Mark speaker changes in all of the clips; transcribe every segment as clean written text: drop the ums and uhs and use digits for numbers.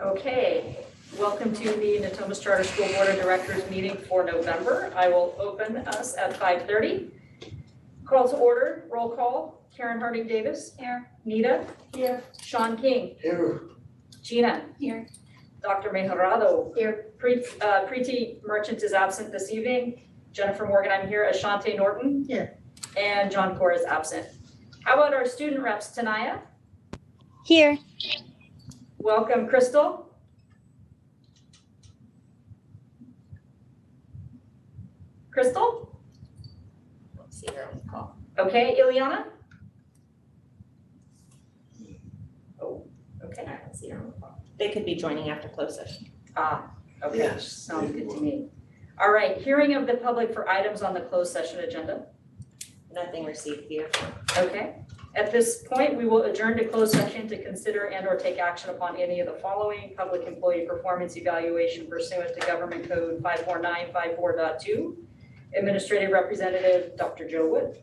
Speaker 1: Okay, welcome to the Natomas Charter School Board of Directors meeting for November. I will open us at 5:30. Call to order, roll call. Karen Harding Davis. Here. Nita. Here. Sean King.
Speaker 2: Here.
Speaker 1: Gina.
Speaker 3: Here.
Speaker 1: Dr. Mejorado.
Speaker 3: Here.
Speaker 1: Preeti Merchant is absent this evening. Jennifer Morgan, I'm here. Ashante Norton.
Speaker 3: Here.
Speaker 1: And John Core is absent. How about our student reps, Tanaya?
Speaker 4: Here.
Speaker 1: Welcome, Crystal. Crystal?
Speaker 3: Let's see her on the call.
Speaker 1: Okay, Ileana? Oh, okay.
Speaker 3: I don't see her on the call. They could be joining after closed session.
Speaker 1: Okay,
Speaker 2: Yes.
Speaker 1: sounds good to me. All right, hearing of the public for items on the closed session agenda.
Speaker 3: Nothing received here.
Speaker 1: Okay, at this point, we will adjourn to closed session to consider and or take action upon any of the following: public employee performance evaluation pursuant to Government Code 54954.2, Administrative Representative Dr. Joe Wood.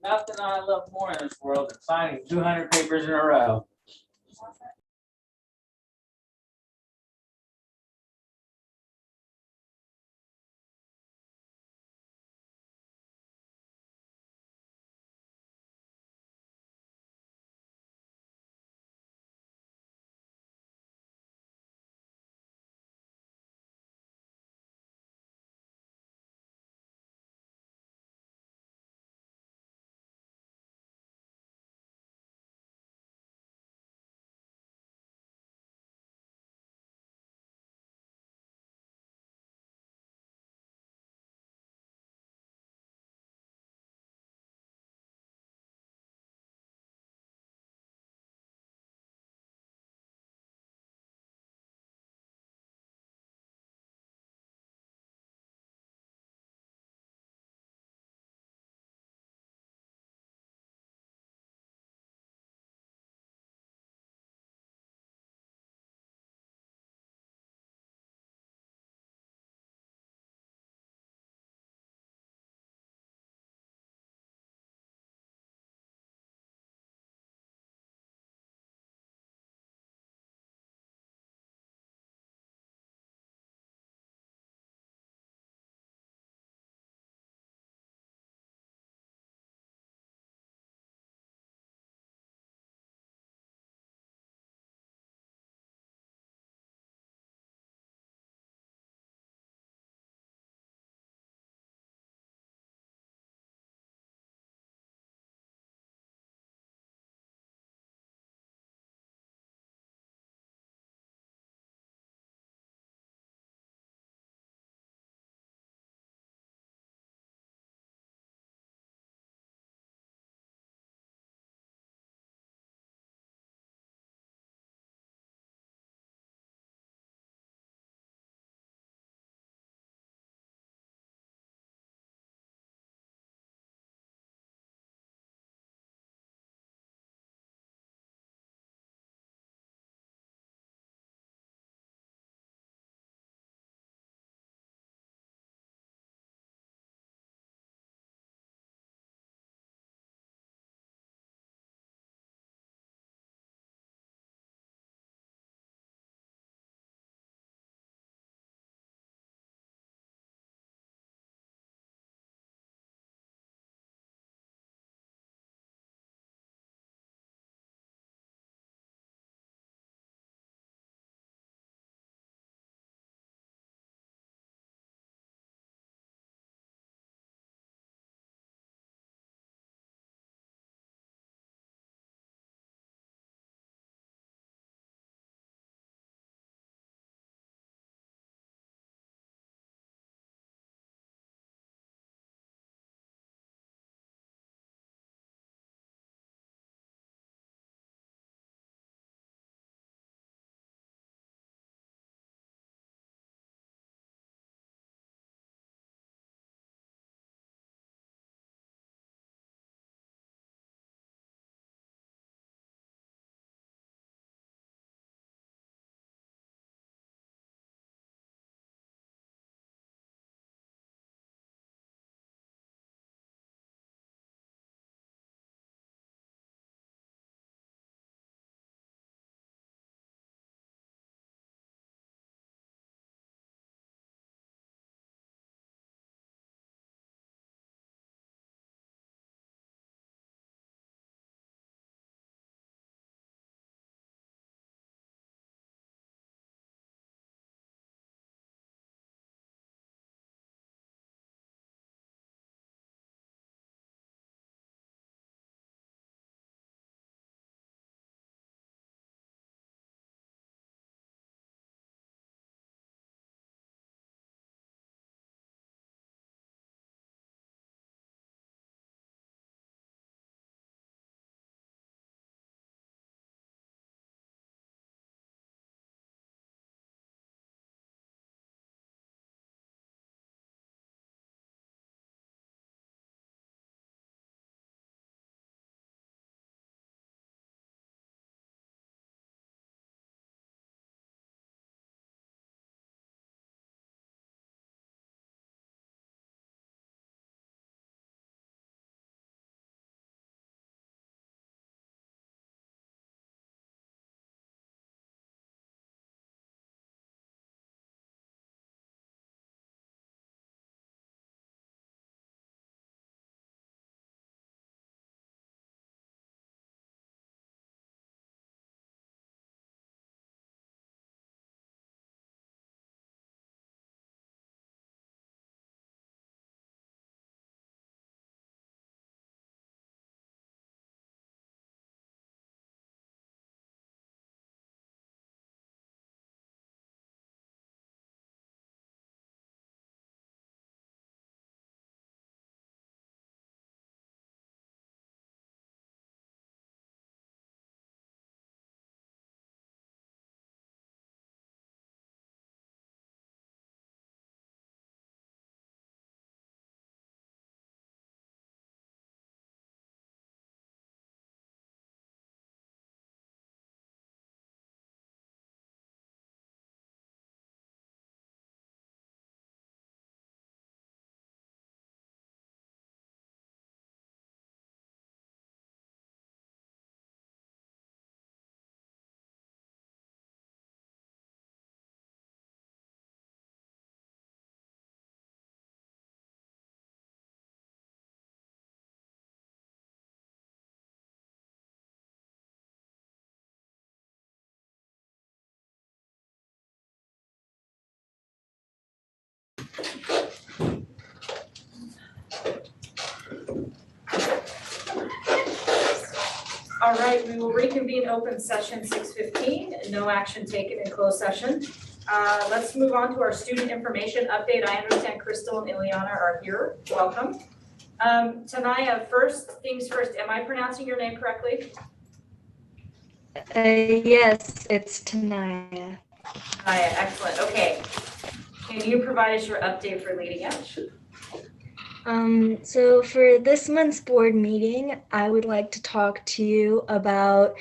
Speaker 2: Nothing I love more in this world than signing 200 papers in a row.
Speaker 1: All right, we will reconvene open session 6:15. No action taken in closed session. Let's move on to our student information update. I understand Crystal and Ileana are here. Welcome. Tanaya, first things first, am I pronouncing your name correctly?
Speaker 4: Yes, it's Tanaya.
Speaker 1: Tanaya, excellent. Okay. Can you provide us your update for Leading Edge?
Speaker 4: So for this month's board meeting, I would like to talk to you about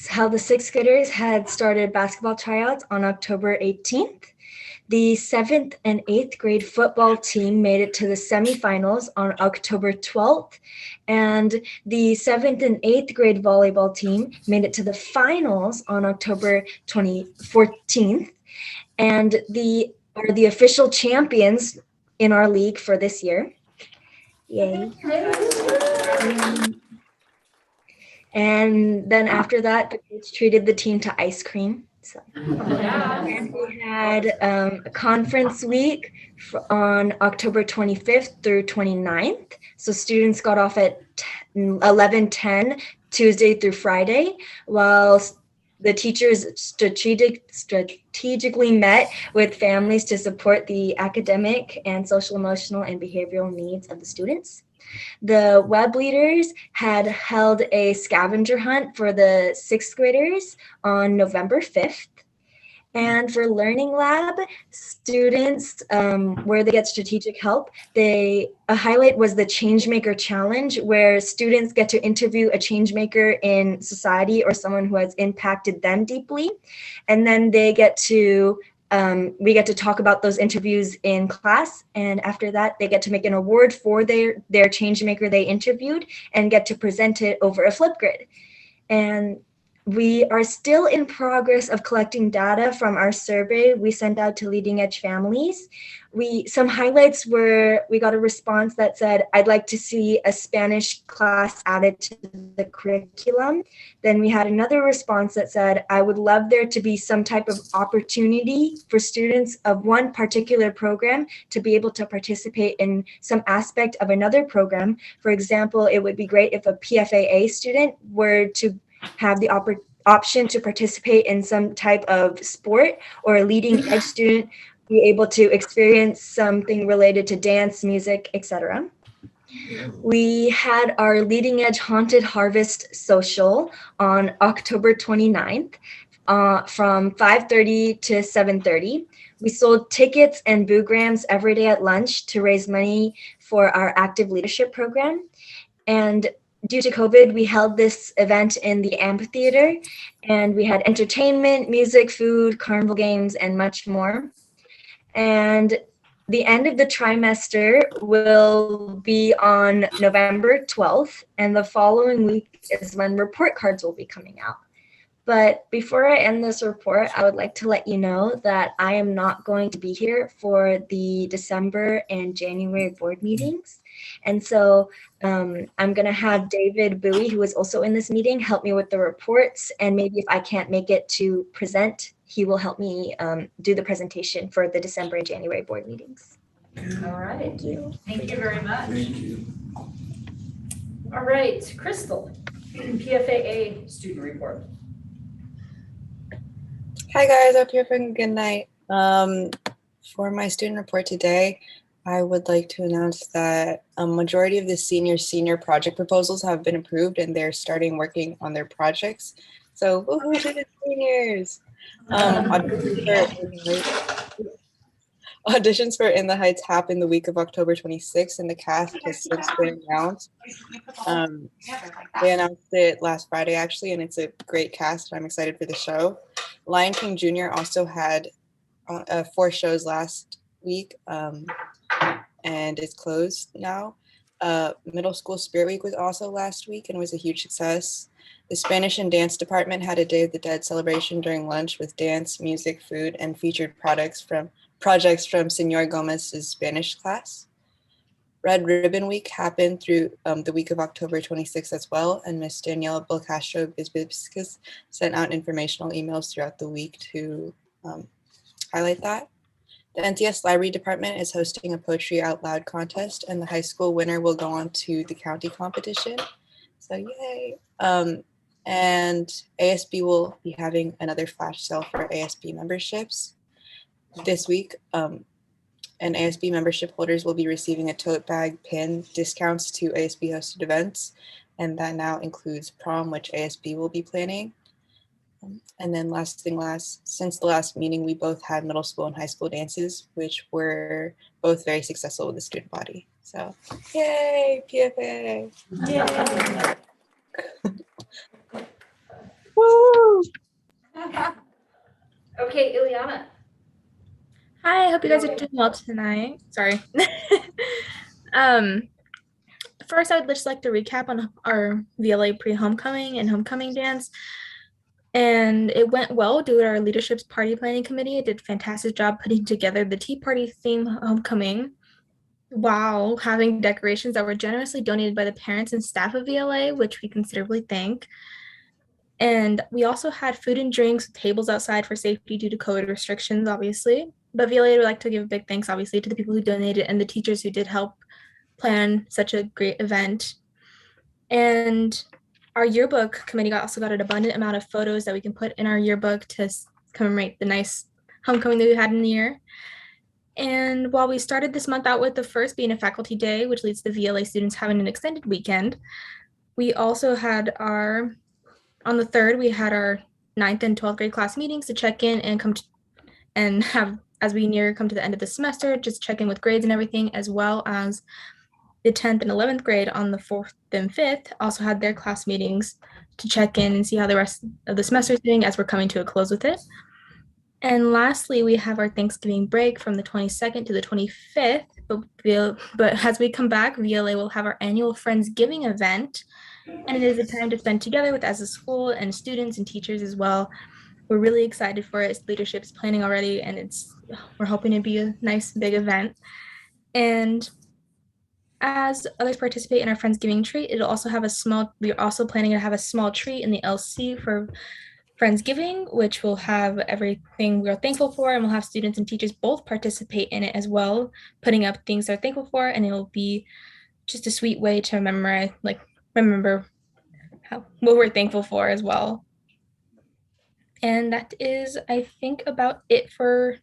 Speaker 4: how the sixth graders had started basketball tryouts on October 18th. The 7th and 8th grade football team made it to the semifinals on October 12th, and the 7th and 8th grade volleyball team made it to the finals on October 14th, and are the official champions in our league for this year. Yay. And then after that, the coach treated the team to ice cream. So. And we had a conference week on October 25th through 29th. So students got off at 11:10 Tuesday through Friday, while the teachers strategically met with families to support the academic and social, emotional, and behavioral needs of the students. The web leaders had held a scavenger hunt for the sixth graders on November 5th. And for Learning Lab, students, where they get strategic help, a highlight was the Changemaker Challenge, where students get to interview a changemaker in society or someone who has impacted them deeply. And then they get to we get to talk about those interviews in class, and after that they get to make an award for their changemaker they interviewed and get to present it over a Flipgrid. And we are still in progress of collecting data from our survey we sent out to leading edge families. Some highlights were we got a response that said, I'd like to see a Spanish class added to the curriculum. Then we had another response that said, I would love there to be some type of opportunity for students of one particular program to be able to participate in some aspect of another program. For example, it would be great if a PFAA student were to have the option to participate in some type of sport, or a leading edge student be able to experience something related to dance, music, etc. We had our Leading Edge Haunted Harvest social on October 29th from 5:30 to 7:30. We sold tickets and boograms every day at lunch to raise money for our active leadership program. And due to COVID, we held this event in the amphitheater, and we had entertainment, music, food, carnival games, and much more. And the end of the trimester will be on November 12th, and the following week is when report cards will be coming out. But before I end this report, I would like to let you know that I am not going to be here for the December and January board meetings. And so I'm going to have David Bowie, who is also in this meeting, help me with the reports. And maybe if I can't make it to present, he will help me do the presentation for the December and January board meetings.
Speaker 1: All right. Thank you. Thank you very much.
Speaker 5: Thank you.
Speaker 1: All right, Crystal, PFAA student report.
Speaker 6: Hi guys, I hope you're having a good night. For my student report today, I would like to announce that a majority of the senior project proposals have been approved and they're starting working on their projects. So woohoo to the seniors! Auditions for In the Heights happen the week of October 26th, and the cast has since been announced. They announced it last Friday actually, and it's a great cast. I'm excited for the show. Lion King Jr. also had 4 shows last week, and it's closed now. Middle School Spirit Week was also last week and was a huge success. The Spanish and Dance Department had a Day of the Dead celebration during lunch with dance, music, food, and featured projects from Senor Gomez's Spanish class. Red Ribbon Week happened through the week of October 26th as well, and Miss Daniela Belcastro Bizbiscus sent out informational emails throughout the week to highlight that. The NTS Library Department is hosting a Poetry Out Loud contest, and the high school winner will go on to the county competition. So yay. And ASB will be having another flash sale for ASB memberships this week. And ASB membership holders will be receiving a tote bag pin discounts to ASB hosted events. And that now includes prom, which ASB will be planning. And then last, since the last meeting, we both had middle school and high school dances, which were both very successful with the student body. So yay, PFA.
Speaker 1: Yeah.
Speaker 6: Woo!
Speaker 1: Okay, Ileana.
Speaker 5: Hi, I hope you guys are doing well tonight. Sorry. First, I would just like to recap on our VLA pre-homecoming and homecoming dance. And it went well due to our leadership's party planning committee. It did a fantastic job putting together the Tea Party theme homecoming while having decorations that were generously donated by the parents and staff of VLA, which we considerably thank. And we also had food and drinks, tables outside for safety due to COVID restrictions, obviously. But VLA would like to give a big thanks, obviously, to the people who donated and the teachers who did help plan such a great event. And our yearbook committee also got an abundant amount of photos that we can put in our yearbook to commemorate the nice homecoming that we had in the year. And while we started this month out with the first being a faculty day, which leads to VLA students having an extended weekend, we also had on the 3rd, we had our 9th and 12th grade class meetings to check in and have, as we come to the end of the semester, just check in with grades and everything, as well as the 10th and 11th grade on the 4th and 5th also had their class meetings to check in and see how the rest of the semester is doing as we're coming to a close with it. And lastly, we have our Thanksgiving break from the 22nd to the 25th, but as we come back, VLA will have our annual Friendsgiving event, and it is a time to spend together as a school and students and teachers as well. We're really excited for it. Leadership's planning already, and we're hoping to be a nice big event. And as others participate in our Friendsgiving treat, we're also planning to have a small treat in the LC for Friendsgiving, which will have everything we're thankful for, and we'll have students and teachers both participate in it as well, putting up things they're thankful for, and it'll be just a sweet way to remember what we're thankful for as well. And that is, I think, about it for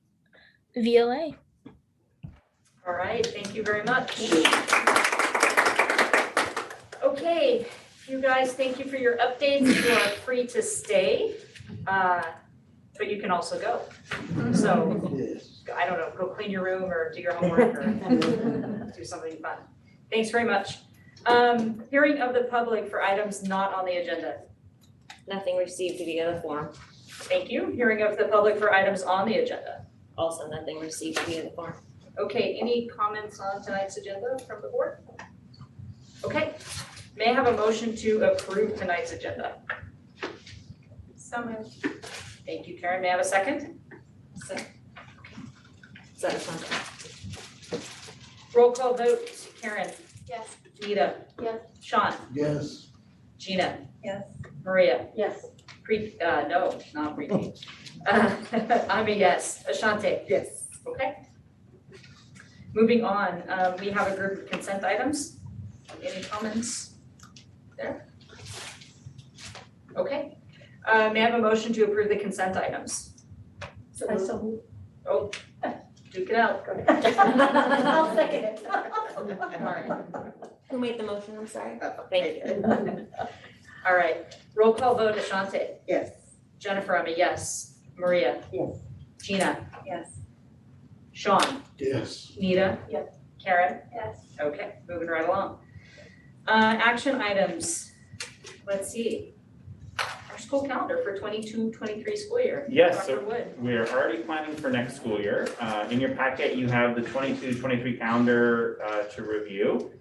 Speaker 5: VLA.
Speaker 1: All right, thank you very much. Okay, you guys, thank you for your updates. You are free to stay, but you can also go. So, I don't know, go clean your room or do your homework or do something fun. Thanks very much. Hearing of the public for items not on the agenda.
Speaker 3: Nothing received via the form.
Speaker 1: Thank you. Hearing of the public for items on the agenda.
Speaker 3: Also nothing received via the form.
Speaker 1: Okay, any comments on tonight's agenda from the board? Okay, may I have a motion to approve tonight's agenda?
Speaker 3: So moved.
Speaker 1: Thank you, Karen. May I have a second? Roll call vote. Karen?
Speaker 3: Yes.
Speaker 1: Nita?
Speaker 3: Yes.
Speaker 1: Sean?
Speaker 7: Yes.
Speaker 1: Gina?
Speaker 3: Yes.
Speaker 1: Maria?
Speaker 3: Yes.
Speaker 1: No, not Preeti. I'm a yes. Ashante?
Speaker 3: Yes.
Speaker 1: Okay. Moving on, we have a group of consent items. Any comments there? Okay. May I have a motion to approve the consent items? Oh, duke it out.
Speaker 3: I'll second it.
Speaker 1: All right.
Speaker 3: Who made the motion? I'm sorry. Thank you.
Speaker 1: All right. Roll call vote, Ashante.
Speaker 7: Yes.
Speaker 1: Jennifer, I'm a yes. Maria.
Speaker 3: Yes.
Speaker 1: Gina.
Speaker 3: Yes.
Speaker 1: Sean.
Speaker 7: Yes.
Speaker 1: Nita.
Speaker 3: Yes.
Speaker 1: Karen.
Speaker 3: Yes.
Speaker 1: Okay, moving right along. Action items. Let's see. Our school calendar for 22-23 school year.
Speaker 8: Yes,
Speaker 1: Dr.
Speaker 8: so
Speaker 1: Wood.
Speaker 8: we are already planning for next school year. In your packet, you have the 22-23 calendar to review.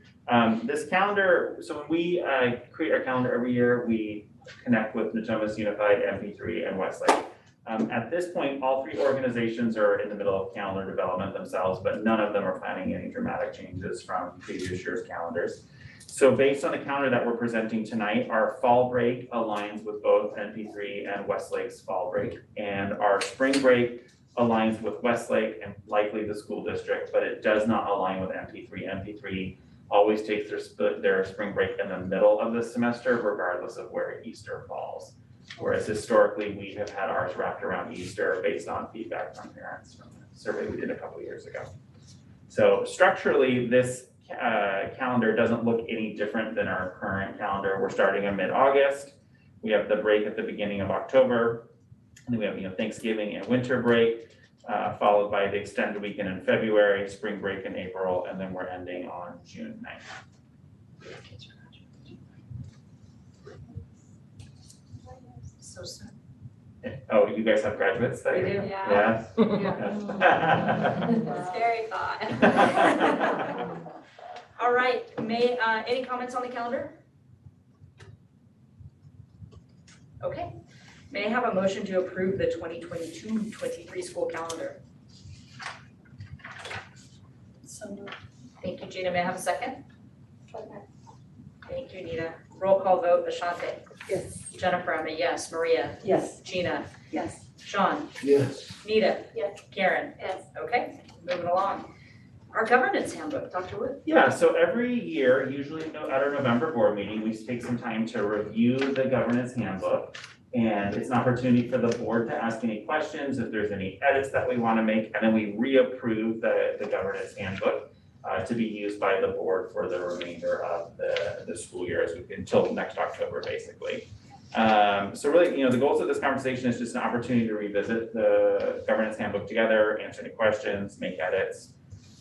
Speaker 8: This calendar, so when we create our calendar every year, we connect with Natomas Unified, MP3, and Westlake. At this point, all three organizations are in the middle of calendar development themselves, but none of them are planning any dramatic changes from previous year's calendars. So based on the calendar that we're presenting tonight, our fall break aligns with both NP3 and Westlake's fall break. And our spring break aligns with Westlake and likely the school district, but it does not align with MP3. MP3 always takes their spring break in the middle of the semester, regardless of where Easter falls. Whereas historically, we have had ours wrapped around Easter based on feedback from parents from a survey we did a couple of years ago. So structurally, this calendar doesn't look any different than our current calendar. We're starting in mid-August. We have the break at the beginning of October. And then we have Thanksgiving and winter break, followed by the extended weekend in February, spring break in April, and then we're ending on June 9th.
Speaker 1: So soon.
Speaker 8: Oh, you guys have graduates that
Speaker 1: We
Speaker 8: year?
Speaker 1: do.
Speaker 8: Yes?
Speaker 3: Scary thought.
Speaker 1: All right, any comments on the calendar? Okay, may I have a motion to approve the 2022-23 school calendar? Thank you, Gina. May I have a second? Thank you, Nita. Roll call vote, Ashante.
Speaker 7: Yes.
Speaker 1: Jennifer, I'm a yes. Maria.
Speaker 7: Yes.
Speaker 1: Gina.
Speaker 7: Yes.
Speaker 1: Sean.
Speaker 7: Yes.
Speaker 1: Nita.
Speaker 3: Yes.
Speaker 1: Karen.
Speaker 3: Yes.
Speaker 1: Okay, moving along. Our governance handbook, Dr. Wood.
Speaker 8: Yeah, so every year, usually at our November board meeting, we take some time to review the governance handbook. And it's an opportunity for the board to ask any questions, if there's any edits that we want to make, and then we reapprove the governance handbook to be used by the board for the remainder of the school year until next October, basically. So really, the goals of this conversation is just an opportunity to revisit the governance handbook together, answer any questions, make edits.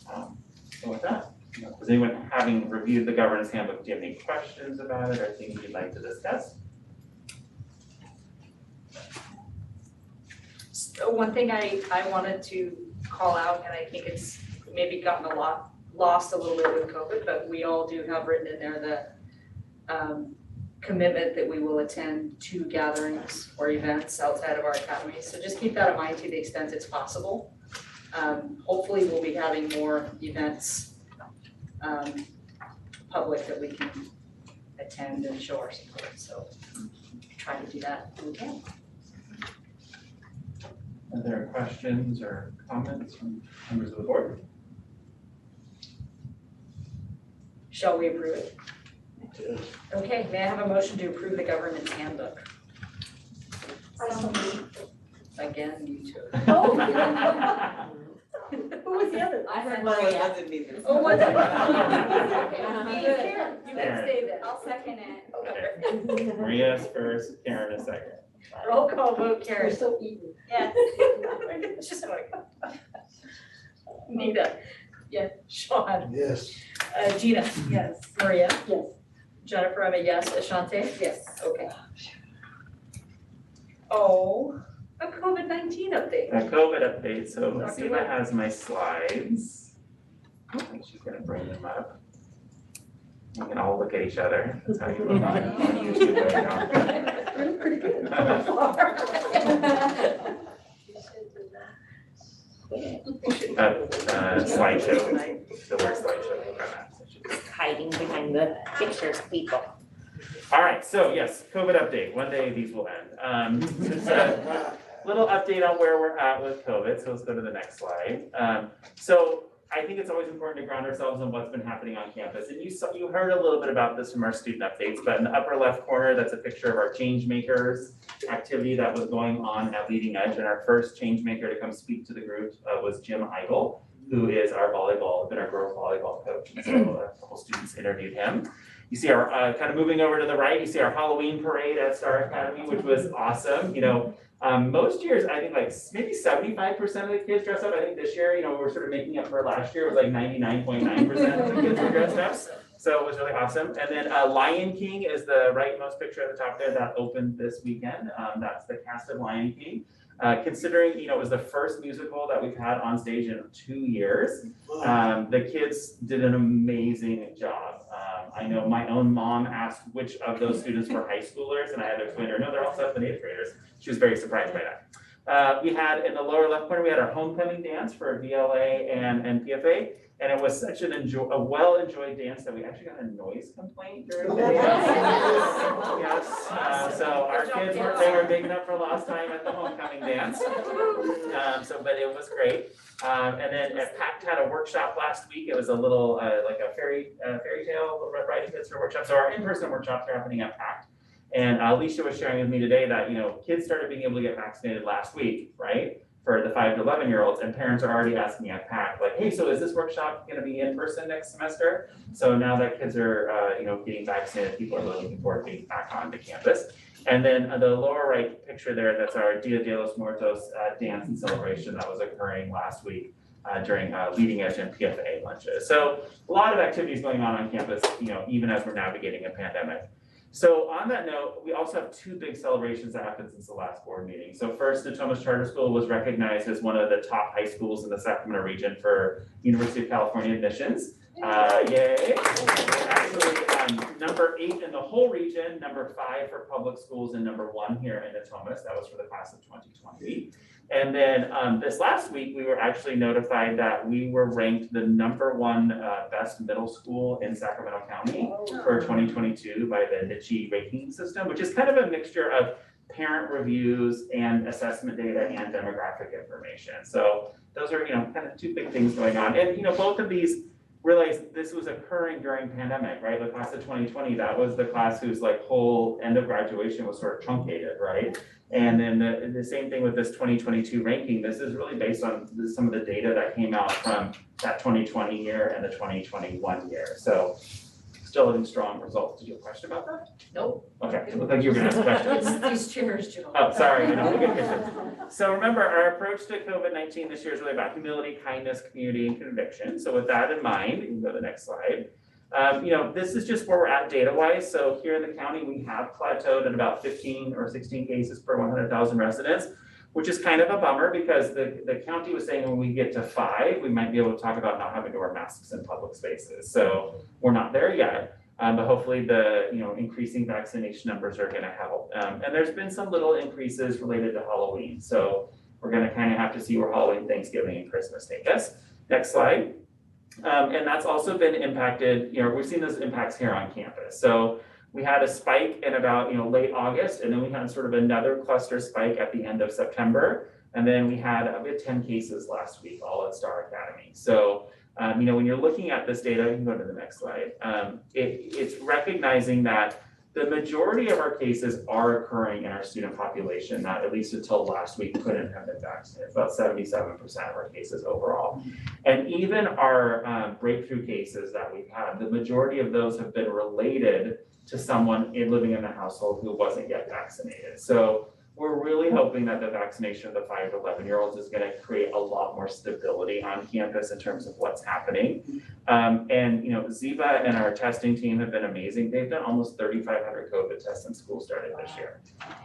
Speaker 8: So with that, does anyone, having reviewed the governance handbook, do you have any questions about it or things you'd like to discuss?
Speaker 1: So one thing I wanted to call out, and I think it's maybe gotten lost a little bit with COVID, but we all do have written in there the commitment that we will attend 2 gatherings or events outside of our academy. So just keep that in mind to the extent it's possible. Hopefully we'll be having more events public that we can attend and show our support. So try to do that if we can.
Speaker 8: Are there questions or comments from members of the board?
Speaker 1: Shall we approve it? Okay, may I have a motion to approve the governance handbook? Again, you two.
Speaker 3: Oh.
Speaker 1: Who was the other?
Speaker 3: I heard
Speaker 7: Well, it
Speaker 3: Maria.
Speaker 7: wasn't me this
Speaker 1: Oh, was it?
Speaker 3: Okay.
Speaker 1: You can stay there.
Speaker 3: I'll second it.
Speaker 1: Okay.
Speaker 8: Maria's first, Karen is second.
Speaker 1: Roll call vote,
Speaker 7: You're
Speaker 1: Karen.
Speaker 7: so eager.
Speaker 3: Yes.
Speaker 1: It's just like. Nita.
Speaker 3: Yes.
Speaker 1: Sean.
Speaker 7: Yes.
Speaker 1: Gina.
Speaker 7: Yes.
Speaker 1: Maria.
Speaker 7: Yes.
Speaker 1: Jennifer, I'm a yes. Ashante?
Speaker 7: Yes.
Speaker 1: Okay. Oh, a COVID-19 update.
Speaker 8: A COVID update, so
Speaker 1: Dr.
Speaker 8: Siva
Speaker 1: Wood.
Speaker 8: has my slides. I think she's gonna bring them up. We can all look at each other. That's how you look on YouTube right now.
Speaker 7: Really pretty good.
Speaker 8: Slideshow, the word slideshow.
Speaker 3: Hiding behind the pictures, people.
Speaker 8: All right, so yes, COVID update, one day these will end. Just a little update on where we're at with COVID, so let's go to the next slide. So I think it's always important to ground ourselves in what's been happening on campus. And you heard a little bit about this from our student updates, but in the upper left corner, that's a picture of our change makers activity that was going on at Leading Edge. And our first change maker to come speak to the group was Jim Eigel, who is our girls volleyball coach. And so a couple students interviewed him. You see our, kind of moving over to the right, you see our Halloween parade at Star Academy, which was awesome. Most years, I think like maybe 75% of the kids dress up. I think this year, we're sort of making up for last year. It was like 99.9% of the kids were dressed up. So it was really awesome. And then Lion King is the rightmost picture at the top there that opened this weekend. That's the cast of Lion King. Considering, it was the first musical that we've had on stage in 2 years, the kids did an amazing job. I know my own mom asked which of those students were high schoolers, and I had to explain to her, no, they're all 7th and 8th graders. She was very surprised by that. We had in the lower left corner, we had our homecoming dance for VLA and PFA. And it was such a well-enjoyed dance that we actually got a noise complaint during the dance. Yes, so our kids they were making up for lost time at the homecoming dance. But it was great. And then PACT had a workshop last week. It was a little like a fairy tale writing kids for workshop. So our in-person workshops are happening at PACT. And Alicia was sharing with me today that kids started being able to get vaccinated last week, right? For the 5 to 11-year-olds, and parents are already asking at PACT, like, hey, so is this workshop going to be in person next semester? So now that kids are, getting vaccinated, people are really looking forward to being back onto campus. And then the lower right picture there, that's our Dia de los Muertos dance and celebration that was occurring last week during leading edge and PFA lunches. So a lot of activities going on campus, even as we're navigating a pandemic. So on that note, we also have 2 big celebrations that happened since the last board meeting. So first, Natomas Charter School was recognized as one of the top high schools in the Sacramento region for University of California admissions. Yay! Actually, number 8 in the whole region, number 5 for public schools, and number 1 here in Natomas. That was for the class of 2020. And then this last week, we were actually notified that we were ranked the number 1 best middle school in Sacramento County for 2022 by the Niche ranking system, which is kind of a mixture of parent reviews and assessment data and demographic information. So those are, kind of 2 big things going on. And, both of these realized this was occurring during pandemic, right? The class of 2020, that was the class whose whole end of graduation was sort of truncated, right? And then the same thing with this 2022 ranking. This is really based on some of the data that came out from that 2020 year and the 2021 year. So still having strong results. Did you have a question about that?
Speaker 1: Nope.
Speaker 8: Okay, it looked like you were gonna ask a question.
Speaker 1: These chairs, Joe.
Speaker 8: Oh, sorry, we get kisses. So remember, our approach to COVID-19 this year is really about humility, kindness, community, and conviction. So with that in mind, you can go to the next slide. This is just where we're at data-wise. So here in the county, we have plateaued at about 15 or 16 cases per 100,000 residents, which is kind of a bummer because the county was saying when we get to 5, we might be able to talk about not having to wear masks in public spaces. So we're not there yet, but hopefully the increasing vaccination numbers are going to help. And there's been some little increases related to Halloween. So we're going to kind of have to see where Halloween, Thanksgiving, and Christmas take us. Next slide. And that's also been impacted, we've seen those impacts here on campus. So we had a spike in about, late August, and then we had sort of another cluster spike at the end of September. And then we had 10 cases last week, all at Star Academy. So, when you're looking at this data, you can go to the next slide. It's recognizing that the majority of our cases are occurring in our student population that at least until last week couldn't have been vaccinated, about 77% of our cases overall. And even our breakthrough cases that we've had, the majority of those have been related to someone living in the household who wasn't yet vaccinated. So we're really hoping that the vaccination of the 5 to 11-year-olds is going to create a lot more stability on campus in terms of what's happening. Ziva and our testing team have been amazing. They've done almost 3,500 COVID tests since school started this year.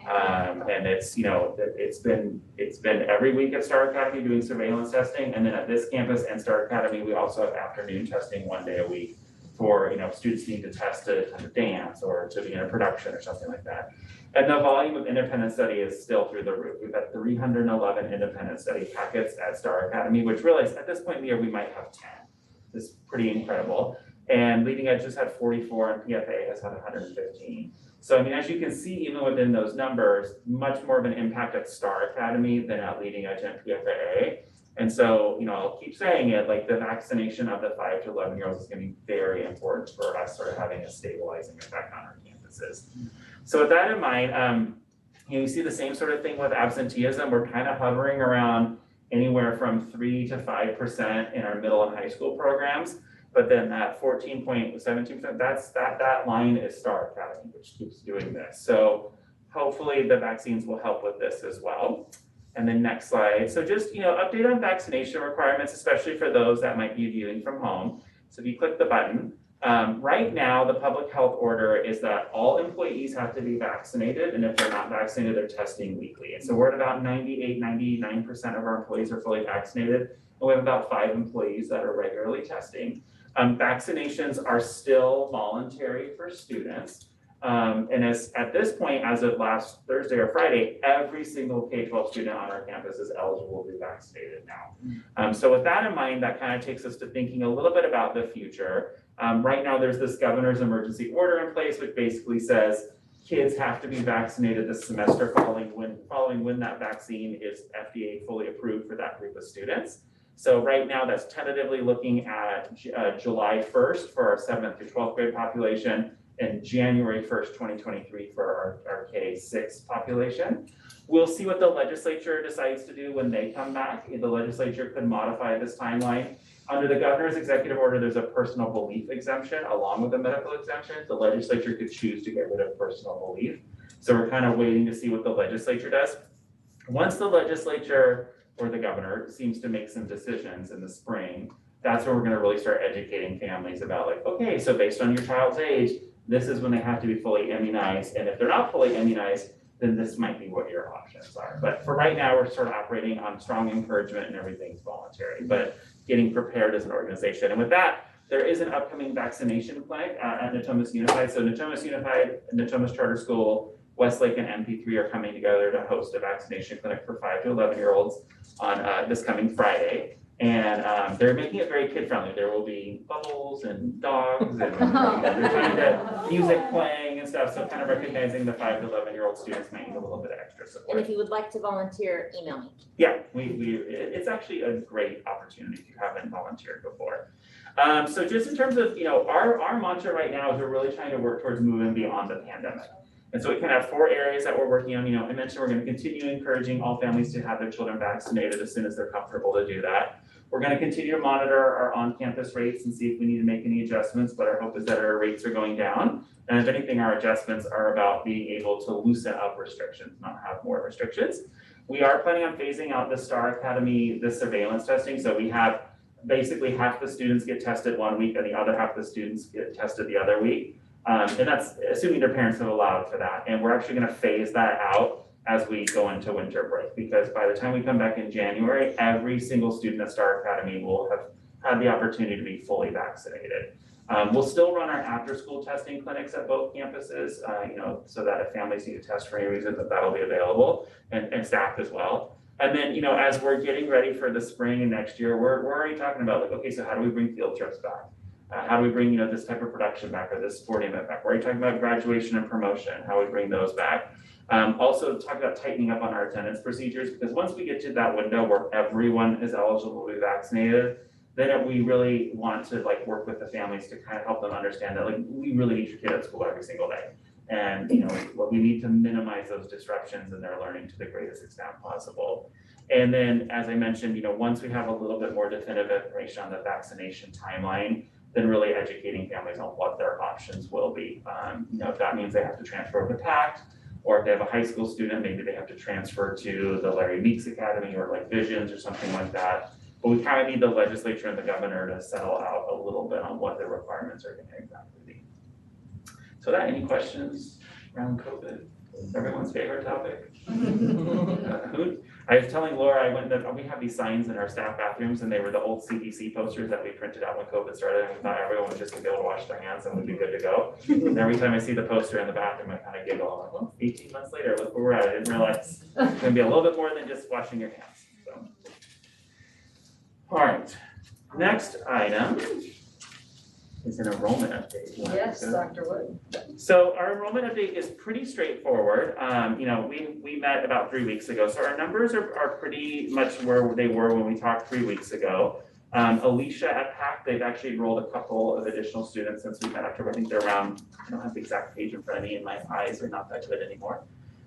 Speaker 8: And it's been every week at Star Academy doing surveillance testing. And then at this campus and Star Academy, we also have afternoon testing 1 day a week for, students need to test to dance or to be in a production or something like that. And the volume of independent study is still through the roof. We've had 311 independent study packets at Star Academy, which realized at this point in the year, we might have 10. This is pretty incredible. And Leading Edge just had 44 and PFA has had 115. So, as you can see, even within those numbers, much more of an impact at Star Academy than at Leading Edge and PFA. And so, I'll keep saying it, the vaccination of the 5 to 11-year-olds is going to be very important for us sort of having a stabilizing effect on our campuses. So with that in mind, you see the same sort of thing with absenteeism. We're kind of hovering around anywhere from 3 to 5% in our middle and high school programs. But then that 14.17%, that line is Star Academy, which keeps doing this. So hopefully the vaccines will help with this as well. And then next slide. So just, update on vaccination requirements, especially for those that might be viewing from home. So if you click the button, right now, the public health order is that all employees have to be vaccinated. And if they're not vaccinated, they're testing weekly. And so we're at about 98, 99% of our employees are fully vaccinated. And we have about 5 employees that are regularly testing. Vaccinations are still voluntary for students. And at this point, as of last Thursday or Friday, every single K-12 student on our campus is eligible to be vaccinated now. So with that in mind, that kind of takes us to thinking a little bit about the future. Right now, there's this governor's emergency order in place, which basically says kids have to be vaccinated this semester following when that vaccine is FDA fully approved for that group of students. So right now, that's tentatively looking at July 1st for our 7th through 12th grade population, and January 1st, 2023 for our K-6 population. We'll see what the legislature decides to do when they come back. The legislature could modify this timeline. Under the governor's executive order, there's a personal belief exemption along with a medical exemption. The legislature could choose to get rid of personal belief. So we're kind of waiting to see what the legislature does. Once the legislature or the governor seems to make some decisions in the spring, that's when we're going to really start educating families about like, okay, so based on your child's age, this is when they have to be fully immunized. And if they're not fully immunized, then this might be what your options are. But for right now, we're sort of operating on strong encouragement and everything's voluntary, but getting prepared as an organization. And with that, there is an upcoming vaccination clinic at Natomas Unified. So Natomas Unified, Natomas Charter School, Westlake and MP3 are coming together to host a vaccination clinic for 5 to 11-year-olds on this coming Friday. And they're making it very kid-friendly. There will be bubbles and dogs and they're trying to music playing and stuff. So kind of recognizing the 5 to 11-year-old students might need a little bit of extra support.
Speaker 3: And if you would like to volunteer, email me.
Speaker 8: Yeah, it's actually a great opportunity if you haven't volunteered before. So just in terms of, our mantra right now is we're really trying to work towards moving beyond the pandemic. And so we kind of have 4 areas that we're working on. I mentioned we're going to continue encouraging all families to have their children vaccinated as soon as they're comfortable to do that. We're going to continue to monitor our on-campus rates and see if we need to make any adjustments, but our hope is that our rates are going down. And if anything, our adjustments are about being able to loosen up restrictions, not have more restrictions. We are planning on phasing out the Star Academy, the surveillance testing. So we have basically half the students get tested one week and the other half of the students get tested the other week. And that's assuming their parents have allowed for that. And we're actually going to phase that out as we go into winter break, because by the time we come back in January, every single student at Star Academy will have had the opportunity to be fully vaccinated. We'll still run our after-school testing clinics at both campuses, so that if families need to test for any reason, that'll be available, and staff as well. And then, as we're getting ready for the spring and next year, we're already talking about like, okay, so how do we bring field trips back? How do we bring, this type of production back or this sporting event back? We're already talking about graduation and promotion, how we bring those back. Also talk about tightening up on our attendance procedures, because once we get to that window where everyone is eligible to be vaccinated, then we really want to work with the families to kind of help them understand that we really need your kid at school every single day. And we need to minimize those disruptions in their learning to the greatest extent possible. And then, as I mentioned, once we have a little bit more definitive information on the vaccination timeline, then really educating families on what their options will be. If that means they have to transfer over to PACT, or if they have a high school student, maybe they have to transfer to the Larry Meeks Academy or Visions or something like that. But we kind of need the legislature and the governor to settle out a little bit on what the requirements are going to exactly be. So any questions around COVID? Everyone's favorite topic? I was telling Laura, we have these signs in our staff bathrooms, and they were the old CDC posters that we printed out when COVID started, and we thought everyone was just gonna be able to wash their hands and we'd be good to go. And every time I see the poster in the bathroom, I kind of giggle. I'm like, well, 18 months later, look where we're at. I didn't realize it's gonna be a little bit more than just washing your hands. So. All right, next item is an enrollment update.
Speaker 1: Yes, Dr. Wood.
Speaker 8: So our enrollment update is pretty straightforward. We met about 3 weeks ago, so our numbers are pretty much where they were when we talked 3 weeks ago. Alicia at PAC, they've actually enrolled a couple of additional students since we met October. I think they're around, I don't have the exact page in front of me, and my eyes are not that good anymore.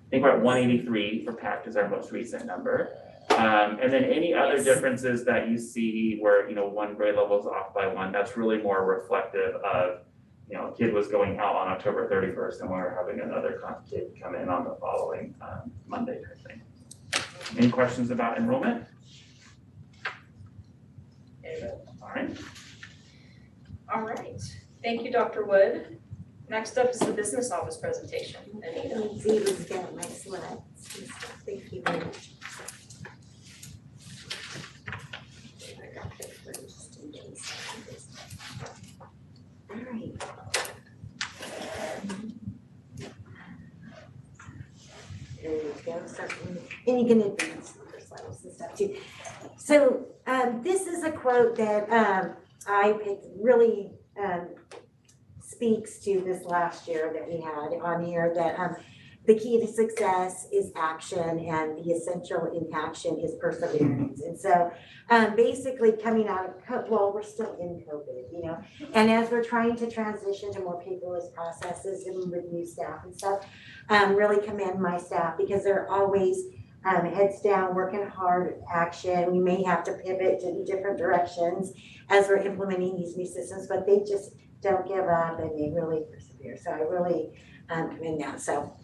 Speaker 8: I think we're at 183 for PAC is our most recent number. And then any other differences that you see where, one grade level is off by 1, that's really more reflective of, a kid was going out on October 31st and we're having another kid come in on the following Monday type thing. Any questions about enrollment?
Speaker 1: All right. Thank you, Dr. Wood. Next up is the business office presentation. Anita.
Speaker 3: Z was getting my sweat. Thank you very much. All right. show, certainly, and you can advance the slides and stuff too. So this is a quote that it really speaks to this last year that we had on here, that the key to success is action and the essential in action is perseverance. And so basically coming out of, well, we're still in COVID, you know, and as we're trying to transition to more paperless processes and with new staff and stuff, really commend my staff because they're always heads down, working hard, action. We may have to pivot to different directions as we're implementing these new systems, but they just don't give up and they really persevere. So I really commend that. So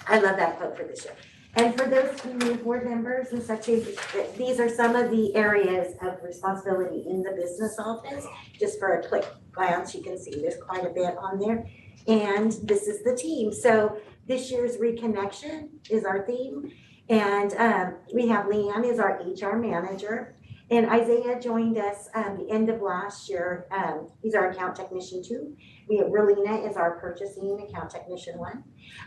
Speaker 3: I love that quote for this year. And for those new board members and such, these are some of the areas of responsibility in the business office. Just for a quick glance, you can see there's quite a bit on there. And this is the team. So this year's reconnection is our theme. And we have Leanne is our HR manager. And Isaiah joined us the end of last year. He's our account technician 2. We have Relina is our purchasing account technician 1.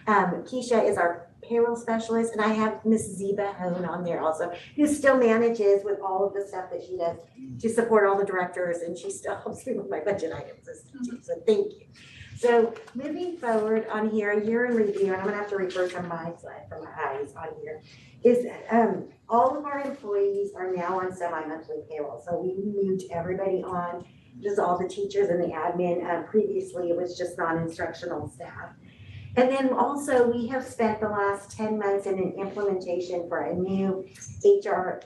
Speaker 3: Keisha is our payroll specialist. And I have Miss Zeba Hone on there also, who still manages with all of the stuff that she does to support all the directors. And she still helps me with my budget items and stuff too. So thank you. So moving forward on here, a year in review, and I'm gonna have to refer to my slide for my eyes on here, is all of our employees are now on semi-monthly payroll. So we moved everybody on, just all the teachers and the admin. Previously, it was just non-instructional staff. And then also we have spent the last 10 months in an implementation for a new HR,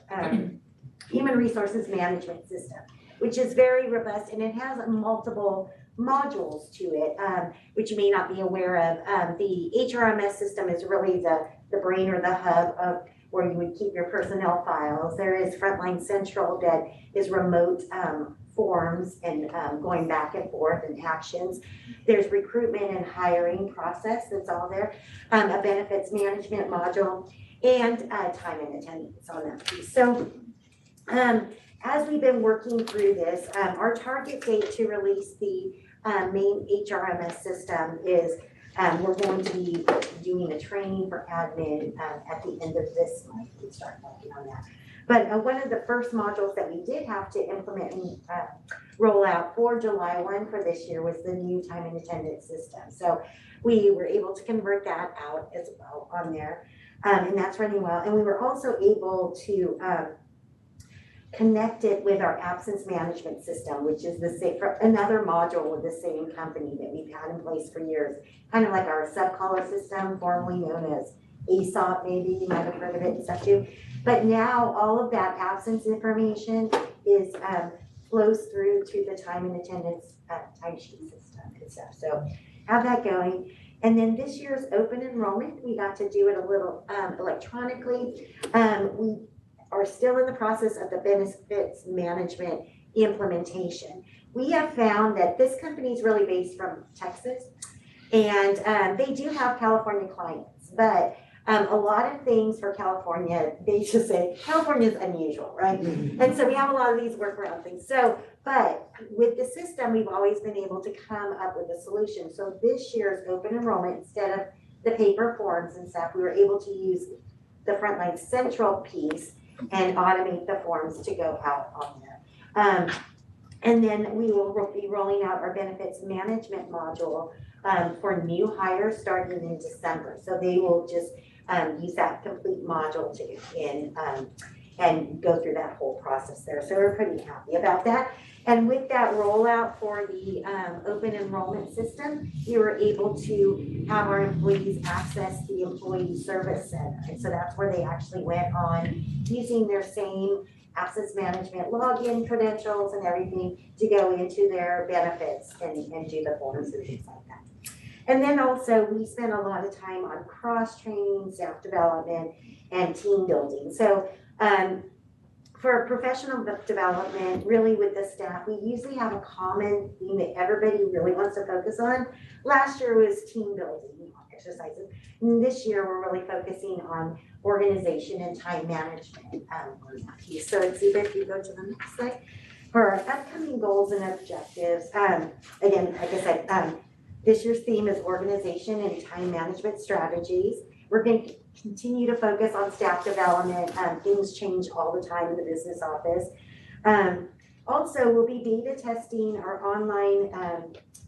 Speaker 3: human resources management system, which is very robust and it has multiple modules to it, which you may not be aware of. The HRMS system is really the brain or the hub of where you would keep your personnel files. There is Frontline Central that is remote forms and going back and forth and actions. There's recruitment and hiring process that's all there, a benefits management module, and time and attendance on that piece. So as we've been working through this, our target date to release the main HRMS system is we're going to be doing a training for admin at the end of this month. We start working on that. But one of the first modules that we did have to implement and roll out for July 1 for this year was the new time and attendance system. So we were able to convert that out as well on there, and that's running well. And we were also able to connect it with our absence management system, which is the same, for another module with the same company that we've had in place for years, kind of like our sub-caller system, formerly known as ASOP, maybe you might have heard of it and stuff too. But now all of that absence information is flows through to the time and attendance timesheet system and stuff. So have that going. And then this year's open enrollment, we got to do it a little electronically. We are still in the process of the benefits management implementation. We have found that this company is really based from Texas, and they do have California clients, but a lot of things for California, they just say California is unusual, right? And so we have a lot of these workaround things. So, but with the system, we've always been able to come up with a solution. So this year's open enrollment, instead of the paper forms and stuff, we were able to use the Frontline Central piece and automate the forms to go out on there. And then we will be rolling out our benefits management module for new hires starting in December. So they will just use that complete module to get in and go through that whole process there. So we're pretty happy about that. And with that rollout for the open enrollment system, we were able to have our employees access the employee service center. And so that's where they actually went on using their same absence management login credentials and everything to go into their benefits and do the forms and things like that. And then also we spent a lot of time on cross-training, staff development, and team building. So for professional development, really with the staff, we usually have a common theme that everybody really wants to focus on. Last year was team building exercises. And this year we're really focusing on organization and time management. So let's see if you go to the next slide. For our upcoming goals and objectives, again, like I said, this year's theme is organization and time management strategies. We're going to continue to focus on staff development. Things change all the time in the business office. Also, we'll be beta testing our online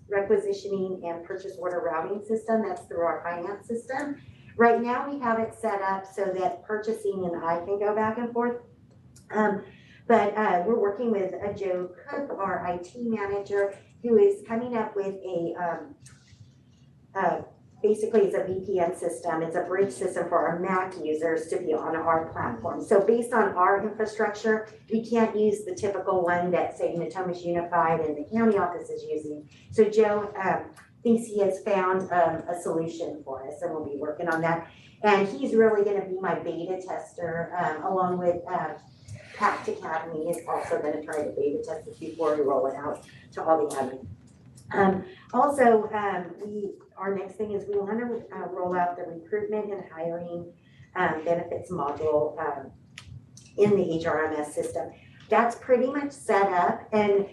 Speaker 3: requisitioning and purchase order routing system. That's through our finance system. Right now, we have it set up so that purchasing and I can go back and forth. But we're working with Joe Cook, our IT manager, who is coming up with basically it's a VPN system. It's a bridge system for our Mac users to be on our platform. So based on our infrastructure, we can't use the typical one that, say, Natomas Unified and the county office is using. So Joe thinks he has found a solution for us, and we'll be working on that. And he's really going to be my beta tester, along with Pact Academy is also going to try to beta test it before we roll it out to all the admin. Also, our next thing is we want to roll out the recruitment and hiring benefits module in the HRMS system. That's pretty much set up, and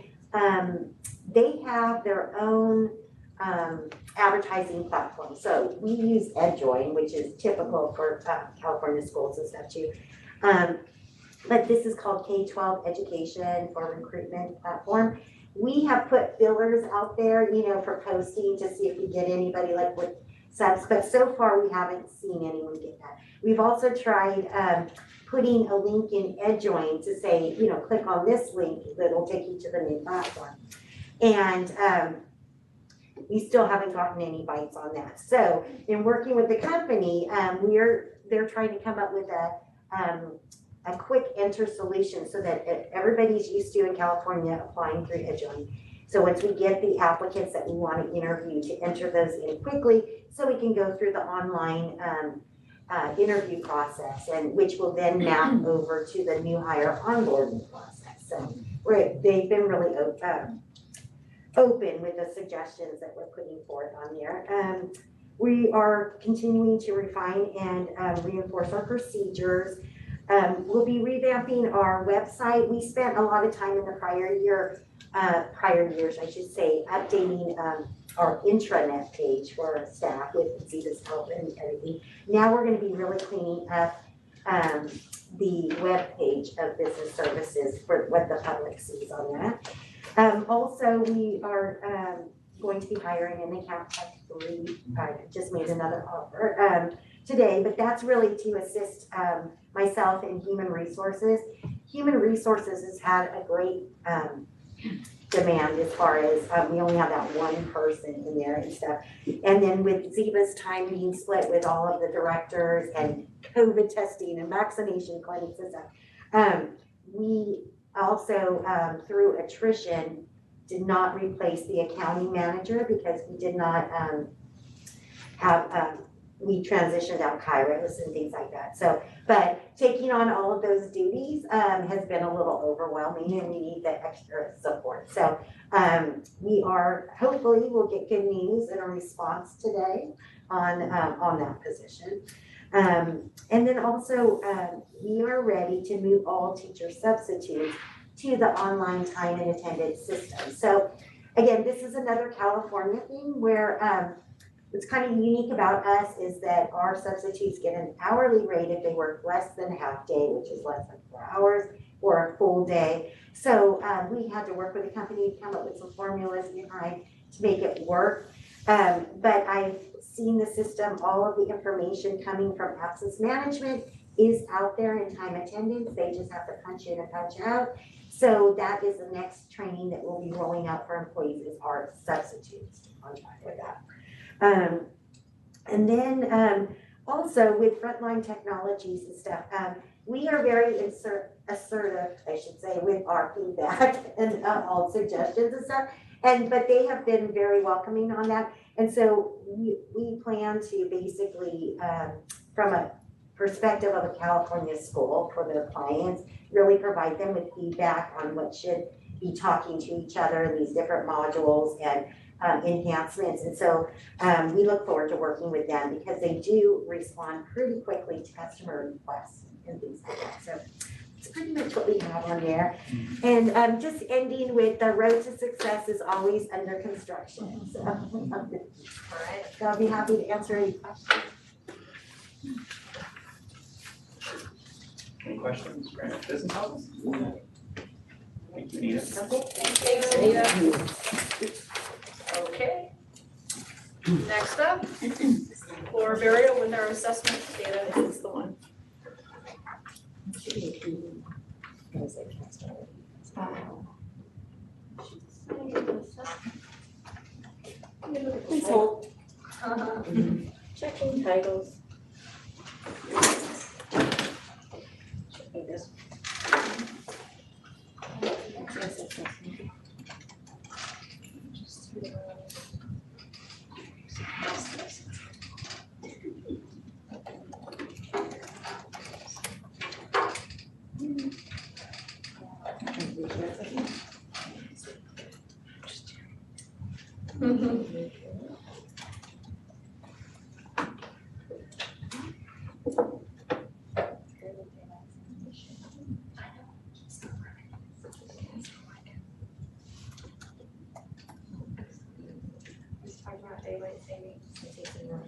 Speaker 3: they have their own advertising platform. So we use EdJoin, which is typical for California schools and stuff too. But this is called K-12 Education for Recruitment Platform. We have put fillers out there, for posting to see if we get anybody like with subs, but so far we haven't seen anyone get that. We've also tried putting a link in EdJoin to say, click on this link that'll take you to the new platform. And we still haven't gotten any bites on that. So in working with the company, they're trying to come up with a quick enter solution so that everybody's used to in California applying through EdJoin. So once we get the applicants that we want to interview, to enter those in quickly so we can go through the online interview process, and which will then map over to the new hire onboarding process. So they've been really open with the suggestions that we're putting forth on there. We are continuing to refine and reinforce our procedures. We'll be revamping our website. We spent a lot of time in the prior years, I should say, updating our intranet page for our staff with Zeta's help and everything. Now we're going to be really cleaning up the web page of business services for what the public sees on that. Also, we are going to be hiring an account tech 3. I just made another offer today, but that's really to assist myself in human resources. Human resources has had a great demand as far as we only have that one person in there and stuff. And then with Ziva's time being split with all of the directors and COVID testing and vaccination clinics and stuff, we also, through attrition, did not replace the accounting manager because we did not we transitioned out Kairos and things like that. So, but taking on all of those duties has been a little overwhelming, and we need the extra support. So we are, hopefully we'll get good news and a response today on that position. And then also we are ready to move all teacher substitutes to the online time and attendance system. So again, this is another California thing where what's kind of unique about us is that our substitutes get an hourly rate if they work less than a half day, which is less than 4 hours, or a full day. So we had to work with a company to come up with some formulas behind to make it work. But I've seen the system, all of the information coming from absence management is out there in time attendance. They just have to punch in and punch out. So that is the next training that we'll be rolling out for employees is our substitutes on track with that. And then also with frontline technologies and stuff, we are very assertive, I should say, with our feedback and all suggestions and stuff. But they have been very welcoming on that. And so we plan to basically, from a perspective of a California school for their clients, really provide them with feedback on what should be talking to each other in these different modules and enhancements. And so we look forward to working with them because they do respond pretty quickly to customer requests and things like that. So it's pretty much what we have on there. And just ending with the road to success is always under construction. So, all right, so I'll be happy to answer any questions.
Speaker 8: Any questions for our business office? Thank you, Nita.
Speaker 1: Thanks, Anita. Okay. Next up, Laura Barrio with our assessment data is the one.
Speaker 7: Please hold. Checking titles. Checking this.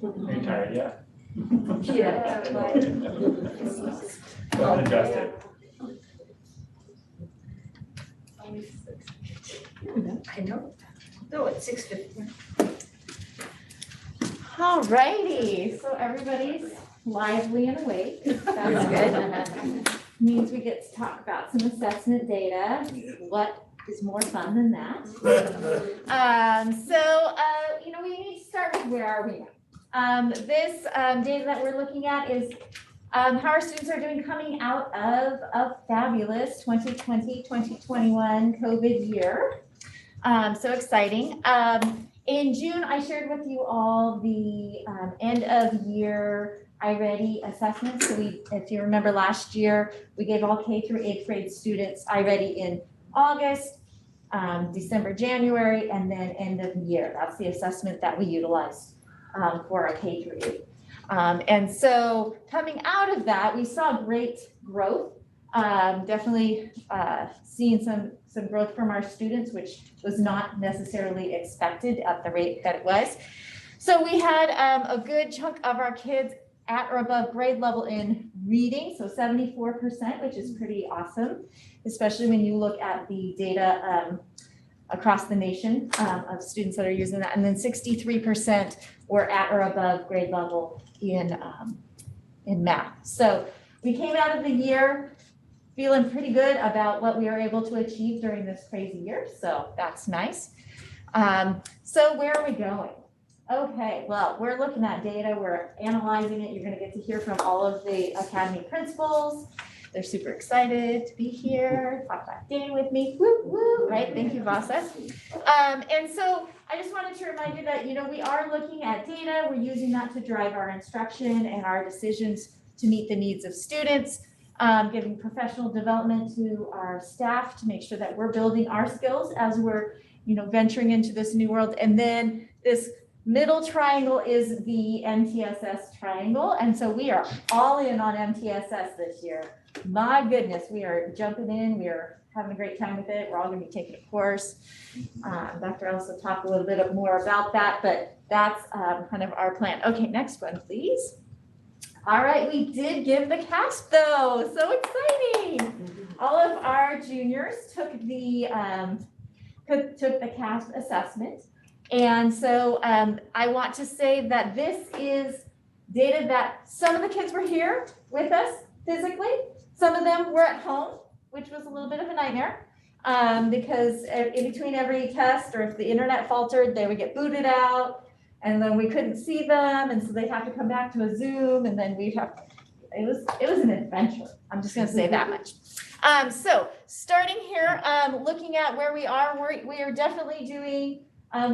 Speaker 8: Are you tired yet?
Speaker 1: Yeah.
Speaker 8: Go ahead and adjust it.
Speaker 1: I know. No, it's 6:50.
Speaker 7: All righty, so everybody's lively and awake. That's good. Means we get to talk about some assessment data. What is more fun than that? We need to start with where are we now? This data that we're looking at is how our students are doing coming out of a fabulous 2020-2021 COVID year. So exciting. In June, I shared with you all the end of year iReady assessments. So if you remember last year, we gave all K through 8th grade students iReady in August, December, January, and then end of year. That's the assessment that we utilized for our K through 8. And so coming out of that, we saw great growth. Definitely seeing some growth from our students, which was not necessarily expected at the rate that it was. So we had a good chunk of our kids at or above grade level in reading, so 74%, which is pretty awesome, especially when you look at the data across the nation of students that are using that. And then 63% were at or above grade level in math. So we came out of the year feeling pretty good about what we were able to achieve during this crazy year. So that's nice. So where are we going? Okay, well, we're looking at data, we're analyzing it. You're gonna get to hear from all of the Academy principals. They're super excited to be here, talk about data with me, woo, woo, right? Thank you, Vasa. And so I just wanted to remind you that, we are looking at data. We're using that to drive our instruction and our decisions to meet the needs of students, giving professional development to our staff to make sure that we're building our skills as we're, venturing into this new world. And then this middle triangle is the MTSS triangle. And so we are all in on MTSS this year. My goodness, we are jumping in. We are having a great time with it. We're all going to be taking a course. Dr. Ellis will talk a little bit more about that, but that's kind of our plan. Okay, next one, please. All right, we did give the CASP though. So exciting. All of our juniors took the CASP assessment. And so I want to say that this is data that some of the kids were here with us physically. Some of them were at home, which was a little bit of a nightmare because in between every test or if the internet faltered, they would get booted out and then we couldn't see them. And so they'd have to come back to a Zoom and then it was an adventure. I'm just gonna say that much. So starting here, looking at where we are definitely doing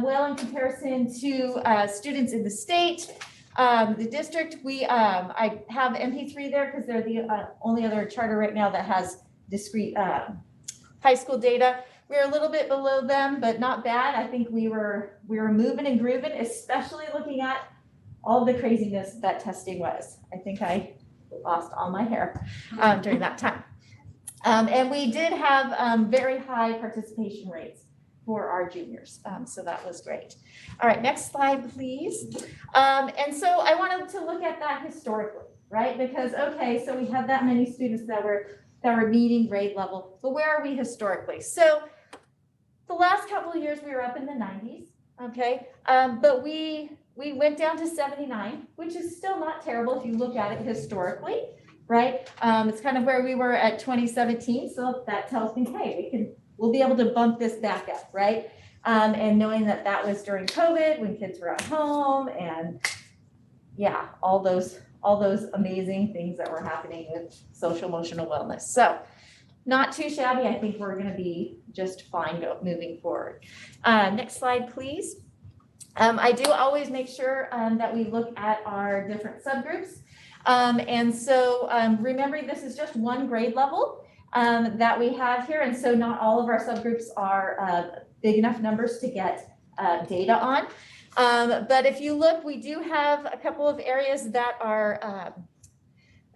Speaker 7: well in comparison to students in the state. The district, I have MP3 there because they're the only other charter right now that has discrete high school data. We're a little bit below them, but not bad. I think we were moving and grooving, especially looking at all the craziness that testing was. I think I lost all my hair during that time. And we did have very high participation rates for our juniors. So that was great. All right, next slide, please. And so I wanted to look at that historically. right? Because, okay, so we have that many students that were meeting grade level, but where are we historically? So the last couple of years, we were up in the 90s, okay? But we went down to 79, which is still not terrible if you look at it historically, right? It's kind of where we were at 2017, so that tells me, hey, we'll be able to bump this back up, right? And knowing that that was during COVID, when kids were at home, and yeah, all those amazing things that were happening with social emotional wellness. So not too shabby. I think we're going to be just fine moving forward. Next slide, please. I do always make sure that we look at our different subgroups. And so remembering this is just one grade level that we have here. And so not all of our subgroups are big enough numbers to get data on. But if you look, we do have a couple of areas that are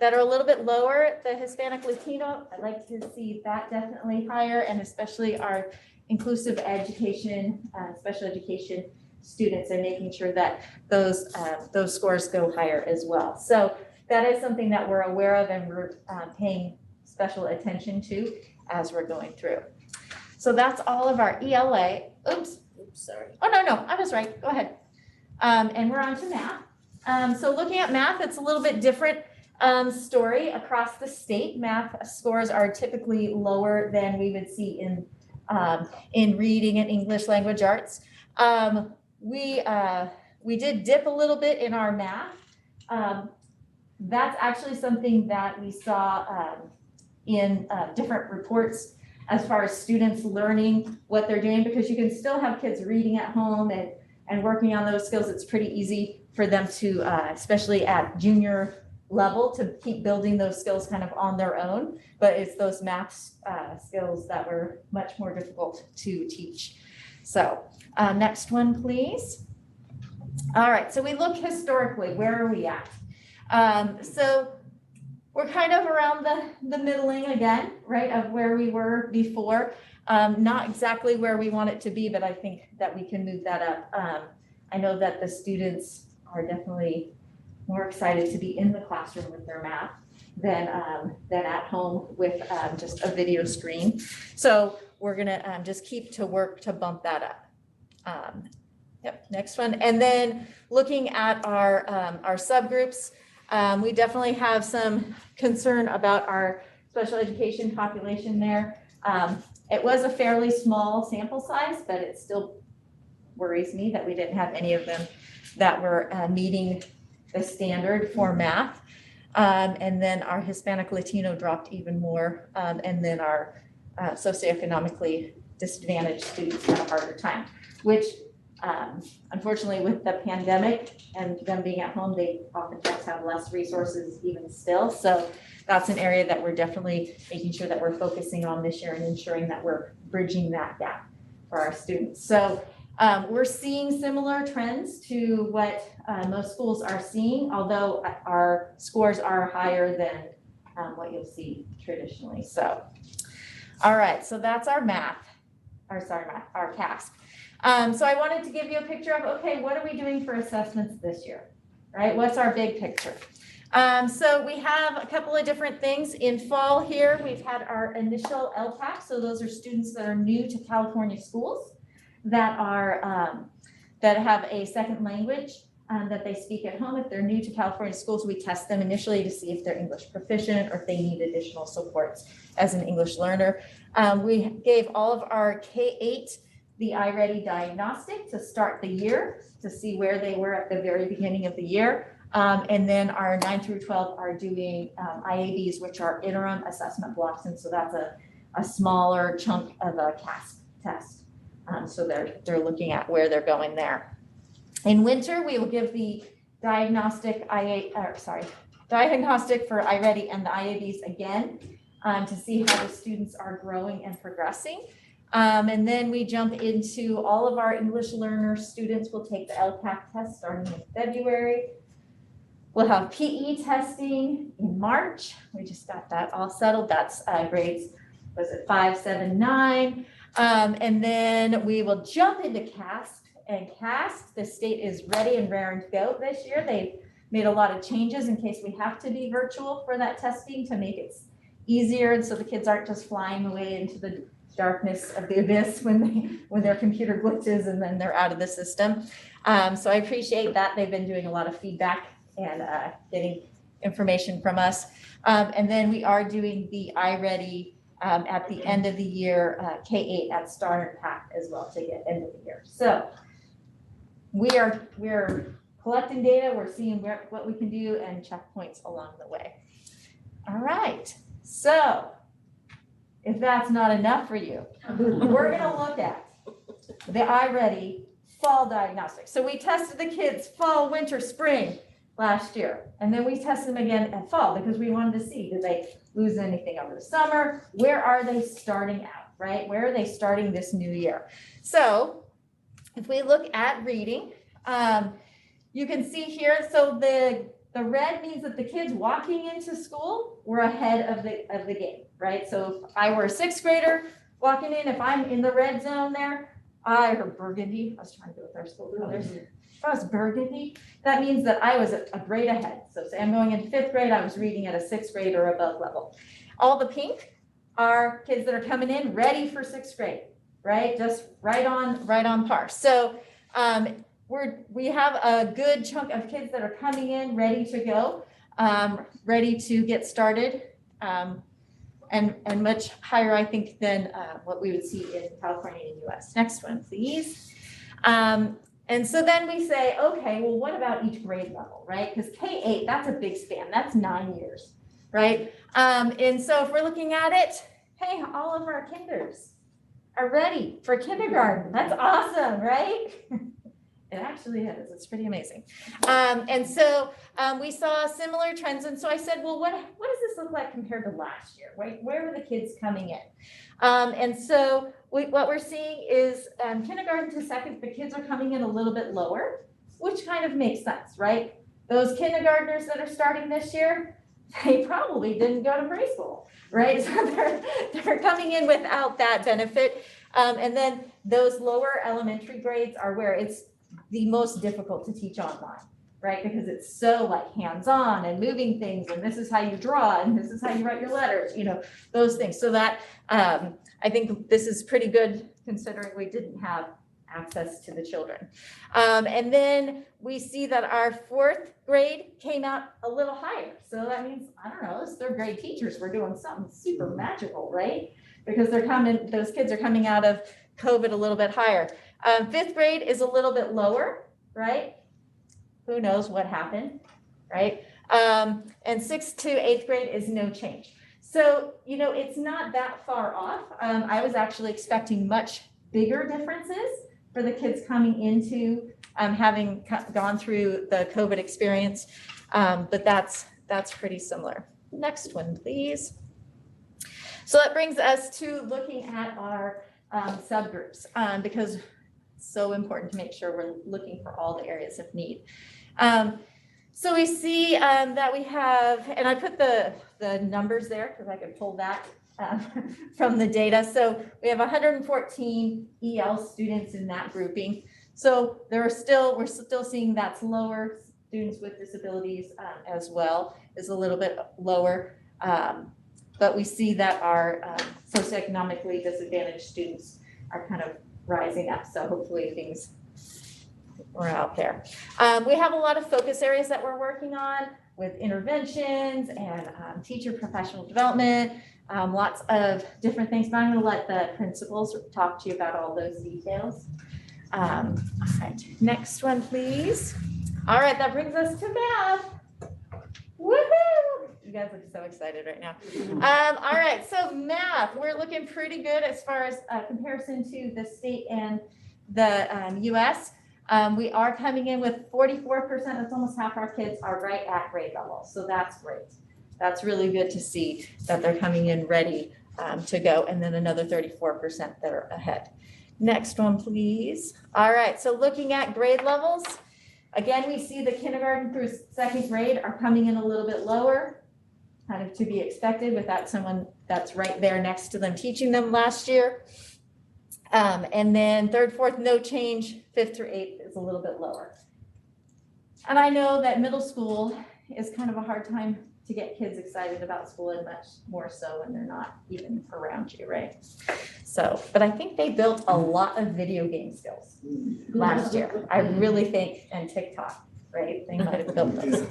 Speaker 7: a little bit lower. The Hispanic Latino, I'd like to see that definitely higher, and especially our inclusive education, special education students, and making sure that those scores go higher as well. So that is something that we're aware of and we're paying special attention to as we're going through. So that's all of our ELA. Oops, sorry. Oh, no, I was right. Go ahead. And we're on to math. So looking at math, it's a little bit different story across the state. Math scores are typically lower than we would see in reading and English language arts. We did dip a little bit in our math. That's actually something that we saw in different reports as far as students learning what they're doing, because you can still have kids reading at home and working on those skills. It's pretty easy for them to, especially at junior level, to keep building those skills kind of on their own. But it's those math skills that were much more difficult to teach. So next one, please. All right, so we look historically, where are we at? So we're kind of around the middling again, right, of where we were before. Not exactly where we want it to be, but I think that we can move that up. I know that the students are definitely more excited to be in the classroom with their math than at home with just a video screen. So we're gonna just keep to work to bump that up. Yep, next one. And then looking at our subgroups, we definitely have some concern about our special education population there. It was a fairly small sample size, but it still worries me that we didn't have any of them that were meeting the standard for math. And then our Hispanic Latino dropped even more. And then our socioeconomically disadvantaged students had a harder time, which unfortunately with the pandemic and them being at home, they oftentimes have less resources even still. So that's an area that we're definitely making sure that we're focusing on this year and ensuring that we're bridging that gap for our students. So we're seeing similar trends to what most schools are seeing, although our scores are higher than what you'll see traditionally. So, all right, so that's our our CASP. So I wanted to give you a picture of, okay, what are we doing for assessments this year, right? What's our big picture? So we have a couple of different things. In fall here, we've had our initial LTAC. So those are students that are new to California schools that are that have a second language that they speak at home. If they're new to California schools, we test them initially to see if they're English proficient or if they need additional supports as an English learner. We gave all of our K-8 the iReady Diagnostic to start the year to see where they were at the very beginning of the year. And then our 9 through 12 are doing IABs, which are interim assessment blocks. And so that's a smaller chunk of a CASP test. So they're looking at where they're going there. In winter, we will give the diagnostic for iReady and the IABs again to see how the students are growing and progressing. And then we jump into all of our English learner students will take the LCAC test starting in February. We'll have PE testing in March. We just got that all settled. That's grades, was it 5, 7, 9? And then we will jump into CASP. And CASP, the state is ready and raring to go this year. made a lot of changes in case we have to be virtual for that testing to make it easier, and so the kids aren't just flying away into the darkness of the abyss when their computer glitches and then they're out of the system. So I appreciate that. They've been doing a lot of feedback and getting information from us. And then we are doing the iReady at the end of the year, K-8 at Star and Pack as well to get end of the year. So we're collecting data, we're seeing what we can do and checkpoints along the way. All right, so if that's not enough for you, we're gonna look at the iReady fall diagnostic. So we tested the kids fall, winter, spring last year. And then we tested them again at fall because we wanted to see, did they lose anything over the summer? Where are they starting out, right? Where are they starting this new year? So if we look at reading, you can see here, so the red means that the kids walking into school were ahead of the game, right? So if I were a sixth grader walking in, if I'm in the red zone there, or burgundy, I was trying to go with our school colors. If I was burgundy, that means that I was a grade ahead. So say I'm going into fifth grade, I was reading at a sixth grade or above level. All the pink are kids that are coming in ready for sixth grade, right? Just right on par. So we have a good chunk of kids that are coming in ready to go, ready to get started, and much higher, I think, than what we would see in California and US. Next one, please. And so then we say, okay, well, what about each grade level, right? Because K-8, that's a big span, that's 9 years, right? And so if we're looking at it, hey, all of our kinders are ready for kindergarten. That's awesome, right? It actually is. It's pretty amazing. And so we saw similar trends. And so I said, well, what does this look like compared to last year? Right? Where were the kids coming in? And so what we're seeing is kindergarten to second, the kids are coming in a little bit lower, which kind of makes sense, right? Those kindergartners that are starting this year, they probably didn't go to preschool, right? So they're coming in without that benefit. And then those lower elementary grades are where it's the most difficult to teach online, right? Because it's so like hands-on and moving things, and this is how you draw, and this is how you write your letters, those things. So that I think this is pretty good considering we didn't have access to the children. And then we see that our fourth grade came out a little higher. So that means, I don't know, those third grade teachers were doing something super magical, right? Because those kids are coming out of COVID a little bit higher. Fifth grade is a little bit lower, right? Who knows what happened, right? And sixth to eighth grade is no change. So, it's not that far off. I was actually expecting much bigger differences for the kids coming into having gone through the COVID experience, but that's pretty similar. Next one, please. So that brings us to looking at our subgroups, because it's so important to make sure we're looking for all the areas of need. So we see that we have, and I put the numbers there because I could pull that from the data. So we have 114 EL students in that grouping. So we're still seeing that's lower. Students with disabilities as well is a little bit lower. But we see that our socioeconomically disadvantaged students are kind of rising up. So hopefully things are out there. We have a lot of focus areas that we're working on with interventions and teacher professional development, lots of different things, but I'm going to let the principals talk to you about all those details. All right, next one, please. All right, that brings us to math. Woohoo! You guys look so excited right now. All right, so math, we're looking pretty good as far as comparison to the state and the US. We are coming in with 44%, that's almost half our kids are right at grade level. So that's great. That's really good to see that they're coming in ready to go. And then another 34% that are ahead. Next one, please. All right, so looking at grade levels, again, we see the kindergarten through second grade are coming in a little bit lower, kind of to be expected without someone that's right there next to them teaching them last year. And then third, fourth, no change. Fifth through eighth is a little bit lower. And I know that middle school is kind of a hard time to get kids excited about school, and much more so when they're not even around you, right? So, but I think they built a lot of video game skills last year. I really think, and TikTok, right? They might have built those.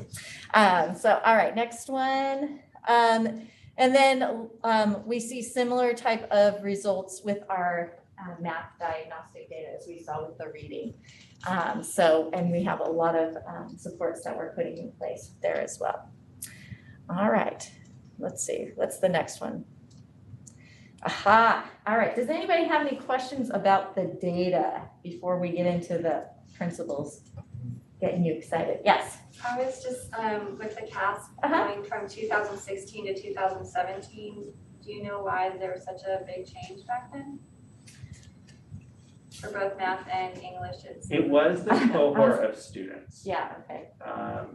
Speaker 7: So, all right, next one. And then we see similar type of results with our math diagnostic data as we saw with the reading. And we have a lot of supports that we're putting in place there as well. All right, let's see, what's the next one? Aha, all right, does anybody have any questions about the data before we get into the principles getting you excited? Yes.
Speaker 9: I was just, with the CASP going from 2016 to 2017, do you know why there was such a big change back then? For both math and English?
Speaker 8: It was the cohort of students.
Speaker 7: Yeah, okay.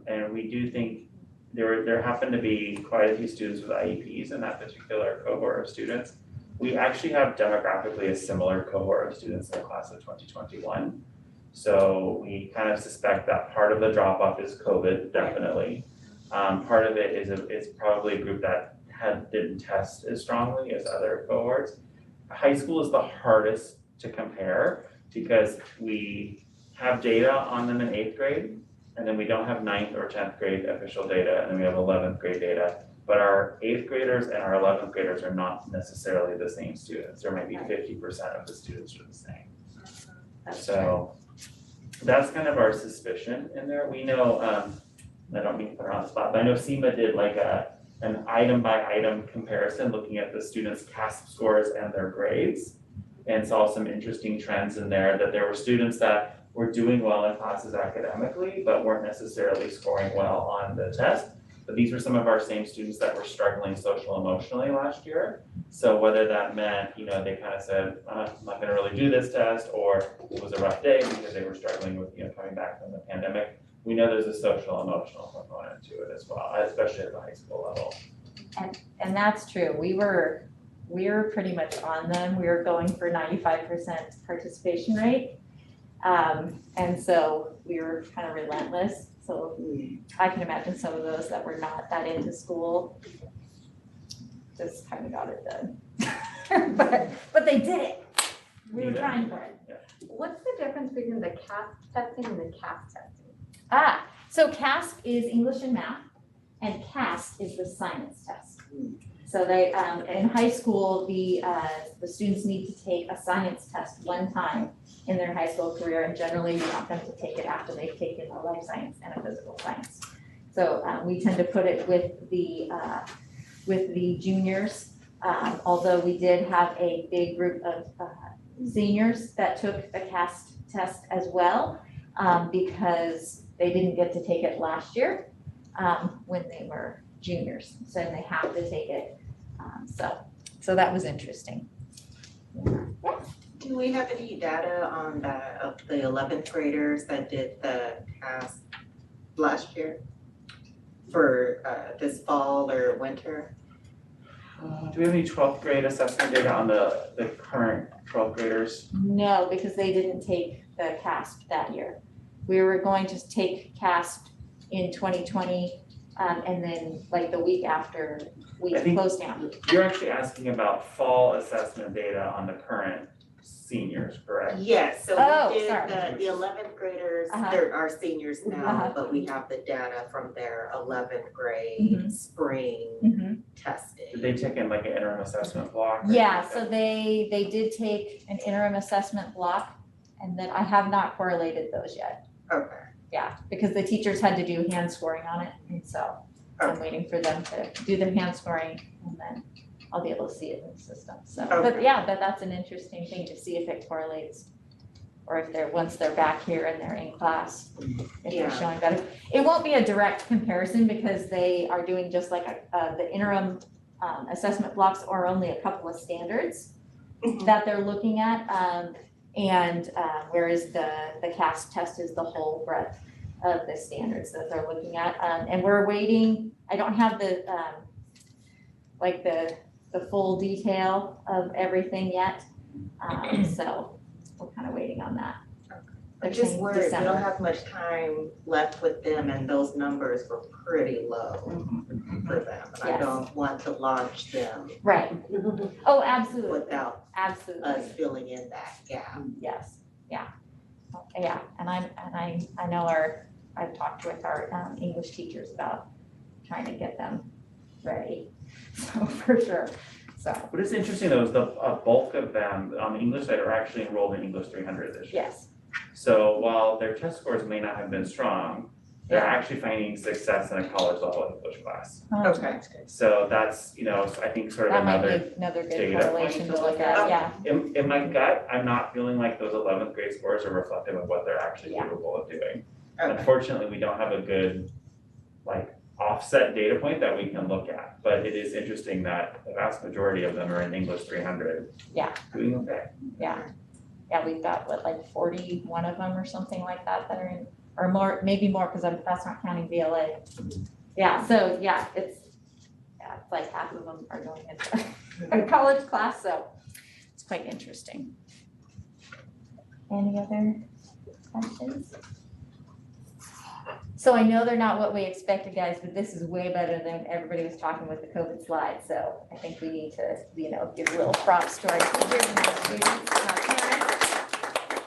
Speaker 8: And we do think there happened to be quite a few students with IEPs in that particular cohort of students. We actually have demographically a similar cohort of students in the class of 2021. So we kind of suspect that part of the drop off is COVID, definitely. Part of it is probably a group that didn't test as strongly as other cohorts. High school is the hardest to compare because we have data on them in 8th grade, and then we don't have 9th or 10th grade official data, and then we have 11th grade data. But our 8th graders and our 11th graders are not necessarily the same students. There might be 50% of the students are the same. So that's kind of our suspicion in there. We know, I don't mean to put her on the spot, but I know SEMA did like an item by item comparison looking at the students' CASP scores and their grades, and saw some interesting trends in there, that there were students that were doing well in classes academically, but weren't necessarily scoring well on the test. But these were some of our same students that were struggling social emotionally last year. So whether that meant, they kind of said, I'm not gonna really do this test, or it was a rough day because they were struggling with, coming back from the pandemic. We know there's a social emotional component to it as well, especially at the high school level.
Speaker 7: And that's true. We were pretty much on them. We were going for 95% participation rate. And so we were kind of relentless. So I can imagine some of those that were not that into school just kind of got it done. But they did it. We were trying for it.
Speaker 8: Yeah.
Speaker 9: What's the difference between the CASP testing and the CASP testing?
Speaker 7: So CASP is English and math, and CAST is the science test. So they, in high school, the students need to take a science test one time in their high school career, and generally we want them to take it after they've taken a life science and a physical science. So we tend to put it with the juniors, although we did have a big group of seniors that took the CAST test as well, because they didn't get to take it last year when they were juniors, so they have to take it. So that was interesting. Yeah.
Speaker 10: Do we have any data on the 11th graders that did the CASP last year for this fall or winter?
Speaker 8: Do we have any 12th grade assessment data on the current 12th graders?
Speaker 7: No, because they didn't take the CASP that year. We were going to take CASP in 2020, and then like the week after we closed down.
Speaker 8: You're actually asking about fall assessment data on the current seniors, correct?
Speaker 10: Yes, so we did
Speaker 7: sorry.
Speaker 10: the 11th graders, they're our seniors now, but we have the data from their 11th grade spring testing.
Speaker 8: Did they take in like an interim assessment block?
Speaker 7: Yeah, so they did take an interim assessment block, and then I have not correlated those yet.
Speaker 10: Okay.
Speaker 7: Yeah, because the teachers had to do hand scoring on it, and so I'm waiting for them to do their hand scoring, and then I'll be able to see it in the system. So, but yeah, that's an interesting thing to see if it correlates, or if once they're back here and they're in class, if they're showing better. It won't be a direct comparison because they are doing just like the interim assessment blocks are only a couple of standards that they're looking at, whereas the CASP test is the whole breadth of the standards that they're looking at, and we're waiting. I don't have the the full detail of everything yet, so we're kind of waiting on that.
Speaker 3: I'm
Speaker 7: They're
Speaker 3: just
Speaker 7: saying
Speaker 3: worried, we
Speaker 7: December.
Speaker 3: don't have much time left with them and those numbers were pretty low for them. And I
Speaker 7: Yes.
Speaker 3: don't want to launch them
Speaker 7: Right. Oh, absolutely,
Speaker 3: without
Speaker 7: absolutely.
Speaker 3: us filling in that gap.
Speaker 7: Yes, yeah. Yeah, and I know I've talked with our English teachers about trying to get them ready, so for sure, so,
Speaker 8: What is interesting though is the bulk of them on the English side are actually enrolled in English 300 this year.
Speaker 7: yes,
Speaker 8: So while their test scores may not have been strong, they're
Speaker 7: Yeah.
Speaker 8: actually finding success in a college level English class.
Speaker 3: Okay.
Speaker 8: So that's, you know, I think sort of
Speaker 7: that might
Speaker 8: another,
Speaker 7: be another good
Speaker 8: data point
Speaker 7: correlation
Speaker 8: to
Speaker 7: to
Speaker 8: look
Speaker 7: look at,
Speaker 8: at.
Speaker 7: yeah,
Speaker 8: in my gut, I'm not feeling like those 11th grade scores are reflective of what they're actually
Speaker 7: Yeah.
Speaker 8: capable of doing.
Speaker 3: Okay.
Speaker 8: Unfortunately, we don't have a good, like, offset data point that we can look at. But it is interesting that the vast majority of them are in English 300.
Speaker 7: Yeah.
Speaker 8: Doing okay.
Speaker 7: yeah. Yeah, we've got what, like 41 of them or something like that that are in, or more, maybe more, because that's not counting VLA. Yeah, so yeah, it's like half of them are going into a college class, so it's quite interesting. Any other questions? So I know they're not what we expected, guys, but this is way better than everybody was talking with the COVID slide. So I think we need to, give a little props to our teachers and our students and our parents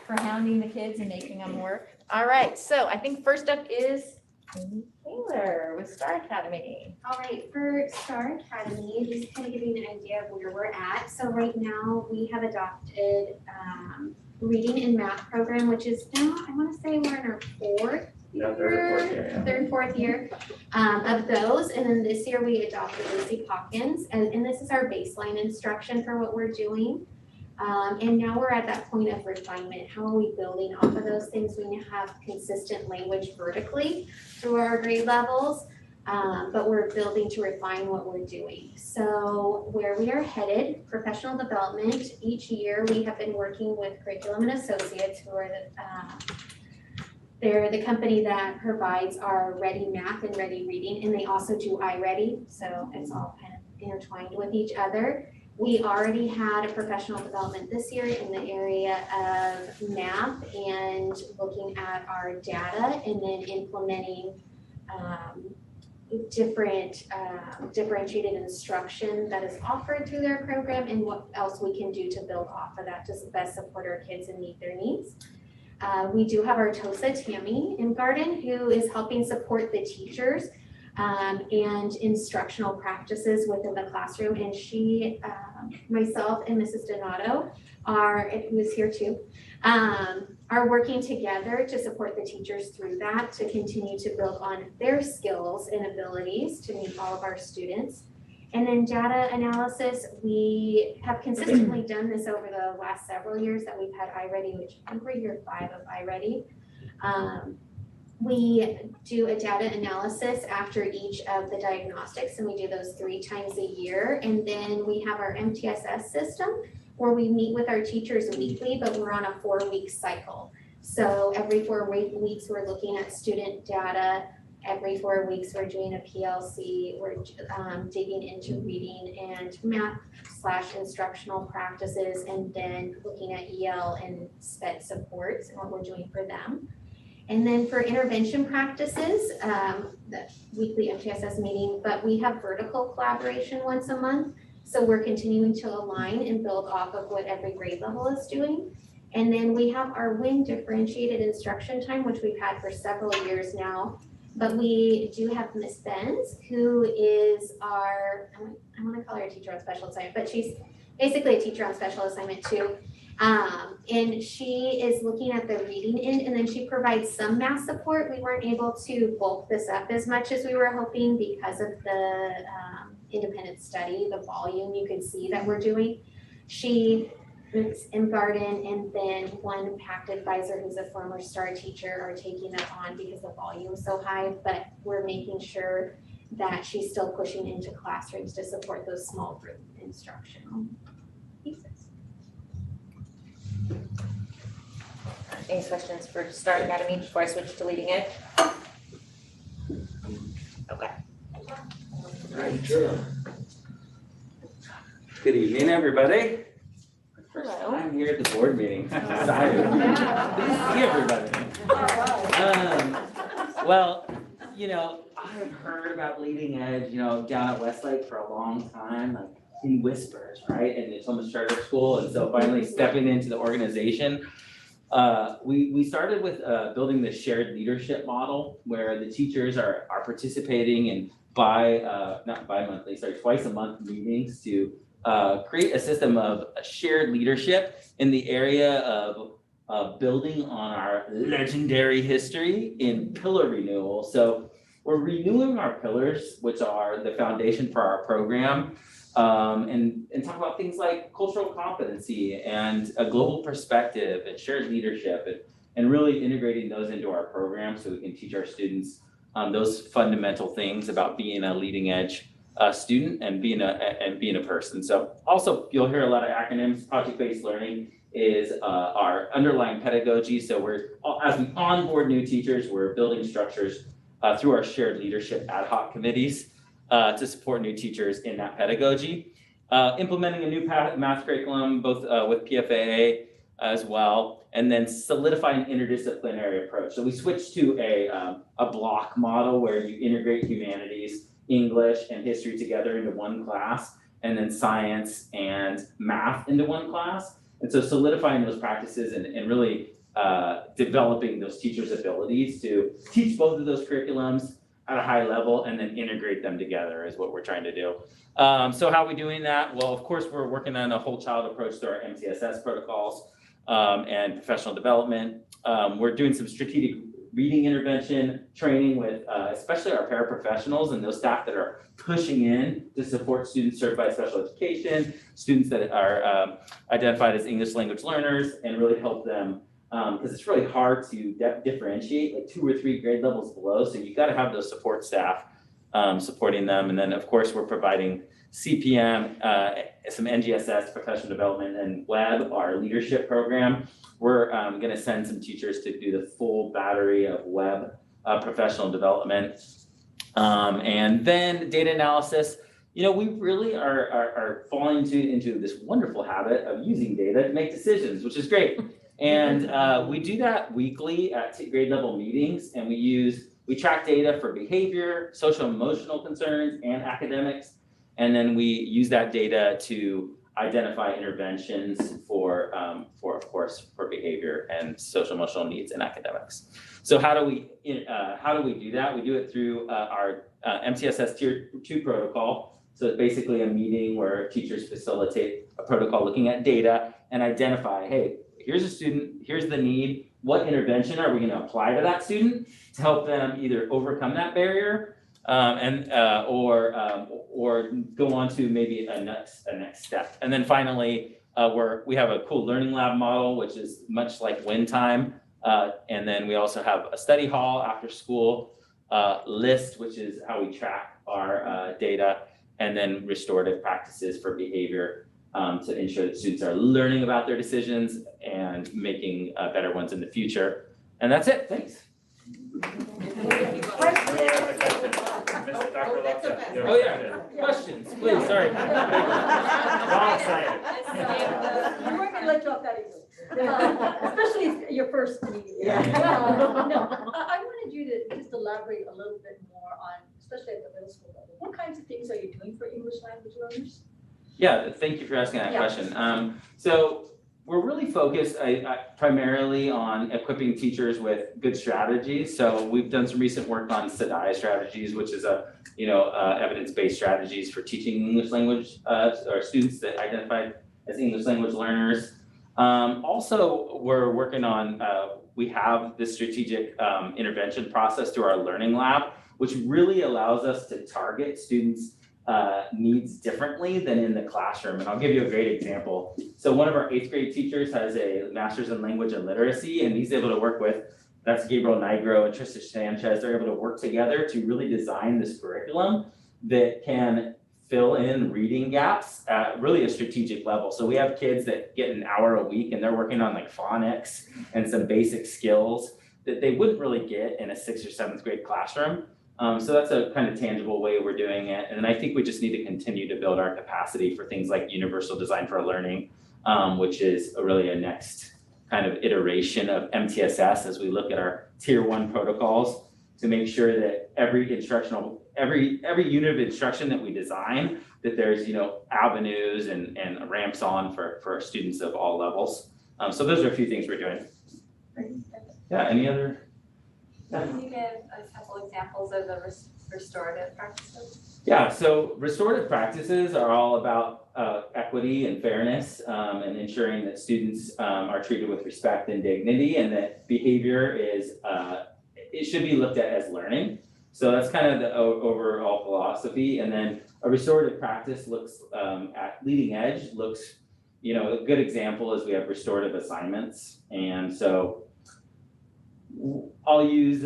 Speaker 7: for hounding the kids and making them work. All right, so I think first up is Amy Taylor with Star Academy.
Speaker 11: All right, for Star Academy, just kind of giving you an idea of where we're at. So right now, we have adopted reading and math program, which is now, I want to say we're in our third, fourth year of those. And then this year we adopted Lucy Hawkins, and this is our baseline instruction for what we're doing. And now we're at that point of refinement. How are we building off of those things? We have consistent language vertically through our grade levels, but we're building to refine what we're doing. So where we are headed, professional development, each year we have been working with Curriculum and Associates, who are they're the company that provides our Ready Math and Ready Reading, and they also do iReady, so it's all kind of intertwined with each other. We already had a professional development this year in the area of math and looking at our data and then implementing different differentiated instruction that is offered through their program and what else we can do to build off of that to best support our kids and meet their needs. We do have our TOSA Tammy in Garden, who is helping support the teachers and instructional practices within the classroom. And she, myself and Mrs. Donato who is here too, are working together to support the teachers through that, to continue to build on their skills and abilities to meet all of our students. And then data analysis, we have consistently done this over the last several years that we've had iReady, which I think we're year 5 of iReady. We do a data analysis after each of the diagnostics, and we do those 3 times a year. And then we have our MTSS system where we meet with our teachers weekly, but we're on a 4-week cycle. So every 4 weeks, we're looking at student data. Every 4 weeks, we're doing a PLC. We're digging into reading and math / instructional practices, and then looking at EL and SPED supports and what we're doing for them. And then for intervention practices, the weekly MTSS meeting, but we have vertical collaboration once a month. So we're continuing to align and build off of what every grade level is doing. And then we have our WIN differentiated instruction time, which we've had for several years now. But we do have Miss Benz, who is our, I want to call her a teacher on special assignment, but she's basically a teacher on special assignment too. And she is looking at the reading end, and then she provides some math support. We weren't able to bulk this up as much as we were hoping because of the independent study, the volume you could see that we're doing. She in Garden, and then one PACT advisor who's a former STAR teacher are taking that on because the volume is so high, but we're making sure that she's still pushing into classrooms to support those small group instructional pieces.
Speaker 7: Any questions for Star Academy before I switch to leading edge? Okay.
Speaker 12: Right, sure. Good evening, everybody. First
Speaker 7: Hello.
Speaker 12: time
Speaker 13: time here at the board meeting. Excited. Good to see everybody. Well, you know, I've heard about Leading Edge, you know, down at Westlake for a long time, like in whispers, right? And it's almost charter school. And so finally stepping into the organization, we started with building this shared leadership model where the teachers are participating in twice a month meetings to create a system of shared leadership in the area of building on our legendary history in pillar renewal. So we're renewing our pillars, which are the foundation for our program, and talk about things like cultural competency and a global perspective and shared leadership and really integrating those into our program so we can teach our students those fundamental things about being a leading edge student and being a person. So also you'll hear a lot of acronyms. Project-based learning is our underlying pedagogy. So as we onboard new teachers, we're building structures through our shared leadership ad hoc committees to support new teachers in that pedagogy. Implementing a new math curriculum, both with PFAA as well, and then solidifying an interdisciplinary approach. So we switched to a block model where you integrate humanities, English, and history together into one class, and then science and math into one class. And so solidifying those practices and really developing those teachers' abilities to teach both of those curriculums at a high level and then integrate them together is what we're trying to do. So how are we doing that? Well, of course, we're working on a whole child approach to our MTSS protocols and professional development. We're doing some strategic reading intervention training with especially our paraprofessionals and those staff that are pushing in to support students certified special education, students that are identified as English language learners, and really help them because it's really hard to differentiate like 2 or 3 grade levels below. So you got to have those support staff supporting them. And then of course we're providing CPM, some NGSS, professional development, and web, our leadership program. We're going to send some teachers to do the full battery of web professional development. And then data analysis. You know, we really are falling into this wonderful habit of using data to make decisions, which is great. And we do that weekly at grade level meetings, and we track data for behavior, social emotional concerns, and academics. And then we use that data to identify interventions for of course, for behavior and social emotional needs and academics. So how do we do that? We do it through our MTSS Tier 2 protocol. So it's basically a meeting where teachers facilitate a protocol looking at data and identify, hey, here's a student, here's the need, what intervention are we going to apply to that student to help them either overcome that barrier or go on to maybe a next step. And then finally, we have a cool learning lab model, which is much like Win Time. And then we also have a study hall after school list, which is how we track our data, and then restorative practices for behavior to ensure that students are learning about their decisions and making better ones in the future. And that's it. Thanks. Oh yeah, questions, please, sorry.
Speaker 1: Wrong excited. We weren't gonna let you off that easy. Especially your first meeting.
Speaker 3: Yeah.
Speaker 1: No, I wanted you to just elaborate a little bit more on, especially at the middle school level, what kinds of things are you doing for English language learners?
Speaker 13: Yeah, thank you for asking that question. So we're really focused primarily on equipping teachers with good strategies. So we've done some recent work on SADAI strategies, which is evidence-based strategies for teaching English language or students that identify as English language learners. Also, we're working on, we have this strategic intervention process through our learning lab, which really allows us to target students' needs differently than in the classroom. And I'll give you a great example. So one of our 8th grade teachers has a master's in language and literacy, and he's able to work with, that's Gabriel Nigro and Trista Sanchez. They're able to work together to really design this curriculum that can fill in reading gaps at really a strategic level. So we have kids that get an hour a week and they're working on like phonics and some basic skills that they wouldn't really get in a 6th or 7th grade classroom. So that's a kind of tangible way we're doing it. And I think we just need to continue to build our capacity for things like universal design for learning which is really a next kind of iteration of MTSS as we look at our tier 1 protocols to make sure that every unit of instruction that we design, that there's, avenues and ramps on for students of all levels. So those are a few things we're doing. Yeah, any other?
Speaker 9: Can you give a couple examples of the restorative practices?
Speaker 13: Yeah, so restorative practices are all about equity and fairness and ensuring that students are treated with respect and dignity, and that behavior is, it should be looked at as learning. So that's kind of the overall philosophy. And then a restorative practice looks at leading edge, looks, a good example is we have restorative assignments. And so I'll use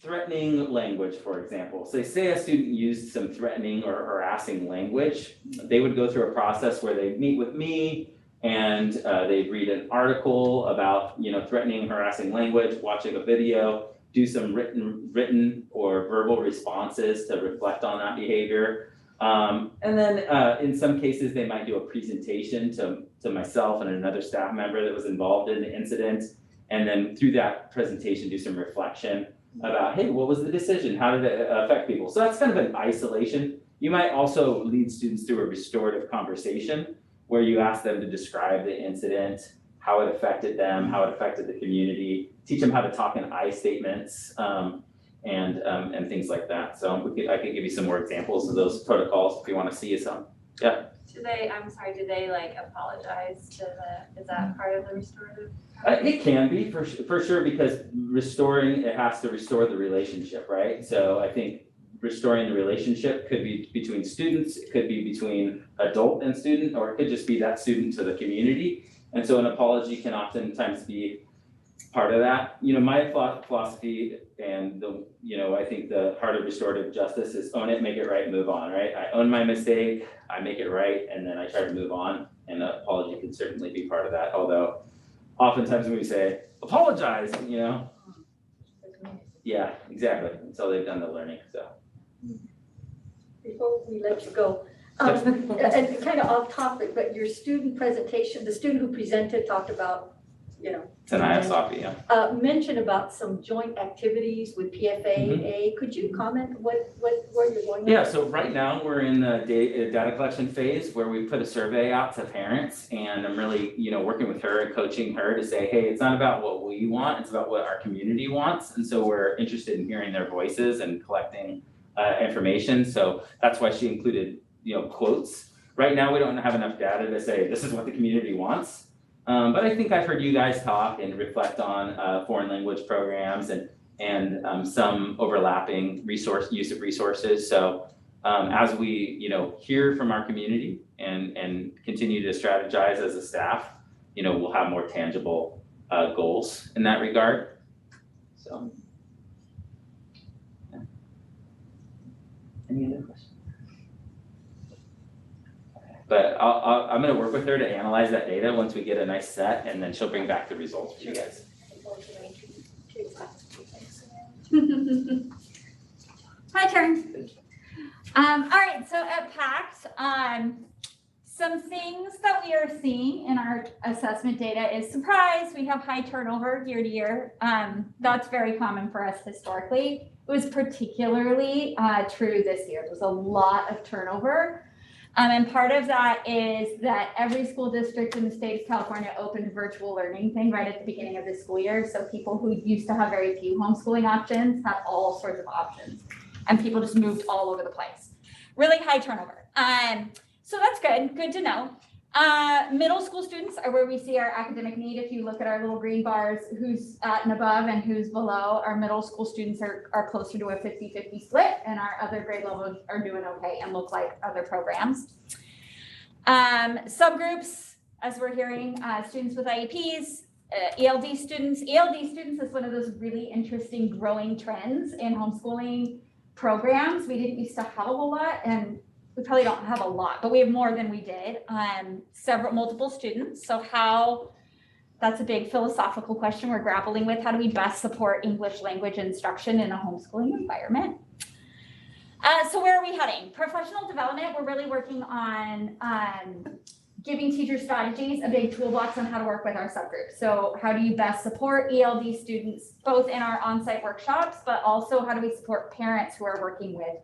Speaker 13: threatening language, for example. So say a student used some threatening or harassing language, they would go through a process where they meet with me and they'd read an article about, threatening, harassing language, watching a video, do some written or verbal responses to reflect on that behavior. And then in some cases, they might do a presentation to myself and another staff member that was involved in the incident. And then through that presentation, do some reflection about, hey, what was the decision? How did it affect people? So that's kind of an isolation. You might also lead students through a restorative conversation where you ask them to describe the incident, how it affected them, how it affected the community, teach them how to talk in I statements, and things like that. So I could give you some more examples of those protocols if you want to see some. Yeah.
Speaker 9: Do they apologize to is that part of the restorative?
Speaker 13: It can be for sure, because restoring, it has to restore the relationship, right? So I think restoring the relationship could be between students, it could be between adult and student, or it could just be that student to the community. And so an apology can oftentimes be part of that. My philosophy and I think the heart of restorative justice is own it, make it right, move on, right? I own my mistake, I make it right, and then I try to move on. And an apology can certainly be part of that. Although oftentimes when we say apologize, yeah, exactly, until they've done the learning, so.
Speaker 1: Before we let you go, and kind of off topic, but your student presentation, the student who presented talked about,
Speaker 13: Tonight, yeah.
Speaker 1: Mentioned about some joint activities with PFAA. Could you comment where you're going?
Speaker 13: Yeah, so right now we're in the data collection phase where we put a survey out to parents, and I'm really, working with her and coaching her to say, hey, it's not about what we want, it's about what our community wants. And so we're interested in hearing their voices and collecting information. So that's why she included, quotes. Right now, we don't have enough data to say this is what the community wants. But I think I've heard you guys talk and reflect on foreign language programs and some overlapping use of resources. So as we hear from our community and continue to strategize as a staff, we'll have more tangible goals in that regard. So, yeah. Any other questions? But I'm going to work with her to analyze that data once we get a nice set, and then she'll bring back the results for you guys.
Speaker 7: Hi, Karen. All right, so at PACT, some things that we are seeing in our assessment data is, surprise, we have high turnover year to year. That's very common for us historically. It was particularly true this year. There was a lot of turnover. And part of that is that every school district in the state of California opened a virtual learning thing right at the beginning of the school year. So people who used to have very few homeschooling options have all sorts of options. And people just moved all over the place. Really high turnover. So that's good to know. Middle school students are where we see our academic need. If you look at our little green bars, who's at and above and who's below, our middle school students are closer to a 50-50 split, and our other grade levels are doing okay and look like other programs. Subgroups, as we're hearing, students with IEPs, ELD students. ELD students is one of those really interesting growing trends in homeschooling programs. We didn't used to have a whole lot, and we probably don't have a lot, but we have more than we did. Multiple students. So that's a big philosophical question we're grappling with. How do we best support English language instruction in a homeschooling environment? So where are we heading? Professional development, we're really working on giving teacher strategies, a big toolbox on how to work with our subgroups. So how do you best support ELD students, both in our on-site workshops, but also how do we support parents who are working with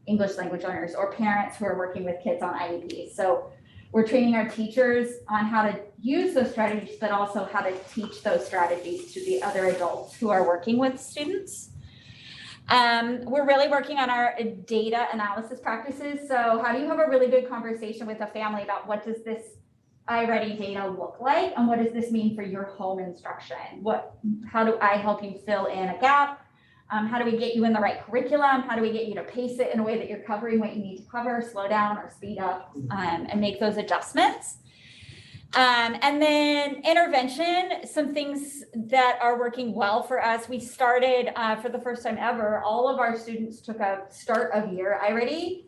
Speaker 7: English language learners or parents who are working with kids on IEPs. So we're training our teachers on how to use those strategies, but also how to teach those strategies to the other adults who are working with students. We're really working on our data analysis practices. So how do you have a really good conversation with a family about what does this iReady data look like and what does this mean for your home instruction? How do I help you fill in a gap? How do we get you in the right curriculum? How do we get you to pace it in a way that you're covering what you need to cover, slow down or speed up, and make those adjustments? And then intervention, some things that are working well for us. We started for the first time ever, all of our students took a start of year iReady.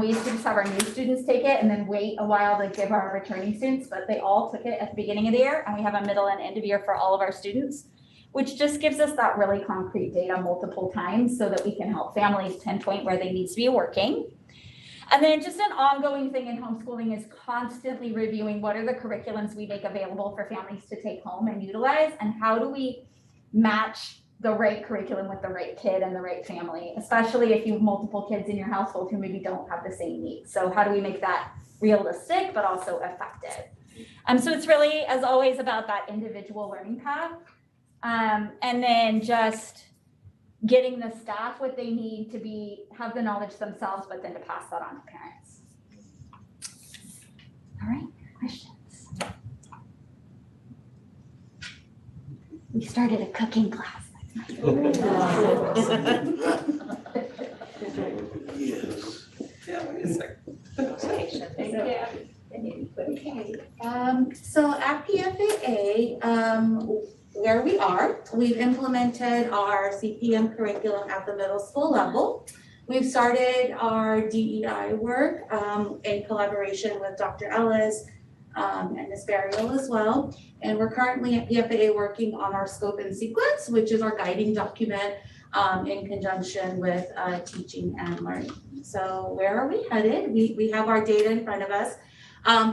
Speaker 7: We used to just have our new students take it and then wait a while to give our returning students, but they all took it at the beginning of the year, and we have a middle and end of year for all of our students, which just gives us that really concrete data multiple times so that we can help families pinpoint where they need to be working. And then just an ongoing thing in homeschooling is constantly reviewing what are the curriculums we make available for families to take home and utilize, and how do we match the right curriculum with the right kid and the right family, especially if you have multiple kids in your household who maybe don't have the same needs. So how do we make that realistic but also effective? So it's really, as always, about that individual learning path. And then just getting the staff what they need to have the knowledge themselves, but then to pass that on to parents. All right, questions? We started a cooking class.
Speaker 14: So at PFAA, where we are, we've implemented our CPM curriculum at the middle school level. We've started our DEI work in collaboration with Dr. Ellis and Ms. Burial as well. And we're currently at PFAA working on our scope and sequence, which is our guiding document in conjunction with teaching and learning. So where are we headed? We have our data in front of us.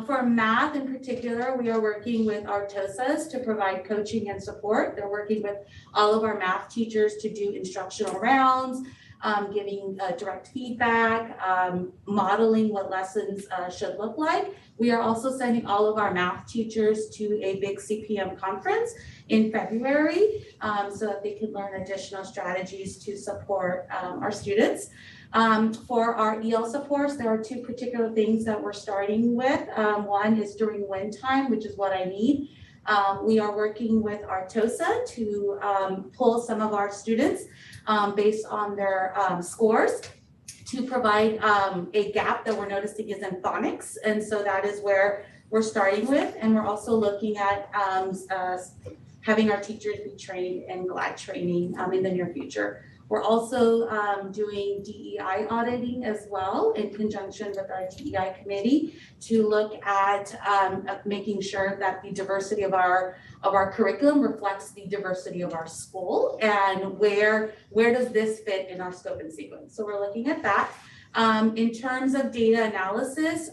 Speaker 14: For math in particular, we are working with our TOSAs to provide coaching and support. They're working with all of our math teachers to do instructional rounds, giving direct feedback, modeling what lessons should look like. We are also sending all of our math teachers to a big CPM conference in February so that they can learn additional strategies to support our students. For our EL supports, there are two particular things that we're starting with. One is during win time, which is what I need. We are working with our TOSA to pull some of our students based on their scores to provide a gap that we're noticing is in phonics. And so that is where we're starting with. And we're also looking at having our teachers be trained in GLAD training in the near future. We're also doing DEI auditing as well in conjunction with our DEI committee to look at making sure that the diversity of our curriculum reflects the diversity of our school, and where does this fit in our scope and sequence. So we're looking at that. In terms of data analysis,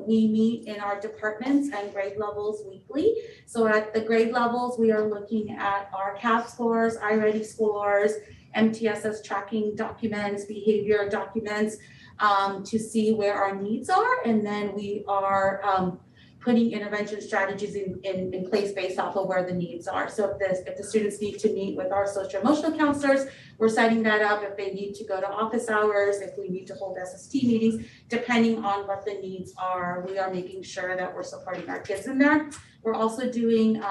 Speaker 14: we meet in our departments and grade levels weekly. So at the grade levels, we are looking at our CAP scores, iReady scores, MTSS tracking documents, behavior documents, to see where our needs are. And then we are putting intervention strategies in place based off of where the needs are. So if the students need to meet with our social emotional counselors, we're setting that up. If they need to go to office hours, if we need to hold SST meetings, depending on what the needs are, we are making sure that we're supporting our kids in there. We're also doing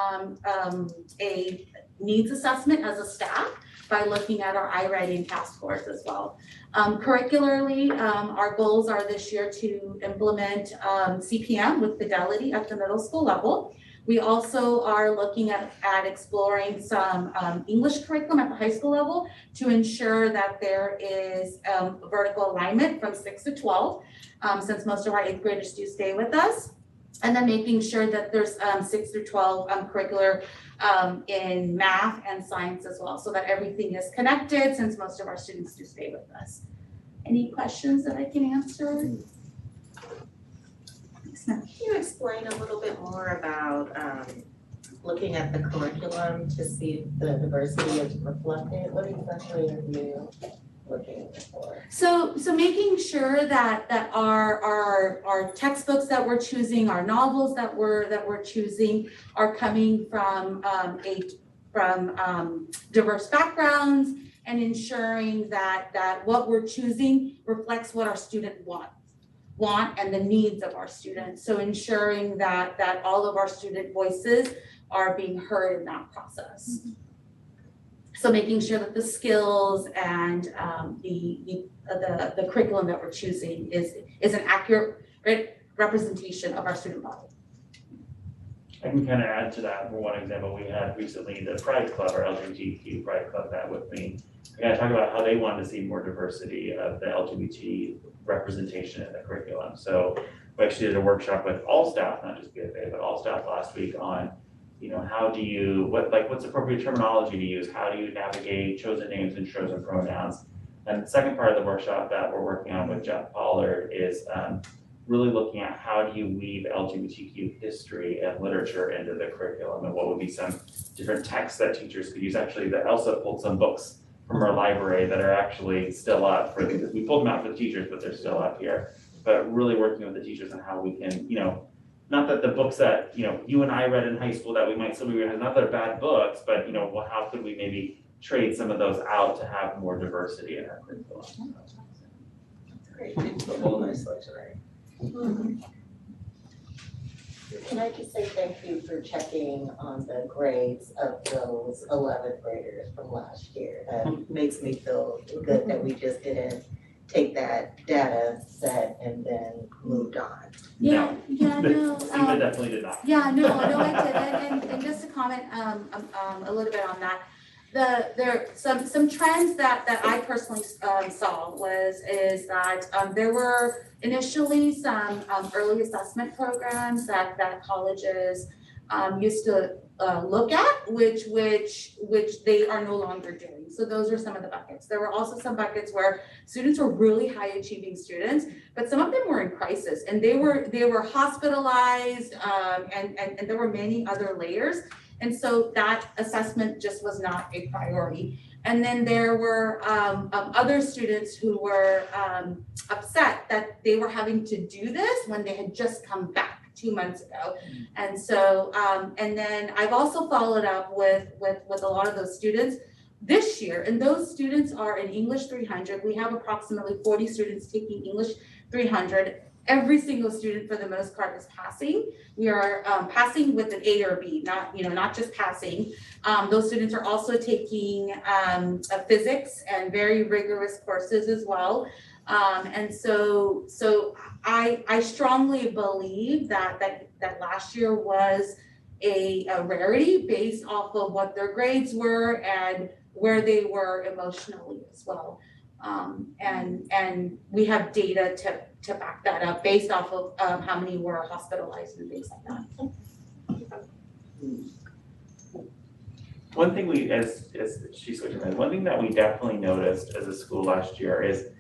Speaker 14: a needs assessment as a staff by looking at our iReady and CAP scores as well. Curricularly, our goals are this year to implement CPM with fidelity at the middle school level. We also are looking at exploring some English curriculum at the high school level to ensure that there is vertical alignment from 6 to 12, since most of our 8th graders do stay with us. And then making sure that there's 6 through 12 curricular in math and science as well, so that everything is connected, since most of our students do stay with us. Any questions that I can answer?
Speaker 10: Can you explain a little bit more about looking at the curriculum to see if the diversity is reflected? What exactly are you looking for?
Speaker 14: So making sure that our textbooks that we're choosing, our novels that we're choosing are coming from diverse backgrounds, and ensuring that what we're choosing reflects what our student want and the needs of our students. So ensuring that all of our student voices are being heard in that process. So making sure that the skills and the curriculum that we're choosing is an accurate representation of our student body.
Speaker 8: I can kind of add to that. For one example, we had recently the Pride Club, our LGBTQ Pride Club, that with me. I talk about how they wanted to see more diversity of the LGBT representation in the curriculum. So we actually did a workshop with all staff, not just BFA, but all staff last week on, how do you, what's appropriate terminology to use? How do you navigate chosen names and chosen pronouns? And the second part of the workshop that we're working on with Jeff Pollard is really looking at how do you weave LGBTQ history and literature into the curriculum, and what would be some different texts that teachers could use. Actually, that Elsa pulled some books from our library that are actually still up for the, we pulled them out for the teachers, but they're still up here. But really working with the teachers on how we can, not that the books that, you and I read in high school that we might still be reading, not that they're bad books, but, how could we maybe trade some of those out to have more diversity in our curriculum?
Speaker 10: That's great. It's a whole nice lecture. Can I just say thank you for checking on the grades of those 11th graders from last year? That makes me feel good that we just didn't take that data set and then moved on.
Speaker 14: No.
Speaker 8: Stephen definitely did not.
Speaker 14: I didn't. And just to comment a little bit on that, there some trends that I personally saw is that there were initially some early assessment programs that colleges used to look at, which they are no longer doing. So those are some of the buckets. There were also some buckets where students were really high achieving students, but some of them were in crisis, and they were hospitalized, and there were many other layers. And so that assessment just was not a priority. And then there were other students who were upset that they were having to do this when they had just come back 2 months ago. And so, and then I've also followed up with a lot of those students this year, and those students are in English 300. We have approximately 40 students taking English 300. Every single student, for the most part, is passing. We are passing with an A or B, not just passing. Those students are also taking physics and very rigorous courses as well. And so I strongly believe that last year was a rarity based off of what their grades were and where they were emotionally as well. And we have data to back that up based off of how many were hospitalized and things like that.
Speaker 8: One thing as she switched her mind, one thing that we definitely noticed as a school last year is,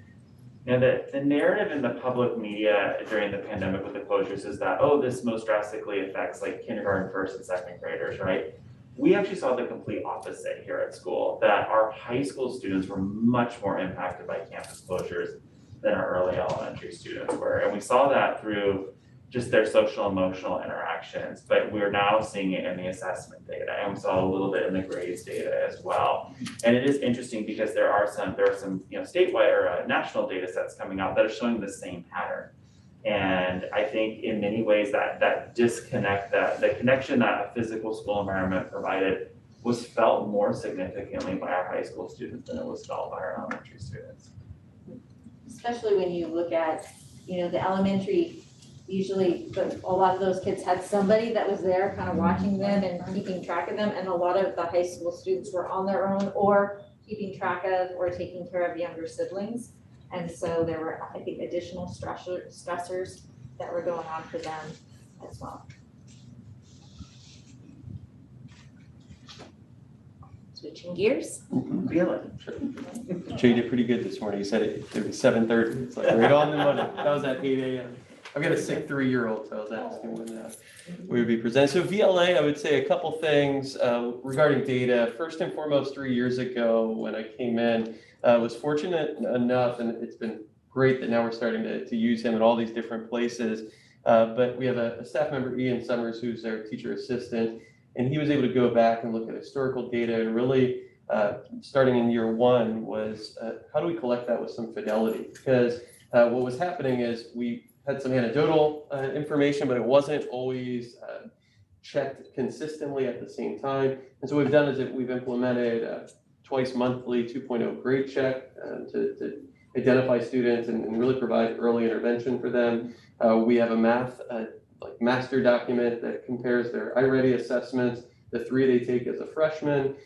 Speaker 8: the narrative in the public media during the pandemic with the closures is that, this most drastically affects like kindergarten, first and second graders, right? We actually saw the complete opposite here at school, that our high school students were much more impacted by campus closures than our early elementary students were. And we saw that through just their social emotional interactions, but we're now seeing it in the assessment data, and we saw a little bit in the grades data as well. And it is interesting because there are some statewide or national data sets coming out that are showing the same pattern. And I think in many ways that disconnect, the connection that a physical school environment provided was felt more significantly by our high school students than it was felt by our elementary students.
Speaker 7: Especially when you look at, the elementary, usually a lot of those kids had somebody that was there kind of watching them and keeping track of them. And a lot of the high school students were on their own or keeping track of or taking care of younger siblings. And so there were, I think, additional stressors that were going on for them as well. Switching gears.
Speaker 8: Feel it.
Speaker 15: Jay did pretty good this morning. He said it was 7:30. It's like right on the money. That was at 8 a.m. I've got a sick 3-year-old, so I was asking when we would be presenting. So VLA, I would say a couple things regarding data. First and foremost, 3 years ago when I came in, was fortunate enough, and it's been great that now we're starting to use him in all these different places. But we have a staff member, Ian Summers, who's our teacher assistant, and he was able to go back and look at historical data and really, starting in year 1, was how do we collect that with some fidelity? Because what was happening is we had some anecdotal information, but it wasn't always checked consistently at the same time. And so what we've done is that we've implemented twice monthly 2.0 grade check to identify students and really provide early intervention for them. We have a math like master document that compares their iReady assessments, the 3 they take as a freshman,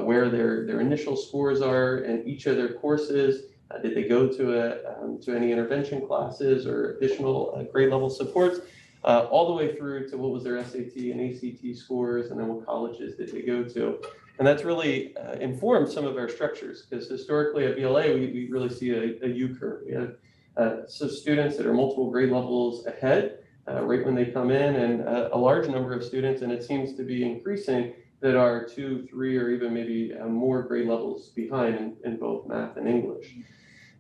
Speaker 15: where their initial scores are in each of their courses. Did they go to any intervention classes or additional grade level supports, all the way through to what was their SAT and ACT scores, and then what colleges did they go to. And that's really informed some of our structures, because historically at VLA, we really see a U curve. We have some students that are multiple grade levels ahead right when they come in, and a large number of students, and it seems to be increasing, that are 2, 3, or even maybe more grade levels behind in both math and English.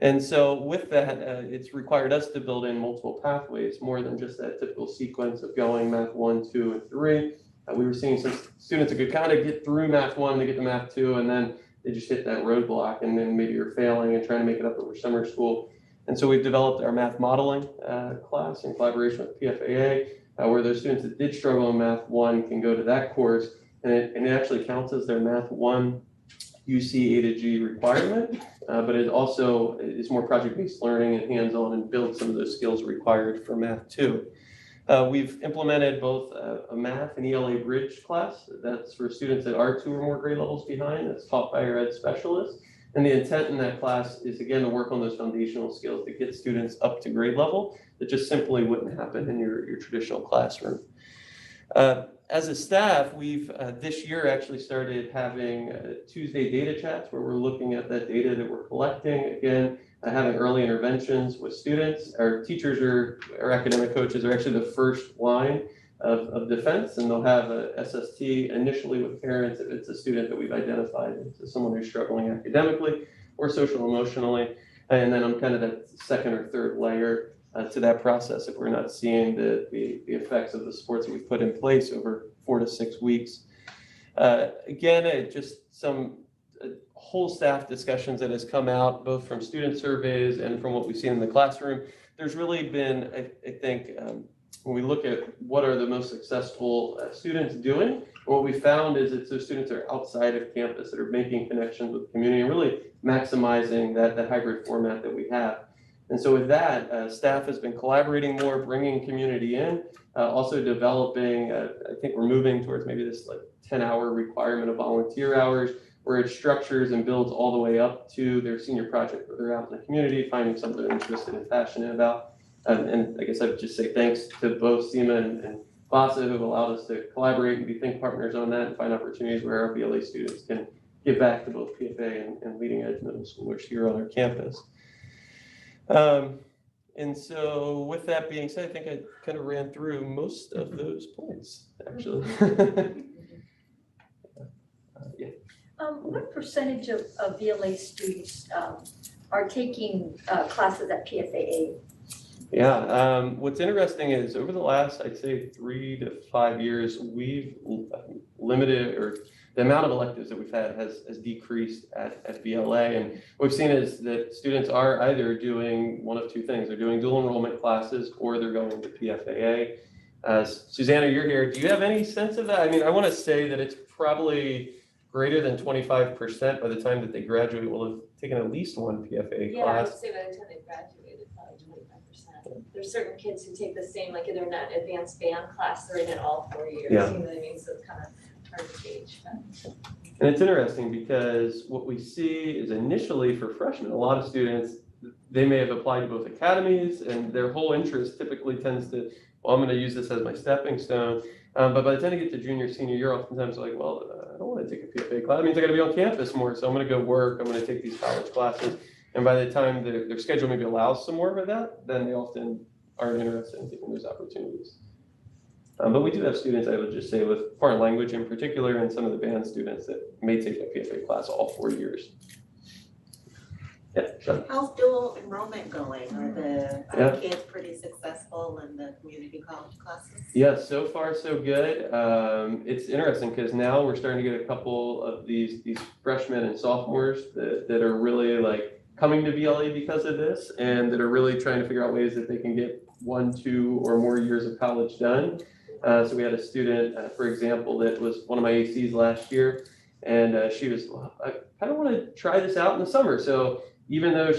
Speaker 15: And so with that, it's required us to build in multiple pathways, more than just that typical sequence of going math 1, 2, and 3. We were seeing some students that could kind of get through math 1, they get to math 2, and then they just hit that roadblock, and then maybe you're failing and trying to make it up over summer school. And so we've developed our math modeling class in collaboration with PFAA, where those students that did struggle in math 1 can go to that course, and it actually counts as their math 1 UC A to G requirement, but it also is more project-based learning and hands-on, and builds some of those skills required for math 2. We've implemented both a math and ELA bridge class. That's for students that are 2 or more grade levels behind. That's taught by our ed specialists. And the intent in that class is, again, to work on those foundational skills to get students up to grade level that just simply wouldn't happen in your traditional classroom. As a staff, we've this year actually started having Tuesday data chats, where we're looking at that data that we're collecting. Again, having early interventions with students. Our teachers our academic coaches are actually the first line of defense, and they'll have a SST initially with parents if it's a student that we've identified as someone who's struggling academically or social emotionally. And then I'm kind of that second or third layer to that process if we're not seeing the effects of the supports that we've put in place over 4 to 6 weeks. Again, just some whole staff discussions that has come out both from student surveys and from what we've seen in the classroom. There's really been, I think, when we look at what are the most successful students doing, what we found is that those students are outside of campus that are making connections with the community and really maximizing that hybrid format that we have. And so with that, staff has been collaborating more, bringing community in, also developing, I think we're moving towards maybe this like 10-hour requirement of volunteer hours, where it structures and builds all the way up to their senior project, where they're out in the community, finding something they're interested and passionate about. And I guess I would just say thanks to both SEMA and Psaa, who have allowed us to collaborate and be think partners on that and find opportunities where our BLA students can give back to both PFA and leading edge middle schoolers here on our campus. And so with that being said, I think I kind of ran through most of those points, actually. Yeah.
Speaker 1: What percentage of VLA students are taking classes at PFAA?
Speaker 15: Yeah, what's interesting is over the last, I'd say 3 to 5 years, we've limited, or the amount of electives that we've had has decreased at VLA. And what we've seen is that students are either doing one of 2 things. They're doing dual enrollment classes, or they're going to PFAA. Susanna, you're here. Do you have any sense of that? I mean, I want to say that it's probably greater than 25% by the time that they graduate will have taken at least one PFA
Speaker 9: Yeah, I
Speaker 15: class.
Speaker 9: would say by the time they graduated, probably 25%. There's certain kids who take the same, like in their advanced band class, they're in it all 4 years,
Speaker 15: Yeah.
Speaker 9: you know what I mean? So it's kind of hard to gauge.
Speaker 15: And it's interesting because what we see is initially for freshmen, a lot of students, they may have applied to both academies, and their whole interest typically tends to, well, I'm going to use this as my stepping stone. But by the time you get to junior, senior year, oftentimes like, well, I don't want to take a PFA class. That means I got to be on campus more. So I'm going to go work. I'm going to take these college classes. And by the time their schedule maybe allows some more of that, then they often aren't interested in taking those opportunities. But we do have students, I would just say, with foreign language in particular, and some of the band students that may take a PFA class all 4 years. Yeah, sure.
Speaker 10: How's dual enrollment going? Are the kids pretty successful in the community college classes?
Speaker 15: Yeah, so far so good. It's interesting because now we're starting to get a couple of these freshmen and sophomores that are really like coming to VLA because of this, and that are really trying to figure out ways that they can get 1, 2, or more years of college done. So we had a student, for example, that was one of my ACs last year, and she was, well, I kind of want to try this out in the summer. So even though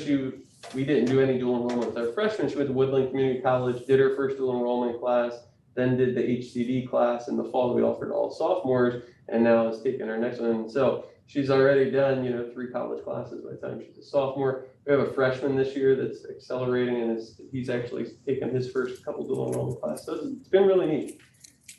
Speaker 15: we didn't do any dual enrollment with our freshmen, she went to Woodland Community College, did her first dual enrollment class, then did the HCD class in the fall. We offered all sophomores, and now is taking our next one. So she's already done, 3 college classes by the time she's a sophomore. We have a freshman this year that's accelerating, and he's actually taken his first couple dual enrollment classes. So it's been really neat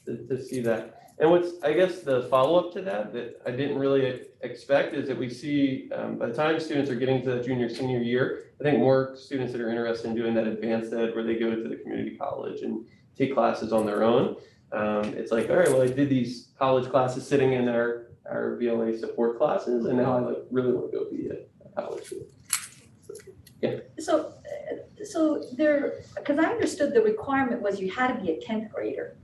Speaker 15: to see that. And what's, I guess, the follow-up to that I didn't really expect is that we see by the time students are getting to the junior, senior year, I think more students that are interested in doing that advanced ed where they go to the community college and take classes on their own. It's like, all right, well, I did these college classes sitting in our VLA support classes, and now I really want to go be a college student. Yeah.
Speaker 1: So there, because I understood the requirement was you had to be a 10th grader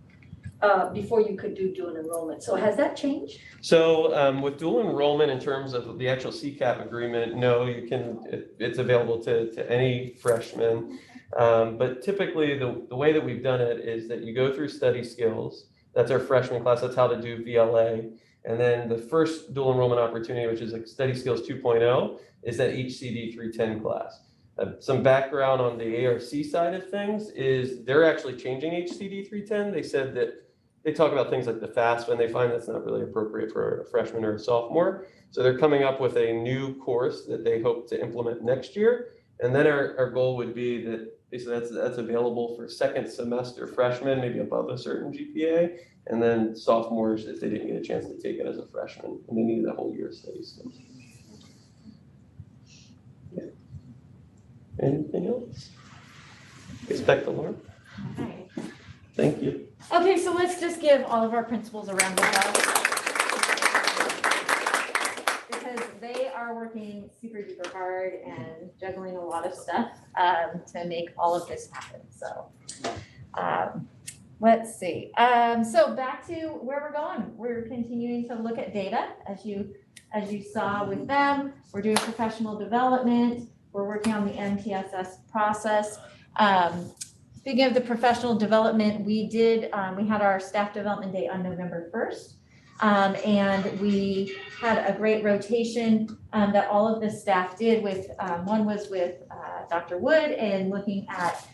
Speaker 1: before you could do dual enrollment. So has that changed?
Speaker 15: So with dual enrollment in terms of the actual CCAP agreement, no, you can, it's available to any freshman. But typically the way that we've done it is that you go through study skills. That's our freshman class. That's how to do VLA. And then the first dual enrollment opportunity, which is like Study Skills 2.0, is that HCD 310 class. Some background on the ARC side of things is they're actually changing HCD 310. They said that they talk about things like the FAFSA, and they find that's not really appropriate for a freshman or a sophomore. So they're coming up with a new course that they hope to implement next year. And then our goal would be that that's available for second semester freshmen, maybe above a certain GPA, and then sophomores if they didn't get a chance to take it as a freshman and they needed a whole year of study skills. Yeah. Anything else? Expect to learn.
Speaker 7: All right.
Speaker 15: Thank you.
Speaker 7: Okay, so let's just give all of our principals a round of applause. Because they are working super duper hard and juggling a lot of stuff to make all of this happen. So let's see. So back to where we're going. We're continuing to look at data as you saw with them. We're doing professional development. We're working on the MTSS process. Speaking of the professional development, we had our staff development day on November 1st. And we had a great rotation that all of the staff did with, one was with Dr. Wood and looking at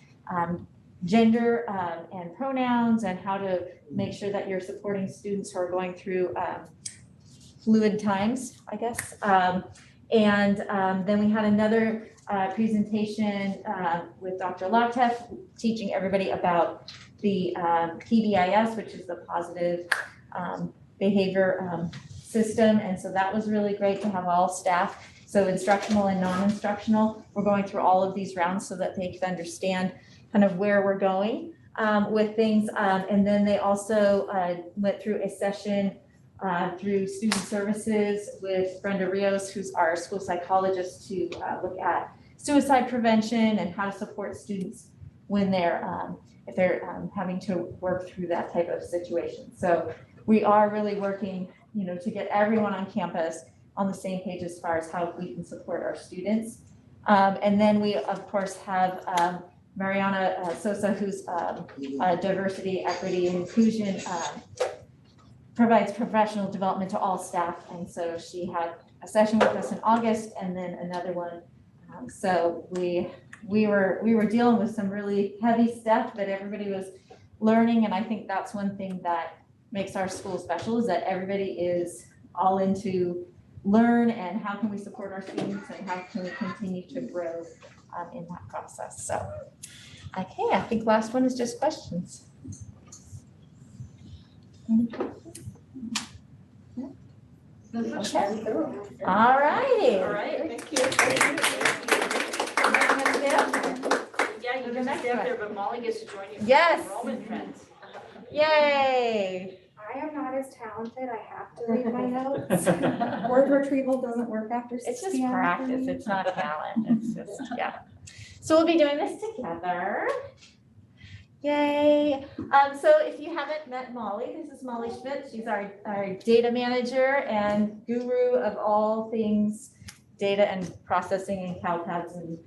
Speaker 7: gender and pronouns and how to make sure that you're supporting students who are going through fluid times, I guess. And then we had another presentation with Dr. Lateff teaching everybody about the PBIS, which is the positive behavior system. And so that was really great to have all staff, so instructional and non-instructional. We're going through all of these rounds so that they can understand kind of where we're going with things. And then they also went through a session through student services with Brenda Rios, who's our school psychologist, to look at suicide prevention and how to support students when they're if they're having to work through that type of situation. So we are really working, to get everyone on campus on the same page as far as how we can support our students. And then we of course have Mariana Sosa, who's diversity, equity, and inclusion, provides professional development to all staff. And so she had a session with us in August and then another one. So we were dealing with some really heavy stuff, but everybody was learning. And I think that's one thing that makes our school special, is that everybody is all into learn and how can we support our students and how can we continue to grow in that process. So, okay, I think last one is just questions. Any questions? Okay. All righty.
Speaker 1: All right.
Speaker 10: Thank you.
Speaker 1: Yeah, you just stay up there, but Molly gets to join you for
Speaker 7: Yes.
Speaker 1: enrollment trends.
Speaker 7: Yay.
Speaker 12: I am not as talented. I have to read my notes. Word retrieval doesn't work after
Speaker 7: It's
Speaker 12: 6
Speaker 7: just
Speaker 12: p.m. for
Speaker 7: practice.
Speaker 12: me.
Speaker 7: It's not talent. It's just, yeah. So we'll be doing this together. Yay. So if you haven't met Molly, this is Molly Schmidt. She's our data manager and guru of all things data and processing and CalPads and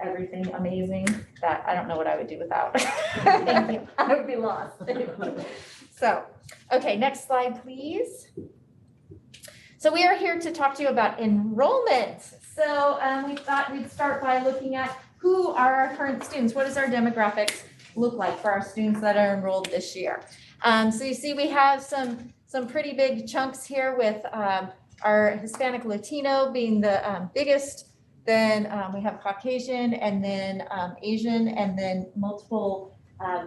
Speaker 7: everything amazing that I don't know what I would do without. Thank you. I would be lost. So, okay, next slide, please. So we are here to talk to you about enrollment. So we thought we'd start by looking at who are our current students. What does our demographics look like for our students that are enrolled this year? So you see we have some pretty big chunks here with our Hispanic Latino being the biggest. Then we have Caucasian and then Asian and then multiple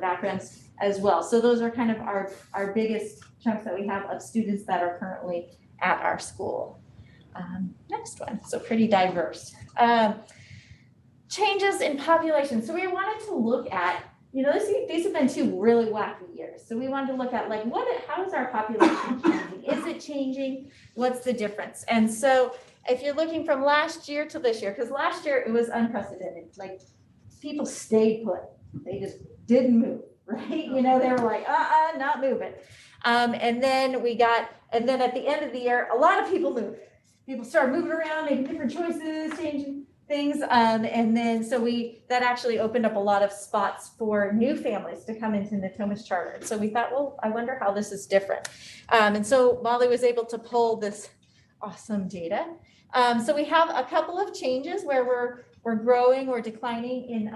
Speaker 7: backgrounds as well. So those are kind of our biggest chunks that we have of students that are currently at our school. Next one, so pretty diverse. Changes in population. So we wanted to look at, these have been 2 really wacky years. So we wanted to look at how is our population changing? Is it changing? What's the difference? And so if you're looking from last year to this year, because last year it was unprecedented, like people stayed put. They just didn't move, right? They were like, not moving. And then at the end of the year, a lot of people moved. People started moving around, making different choices, changing things. And then that actually opened up a lot of spots for new families to come into Natomas Charter. So we thought, well, I wonder how this is different. And so Molly was able to pull this awesome data. So we have a couple of changes where we're growing or declining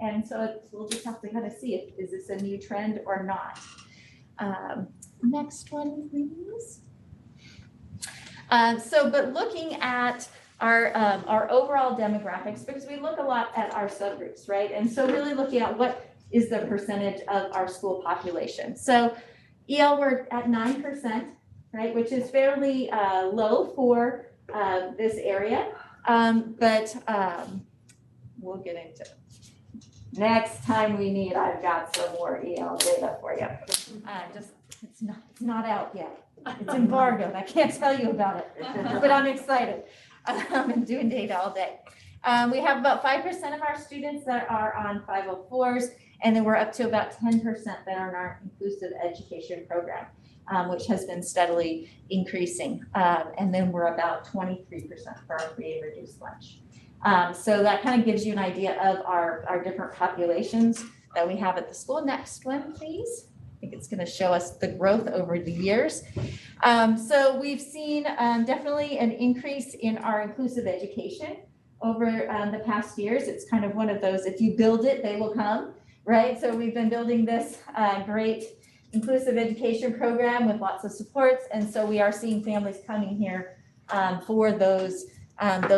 Speaker 7: and so we'll just have to kind of see is this a new trend or not. Next one, please. But looking at our overall demographics, because we look a lot at our subgroups, right? And so really looking at what is the percentage of our school population. So EL, we're at 9%, right? Which is fairly low for this area. But we'll get into it. Next time we meet, I've got some more EL data for you. It's not out yet. It's embargoed. I can't tell you about it, but I'm excited. I'm doing data all day. We have about 5% of our students that are on 504s, and then we're up to about 10% that are in our inclusive education program, which has been steadily increasing. And then we're about 23% for our free and reduced lunch. So that kind of gives you an idea of our different populations that we have at the school. Next one, please. I think it's going to show us the growth over the years. So we've seen definitely an increase in our inclusive education over the past years. It's kind of one of those, if you build it, they will come, right? So we've been building this great inclusive education program with lots of supports. And so we are seeing families coming here for those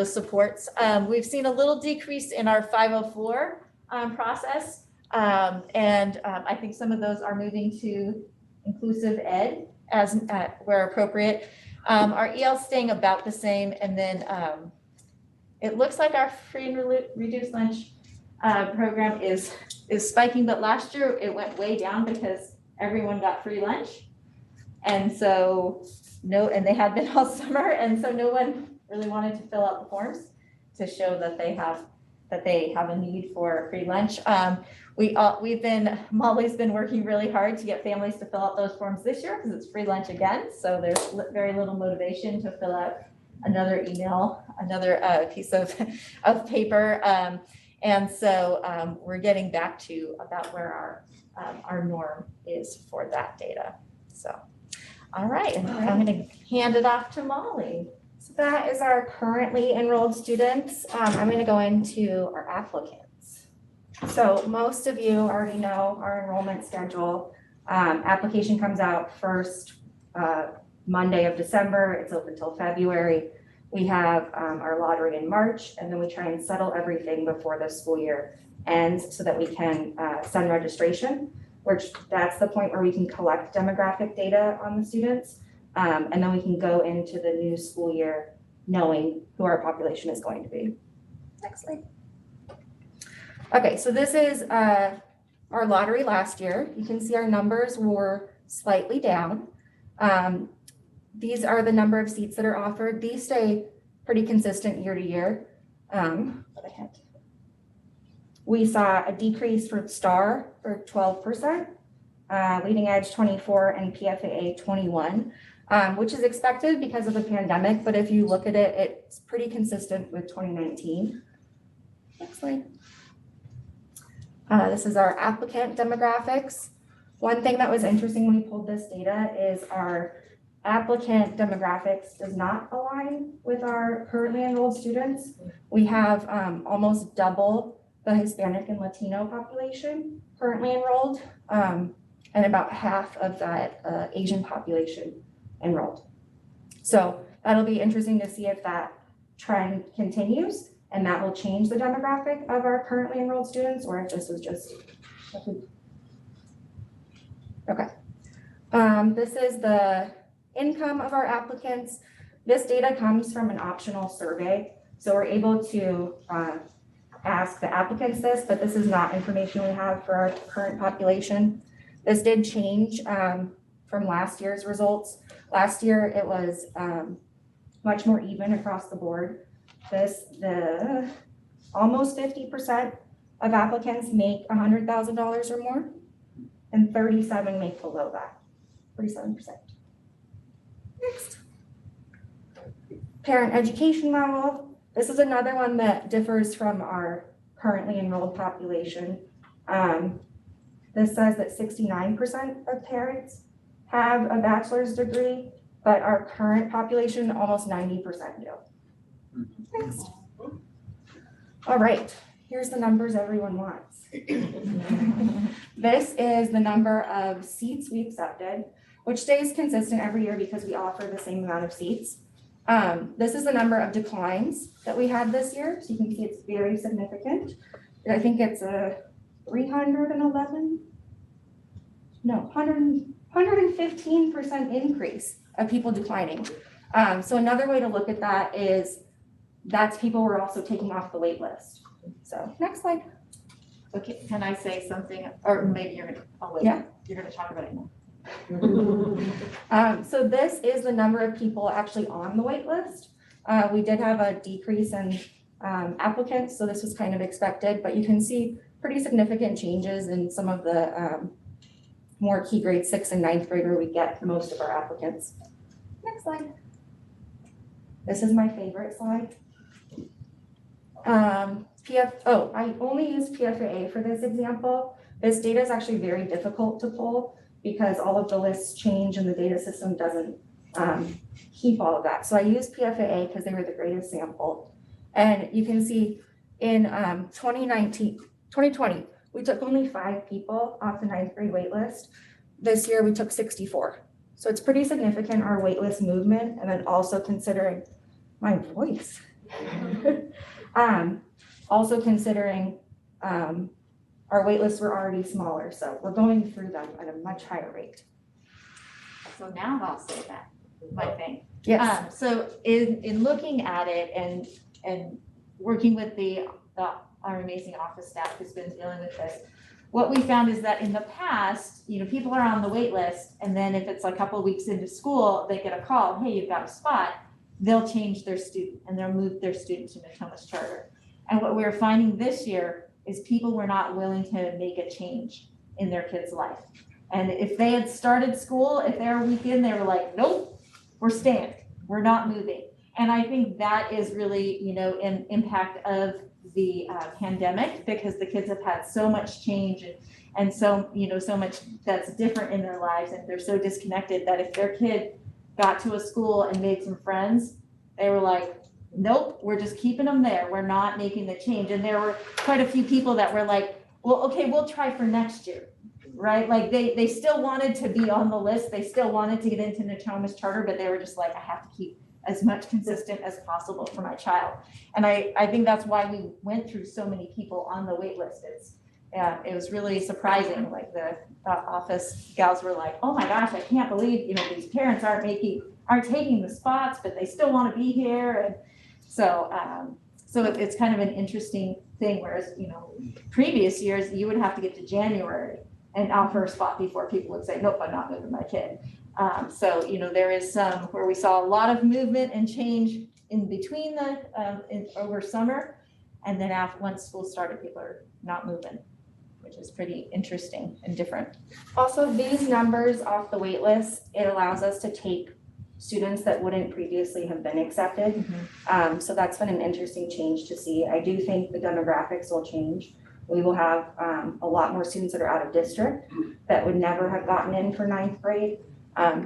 Speaker 7: supports. We've seen a little decrease in our 504 process. I think some of those are moving to inclusive ed as where appropriate. Our EL staying about the same, and then it looks like our free and reduced lunch program is spiking, but last year it went way down because everyone got free lunch. And so and they had been all summer, and so no one really wanted to fill out the forms to show that they have a need for free lunch. Molly's been working really hard to get families to fill out those forms this year because it's free lunch again. So there's very little motivation to fill out another email, another piece of paper. And so we're getting back to about where our norm is for that data. So, all right, and I'm going to hand it off to Molly.
Speaker 12: So that is our currently enrolled students. I'm going to go into our applicants. So most of you already know our enrollment schedule. Application comes out first Monday of December. It's open till February. We have our lottery in March, and then we try and settle everything before the school year ends so that we can send registration, which that's the point where we can collect demographic data on the students. And then we can go into the new school year knowing who our population is going to be. Next slide. Okay, so this is our lottery last year. You can see our numbers were slightly down. These are the number of seats that are offered. These stay pretty consistent year to year. We saw a decrease for STAR for 12%, Leading Edge 24, and PFAA 21, which is expected because of the pandemic. But if you look at it, it's pretty consistent with 2019. Next slide. This is our applicant demographics. One thing that was interesting when we pulled this data is our applicant demographics does not align with our currently enrolled students. We have almost double the Hispanic and Latino population currently enrolled, and about half of that Asian population enrolled. So that'll be interesting to see if that trend continues, and that will change the demographic of our currently enrolled students, or if this was just okay. This is the income of our applicants. This data comes from an optional survey, so we're able to ask the applicants this, but this is not information we have for our current population. This did change from last year's results. Last year it was much more even across the board. Almost 50% of applicants make $100,000 or more, and 37 make below that, 37%. Next. Parent education level. This is another one that differs from our currently enrolled population. This says that 69% of parents have a bachelor's degree, but our current population, almost 90% do. Next. All right, here's the numbers everyone wants. This is the number of seats we accepted, which stays consistent every year because we offer the same amount of seats. This is the number of declines that we had this year. So you can see it's very significant. I think it's a 115% increase of people declining. So another way to look at that is that's people we're also taking off the wait list. So next slide.
Speaker 7: Okay, can I say something, or maybe you're gonna, oh wait,
Speaker 12: Yeah.
Speaker 7: You're gonna talk about it now.
Speaker 12: So this is the number of people actually on the wait list. We did have a decrease in applicants, so this was kind of expected, but you can see pretty significant changes in some of the more key grade 6th and 9th grade where we get most of our applicants. Next slide. This is my favorite slide. I only use PFAA for this example. This data is actually very difficult to pull because all of the lists change and the data system doesn't keep all of that. So I use PFAA because they were the greatest sample. And you can see in 2020, we took only 5 people off the 9th grade wait list. This year we took 64. So it's pretty significant, our wait list movement, and then also considering my voice. Also considering our wait lists were already smaller, so we're going through them at a much higher rate.
Speaker 7: So now I'll say that, my thing.
Speaker 12: Yes.
Speaker 7: So in looking at it and working with our amazing office staff who's been dealing with this, what we found is that in the past, people are on the wait list, and then if it's a couple of weeks into school, they get a call, hey, you've got a spot, they'll change their student and they'll move their student to Natomas charter. And what we're finding this year is people were not willing to make a change in their kid's life. And if they had started school, if they were a week in, they were like, nope, we're staying, we're not moving. And I think that is really, an impact of the pandemic, because the kids have had so much change and so much that's different in their lives, and they're so disconnected that if their kid got to a school and made some friends, they were like, nope, we're just keeping them there. We're not making the change. And there were quite a few people that were like, well, okay, we'll try for next year, right? Like they still wanted to be on the list. They still wanted to get into Natomas charter, but they were just like, I have to keep as much consistent as possible for my child. And I think that's why we went through so many people on the wait list. It was really surprising. Like the office gals were like, oh my gosh, I can't believe, these parents aren't taking the spots, but they still want to be here. And so it's kind of an interesting thing, whereas, previous years, you would have to get to January and offer a spot before people would say, nope, I'm not moving my kid. So, there is some where we saw a lot of movement and change in between over summer. And then once school started, people are not moving, which is pretty interesting and different.
Speaker 12: Also, these numbers off the wait list, it allows us to take students that wouldn't previously have been accepted. So that's been an interesting change to see. I do think the demographics will change. We will have a lot more students that are out of district that would never have gotten in for 9th grade.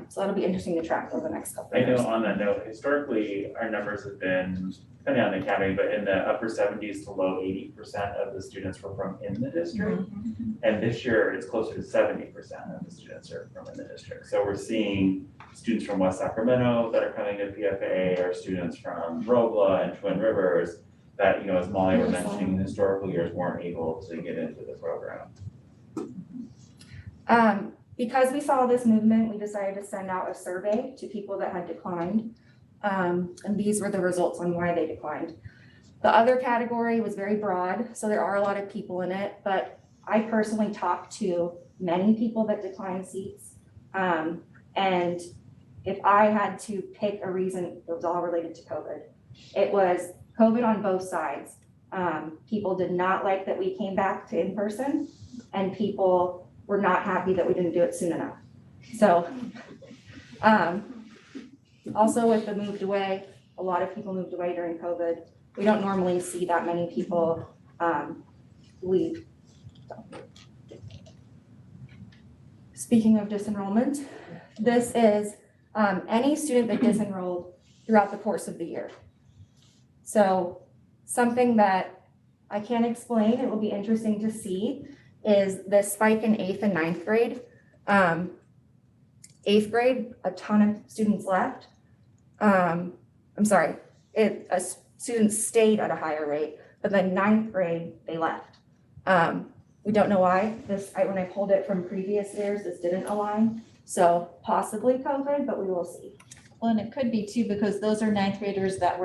Speaker 12: So that'll be interesting to track over the next couple of
Speaker 8: I
Speaker 12: years.
Speaker 8: know on that note, historically, our numbers have been, depending on the academy, but in the upper 70s to low 80% of the students were from in the district. And this year, it's closer to 70% of the students are from in the district. So we're seeing students from West Sacramento that are coming to PFA, or students from Rogla and Twin Rivers that, as Molly were mentioning, in historical years weren't able to get into the program.
Speaker 12: Because we saw this movement, we decided to send out a survey to people that had declined. And these were the results on why they declined. The other category was very broad, so there are a lot of people in it, but I personally talked to many people that declined seats. And if I had to pick a reason, it was all related to COVID. It was COVID on both sides. People did not like that we came back to in-person, and people were not happy that we didn't do it soon enough. So also with the moved away, a lot of people moved away during COVID. We don't normally see that many people leave. Speaking of disenrollment, this is any student that disenrolled throughout the course of the year. So something that I can't explain, it will be interesting to see, is the spike in 8th and 9th grade. 8th grade, a ton of students left. Students stayed at a higher rate, but then 9th grade, they left. We don't know why. When I pulled it from previous years, this didn't align. So possibly COVID, but we will see.
Speaker 7: Well, and it could be too, because those are 9th graders that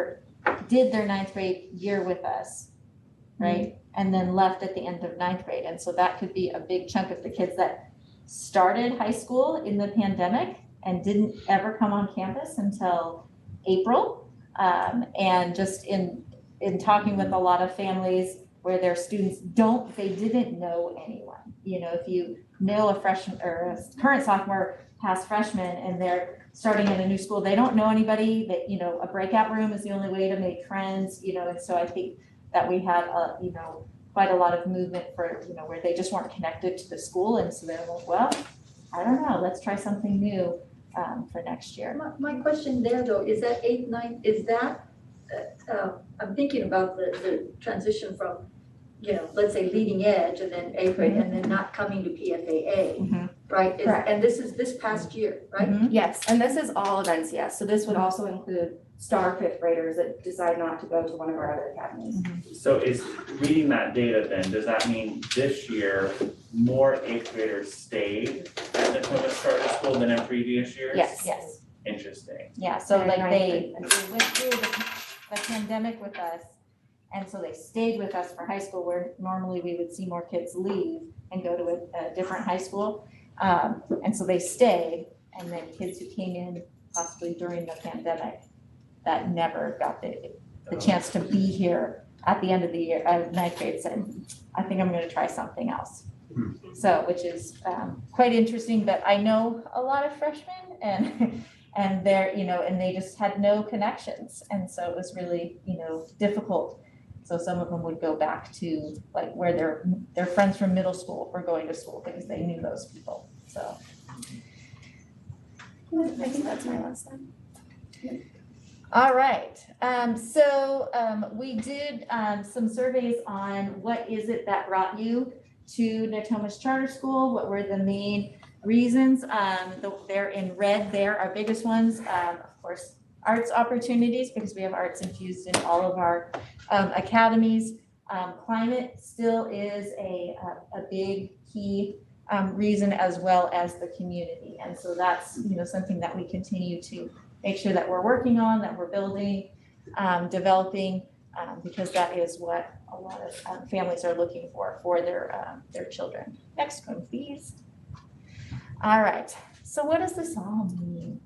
Speaker 7: did their 9th grade year with us, right? And then left at the end of 9th grade. And so that could be a big chunk of the kids that started high school in the pandemic and didn't ever come on campus until April. And just in talking with a lot of families where their students didn't know anyone. If you know a freshman or a current sophomore past freshman and they're starting in a new school, they don't know anybody, that, a breakout room is the only way to make friends, and so I think that we had, quite a lot of movement for, where they just weren't connected to the school. And so they're like, well, I don't know, let's try something new for next year.
Speaker 1: My question there though, is that 8th, 9th, is that, I'm thinking about the transition from, let's say leading edge and then 8th grade and then not coming to PFAA, right?
Speaker 12: Correct.
Speaker 1: And this is this past year, right?
Speaker 12: Yes, and this is all of NCS. So this would also include star 5th graders that decide not to go to one of our other academies.
Speaker 8: So is reading that data then, does that mean this year more 8th graders stayed at Natomas Charter School than in previous years?
Speaker 7: Yes.
Speaker 8: Interesting.
Speaker 7: Yeah, so
Speaker 12: Very
Speaker 7: like
Speaker 12: nice.
Speaker 7: they went through the pandemic with us, and so they stayed with us for high school, where normally we would see more kids leave and go to a different high school. And so they stayed, and then kids who came in possibly during the pandemic that never got the chance to be here at the end of the year, 9th grade said, I think I'm gonna try something else. So, which is quite interesting, but I know a lot of freshmen and they're, and they just had no connections. And so it was really, difficult. So some of them would go back to like where their friends from middle school were going to school because they knew those people, so.
Speaker 12: I think that's my last one.
Speaker 7: All right, so we did some surveys on what is it that brought you to Natomas Charter School, what were the main reasons. They're in red there, our biggest ones, of course, arts opportunities, because we have arts infused in all of our academies. Climate still is a big key reason, as well as the community. And so that's, something that we continue to make sure that we're working on, that we're building, developing, because that is what
Speaker 12: a lot of families are looking for their children. Next one, please. All right, so what does this all mean,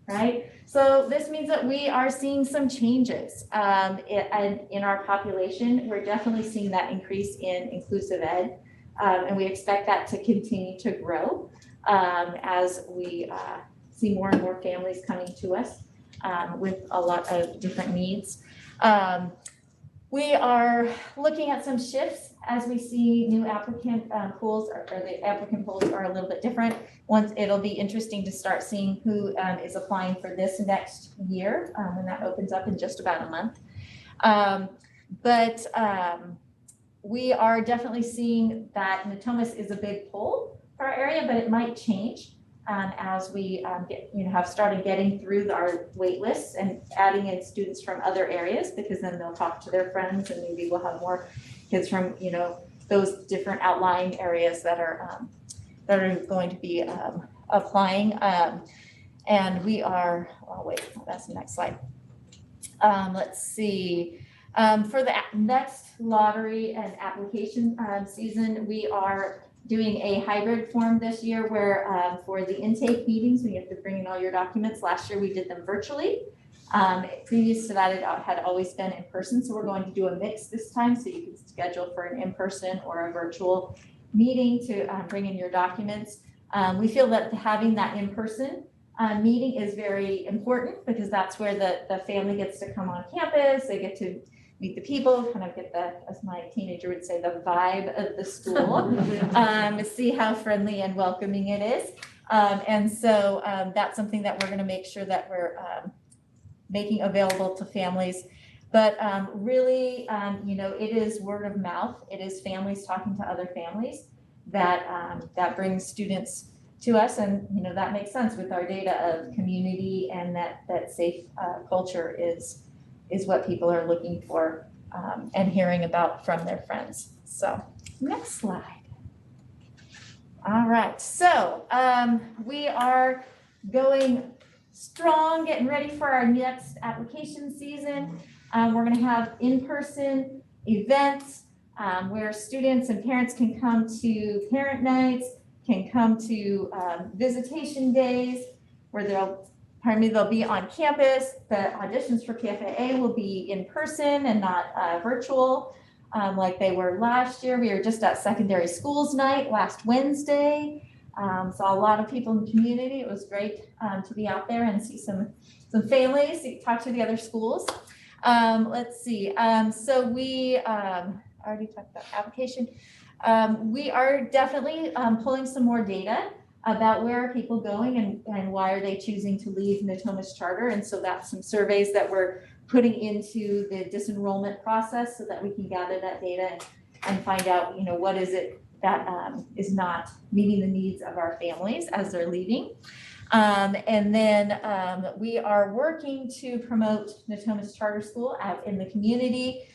Speaker 12: right? So this means that we are seeing some changes in our population. We're definitely seeing that increase in inclusive ed, and we expect that to continue to grow as we see more and more families coming to us with a lot of different needs. We are looking at some shifts as we see new applicant pools, or the applicant pools are a little bit different. Once it'll be interesting to start seeing who is applying for this next year when that opens up in just about a month. But we are definitely seeing that Natomas is a big pull for our area, but it might change as we have started getting through our wait lists and adding in students from other areas, because then they'll talk to their friends and maybe we'll have more kids from those different outlying areas that are going to be applying. And we are, oh wait, that's the next slide. Let's see. For the next lottery and application season, we are doing a hybrid form this year where for the intake meetings, we have to bring in all your documents. Last year we did them virtually. Previous to that, it had always been in person. So we're going to do a mix this time. So you can schedule for an in-person or a virtual meeting to bring in your documents. We feel that having that in-person meeting is very important because that's where the family gets to come on campus. They get to meet the people, kind of get the, as my teenager would say, the vibe of the school, see how friendly and welcoming it is. And so that's something that we're going to make sure that we're making available to families. But really, it is word of mouth. It is families talking to other families that brings students to us. And, that makes sense with our data of community and that safe culture is what people are looking for and hearing about from their friends. So next slide. All right, so we are going strong, getting ready for our next application season. We're gonna have in-person events where students and parents can come to parent nights, can come to visitation days where they'll be on campus. The auditions for PFAA will be in person and not virtual like they were last year. We were just at Secondary Schools Night last Wednesday. Saw a lot of people in the community. It was great to be out there and see some families, talk to the other schools. Let's see. So we already talked about application. We are definitely pulling some more data about where are people going and why are they choosing to leave Natomas Charter. And so that's some surveys that we're putting into the disenrollment process so that we can gather that data and find out, what is it that is not meeting the needs of our families as they're leaving. And then we are working to promote Natomas Charter School out in the community,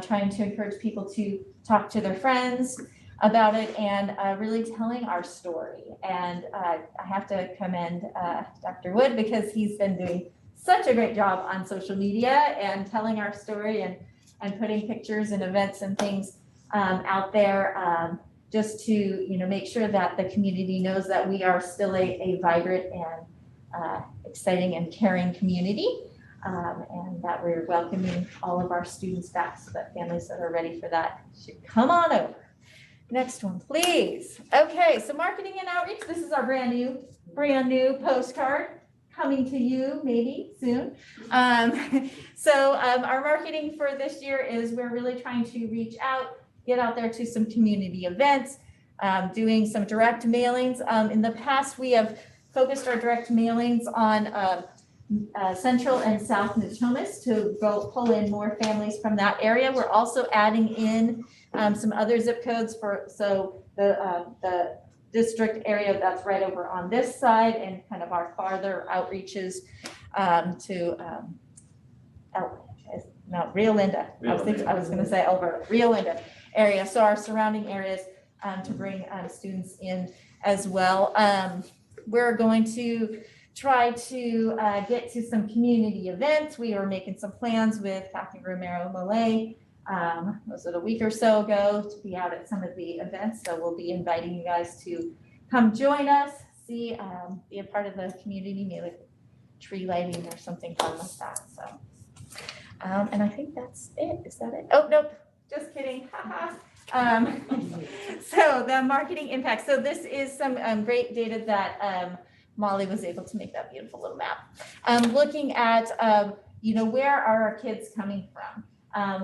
Speaker 12: trying to encourage people to talk to their friends about it and really telling our story. And I have to commend Dr. Wood because he's been doing such a great job on social media and telling our story and putting pictures and events and things out there just to make sure that the community knows that we are still a vibrant and exciting and caring community and that we're welcoming all of our students back so that families that are ready for that should come on over. Next one, please. Okay, so marketing and outreach. This is our brand new postcard coming to you maybe soon. Our marketing for this year is we're really trying to reach out, get out there to some community events, doing some direct mailings. In the past, we have focused our direct mailings on Central and South Natomas to go pull in more families from that area. We're also adding in some other zip codes so the district area that's right over on this side and kind of our farther outreaches to Rio Linda. I was going to say Alberta, Rio Linda area. So our surrounding areas to bring students in as well. We're going to try to get to some community events. We are making some plans with Kathy Romero Malay
Speaker 7: was it a week or so ago, to be out at some of the events. So we'll be inviting you guys to come join us, see, be a part of the community, maybe like tree lighting or something fun like that. So, and I think that's it. Is that it? Oh, nope, just kidding. So the marketing impact. So this is some great data that Molly was able to make that beautiful little map. Looking at, where are our kids coming from?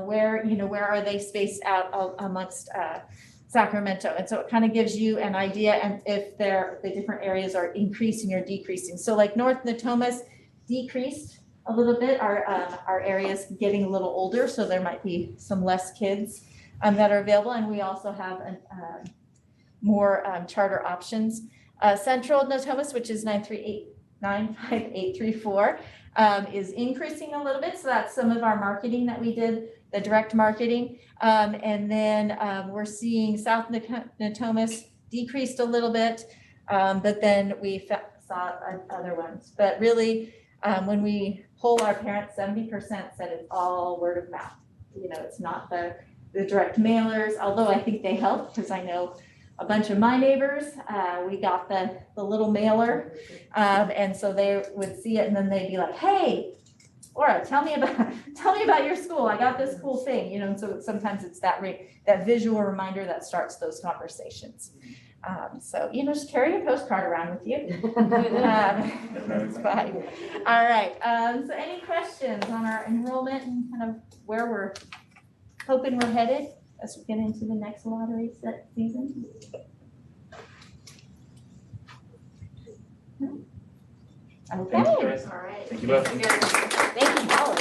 Speaker 7: Where are they spaced out amongst Sacramento? And so it kind of gives you an idea and if the different areas are increasing or decreasing. So like North Natomas decreased a little bit. Our area's getting a little older, so there might be some less kids that are available. And we also have more charter options. Central Natomas, which is 95834, is increasing a little bit. So that's some of our marketing that we did, the direct marketing. And then we're seeing South Natomas decreased a little bit, but then we saw other ones. But really, when we poll our parents, 70% said it's all word of mouth. It's not the direct mailers, although I think they help because I know a bunch of my neighbors, we got the little mailer, and so they would see it and then they'd be like, "Hey, Laura, tell me about your school. I got this cool thing," And so sometimes it's that visual reminder that starts those conversations. So just carry a postcard around with you. It's fine. All right. So any questions on our enrollment and kind of where we're hoping we're headed as we get into the next lottery season? Okay.
Speaker 8: Thank you, guys.
Speaker 7: All right.
Speaker 8: Thank you both.
Speaker 7: Thank you both.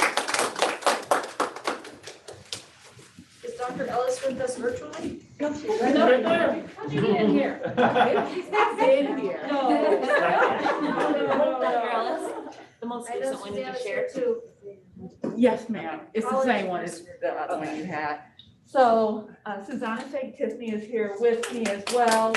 Speaker 1: Is Dr. Ellis with us virtually?
Speaker 2: Right there.
Speaker 1: How'd you get in here?
Speaker 7: She's not in here.
Speaker 1: No.
Speaker 7: Dr. Ellis,
Speaker 1: the most
Speaker 7: recent one you just shared
Speaker 1: too.
Speaker 7: Yes, ma'am. It's the same one as the other one you had. So Susanna Tiffany is here with me as well.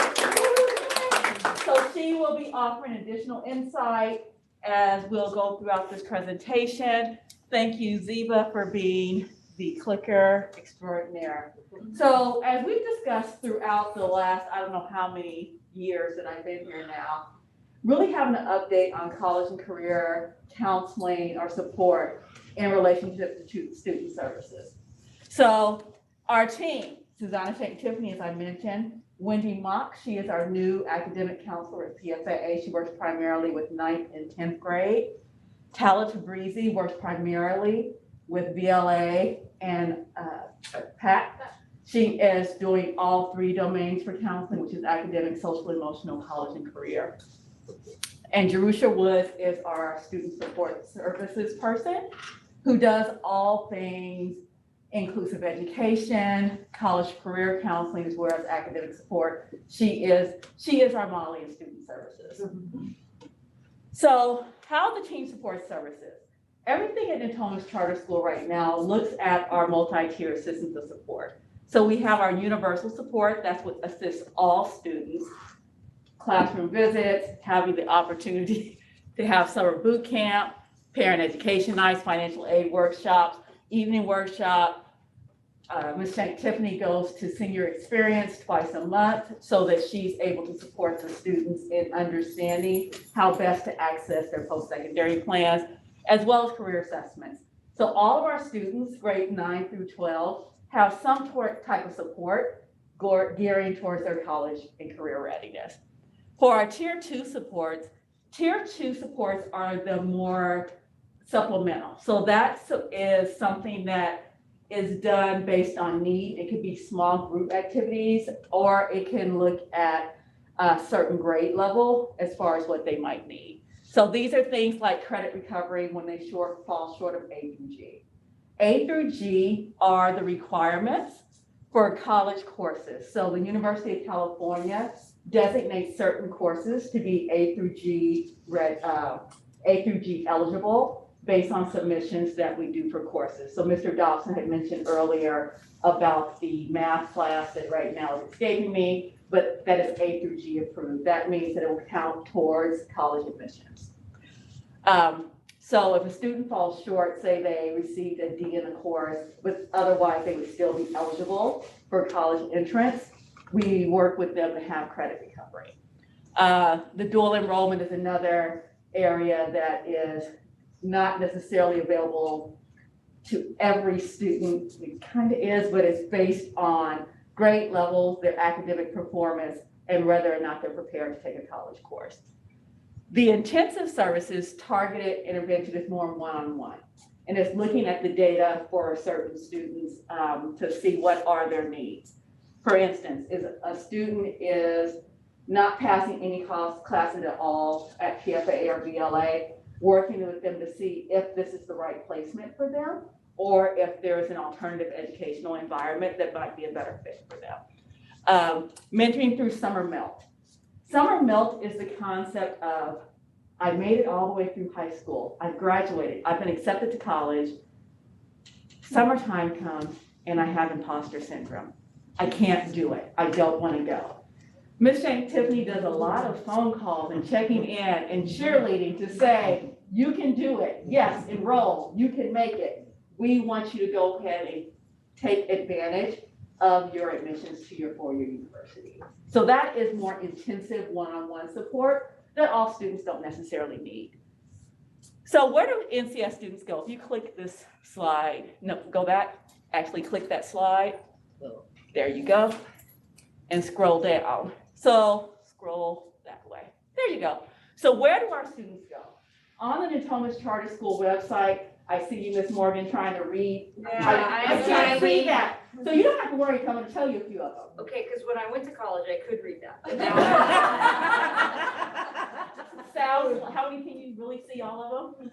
Speaker 7: So she will be offering additional insight as we'll go throughout this presentation. Thank you, Ziba, for being the clicker extraordinaire. So as we've discussed throughout the last, I don't know how many years that I've been here now, really having an update on college and career counseling or support in relationship to student services. So our team, Susanna Tiffany, as I mentioned, Wendy Mock, she is our new academic counselor at PFAA. She works primarily with 9th and 10th grade. Tala Tabrizi works primarily with VLA and PAC. She is doing all 3 domains for counseling, which is academic, social, emotional, college, and career. And Jerusha Woods is our student support services person who does all things inclusive education, college career counseling, as well as academic support. She is our Molly in student services. So how the team supports services. Everything at Natomas Charter School right now looks at our multi-tier systems of support. So we have our universal support, that's what assists all students. Classroom visits, having the opportunity to have summer boot camp, parent education nights, financial aid workshops, evening workshop. Ms. Tiffany goes to senior experience twice a month so that she's able to support the students in understanding how best to access their post-secondary plans, as well as career assessments. So all of our students, grade 9 through 12, have some type of support gearing towards their college and career readiness. For our tier 2 supports are the more supplemental. So that is something that is done based on need. It could be small group activities, or it can look at a certain grade level as far as what they might need. So these are things like credit recovery when they fall short of A through G. A through G are the requirements for college courses. So the University of California designates certain courses to be A through G eligible based on submissions that we do for courses. So Mr. Dobson had mentioned earlier about the math class that right now is escaping me, but that is A through G approved. That means that it will count towards college admissions.
Speaker 16: So if a student falls short, say they received a D in a course, but otherwise they would still be eligible for college entrance, we work with them to have credit recovery. The dual enrollment is another area that is not necessarily available to every student. It kind of is, but it's based on grade levels, their academic performance, and whether or not they're prepared to take a college course. The intensive services targeted intervention is more one-on-one, and it's looking at the data for certain students to see what are their needs. For instance, if a student is not passing any classes at all at PFA or VLA, working with them to see if this is the right placement for them, or if there is an alternative educational environment that might be a better fit for them. Mentoring through summer melt. Summer melt is the concept of, I made it all the way through high school, I've graduated, I've been accepted to college, summertime comes and I have imposter syndrome. I can't do it, I don't want to go. Ms. Shank Tiffany does a lot of phone calls and checking in and cheerleading to say, you can do it, yes, enroll, you can make it. We want you to go ahead and take advantage of your admissions to your four-year university. So that is more intensive one-on-one support that all students don't necessarily need. So where do NCS students go? If you click this slide, no, go back, actually click that slide. There you go, and scroll down. So scroll that way, there you go. So where do our students go? On the Natomas Charter School website, I see you, Ms. Morgan, trying to read. I can't read that. So you don't have to worry, I'm going to tell you a few of them.
Speaker 1: Okay, because when I went to college, I could read that.
Speaker 16: Sal, how many can you really see all of them?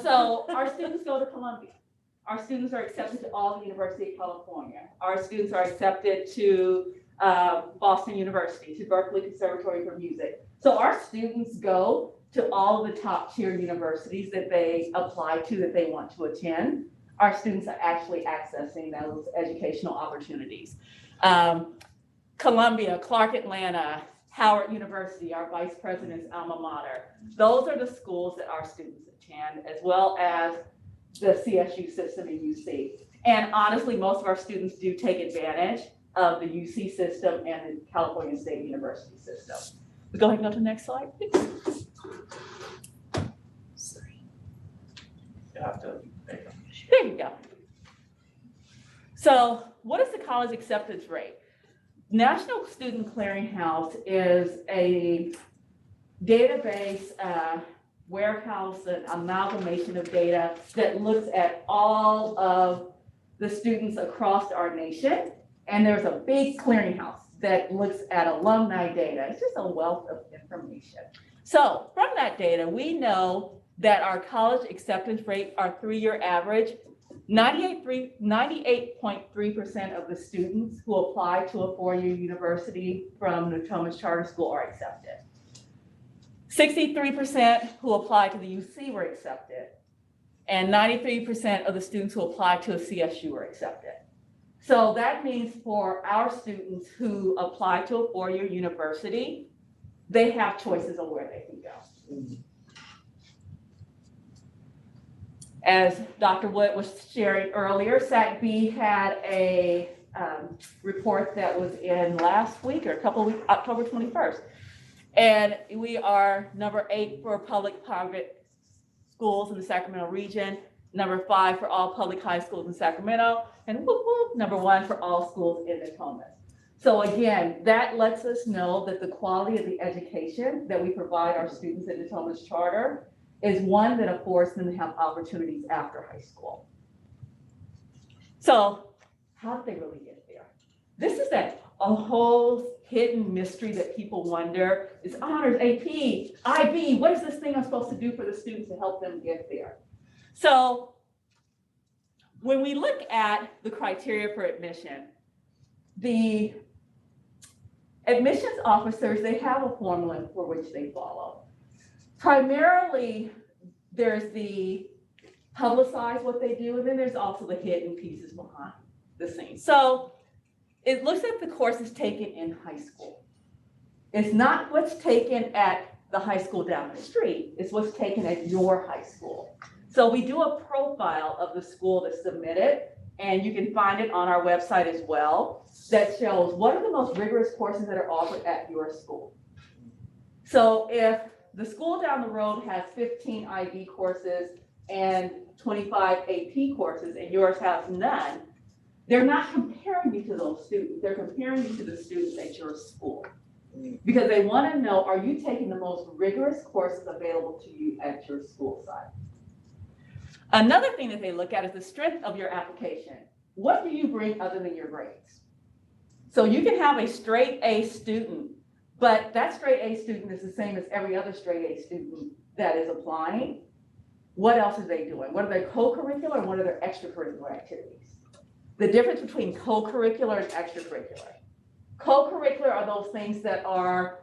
Speaker 16: So our students go to Columbia. Our students are accepted to all the University of California. Our students are accepted to Boston University, to Berkeley Conservatory for Music. So our students go to all the top tier universities that they apply to, that they want to attend. Our students are actually accessing those educational opportunities. Columbia, Clark Atlanta, Howard University, our vice president's alma mater. Those are the schools that our students attend, as well as the CSU system in UC. And honestly, most of our students do take advantage of the UC system and the California State University system. Go ahead and go to the next slide, please. There you go. So what is the college acceptance rate? National Student Clearinghouse is a database warehouse, an amalgamation of data that looks at all of the students across our nation. And there's a big clearinghouse that looks at alumni data. It's just a wealth of information. So from that data, we know that our college acceptance rate, our 3-year average, 98.3% of the students who apply to a 4-year university from Natomas Charter School are accepted. 63% who apply to the UC were accepted, and 93% of the students who apply to a CSU were accepted. So that means for our students who apply to a 4-year university, they have choices of where they can go. As Dr. Wood was sharing earlier, SACB had a report that was in last week or a couple of weeks, October 21st. And we are number 8 for public-private schools in the Sacramento region, number 5 for all public high schools in Sacramento, and whoop, whoop, number 1 for all schools in Natomas. So again, that lets us know that the quality of the education that we provide our students at Natomas Charter is one that affords them to have opportunities after high school. So how did they really get there? This is a whole hidden mystery that people wonder, is honors, AP, IB, what is this thing I'm supposed to do for the students to help them get there? So when we look at the criteria for admission, the admissions officers, they have a formula for which they follow. Primarily, there's the publicize what they do, and then there's also the hidden pieces behind the scenes. So it looks at the courses taken in high school. It's not what's taken at the high school down the street, it's what's taken at your high school. So we do a profile of the school that submitted, and you can find it on our website as well, that shows what are the most rigorous courses that are offered at your school. So if the school down the road has 15 IB courses and 25 AP courses and yours has none, they're not comparing you to those students. They're comparing you to the students at your school. Because they want to know, are you taking the most rigorous courses available to you at your school site? Another thing that they look at is the strength of your application. What do you bring other than your grades? So you can have a straight A student, but that straight A student is the same as every other straight A student that is applying. What else are they doing? What are their co-curricular and what are their extracurricular activities? The difference between co-curricular and extracurricular. Co-curricular are those things that are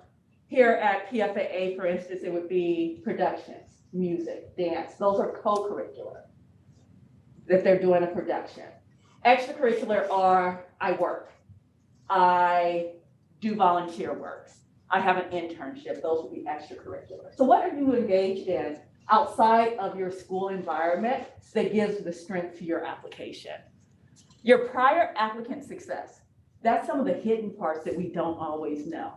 Speaker 16: here at PFAA, for instance, it would be productions, music, dance. Those are co-curricular if they're doing a production. Extracurricular are I work, I do volunteer work, I have an internship. Those would be extracurricular. So what are you engaged in outside of your school environment that gives the strength to your application? Your prior applicant success. That's some of the hidden parts that we don't always know.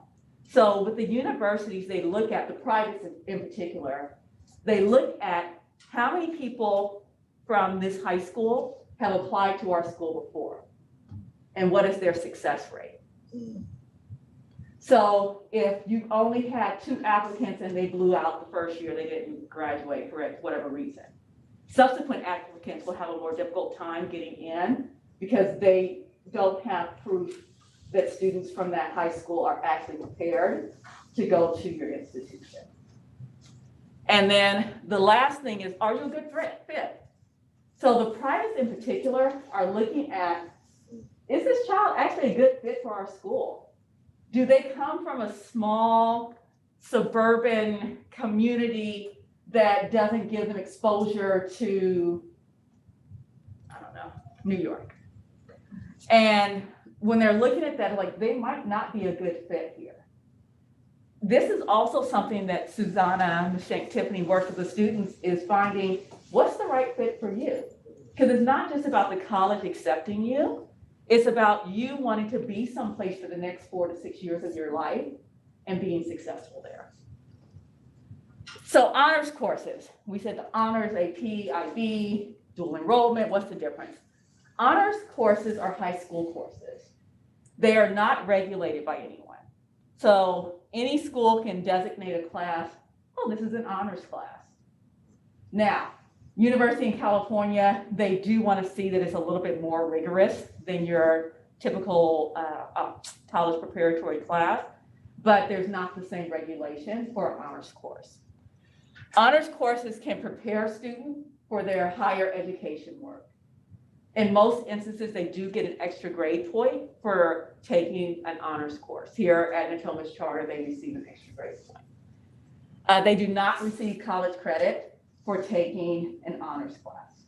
Speaker 16: So with the universities, they look at the privates in particular, they look at how many people from this high school have applied to our school before and what is their success rate. So if you only had 2 applicants and they blew out the first year, they didn't graduate for whatever reason. Subsequent applicants will have a more difficult time getting in because they don't have proof that students from that high school are actually prepared to go to your institution. And then the last thing is, are you a good fit? So the privates in particular are looking at, is this child actually a good fit for our school? Do they come from a small suburban community that doesn't give them exposure to, I don't know, New York? And when they're looking at that, like, they might not be a good fit here. This is also something that Susanna, Ms. Shank-Tiffany works with the students, is finding what's the right fit for you. Because it's not just about the college accepting you, it's about you wanting to be someplace for the next 4 to 6 years of your life and being successful there. So honors courses, we said the honors, AP, IB, dual enrollment, what's the difference? Honors courses are high school courses. They are not regulated by anyone. So any school can designate a class, oh, this is an honors class. Now, University in California, they do want to see that it's a little bit more rigorous than your typical college preparatory class, but there's not the same regulation for an honors course. Honors courses can prepare students for their higher education work. In most instances, they do get an extra grade point for taking an honors course. Here at Natomas Charter, they receive an extra grade point. They do not receive college credit for taking an honors class.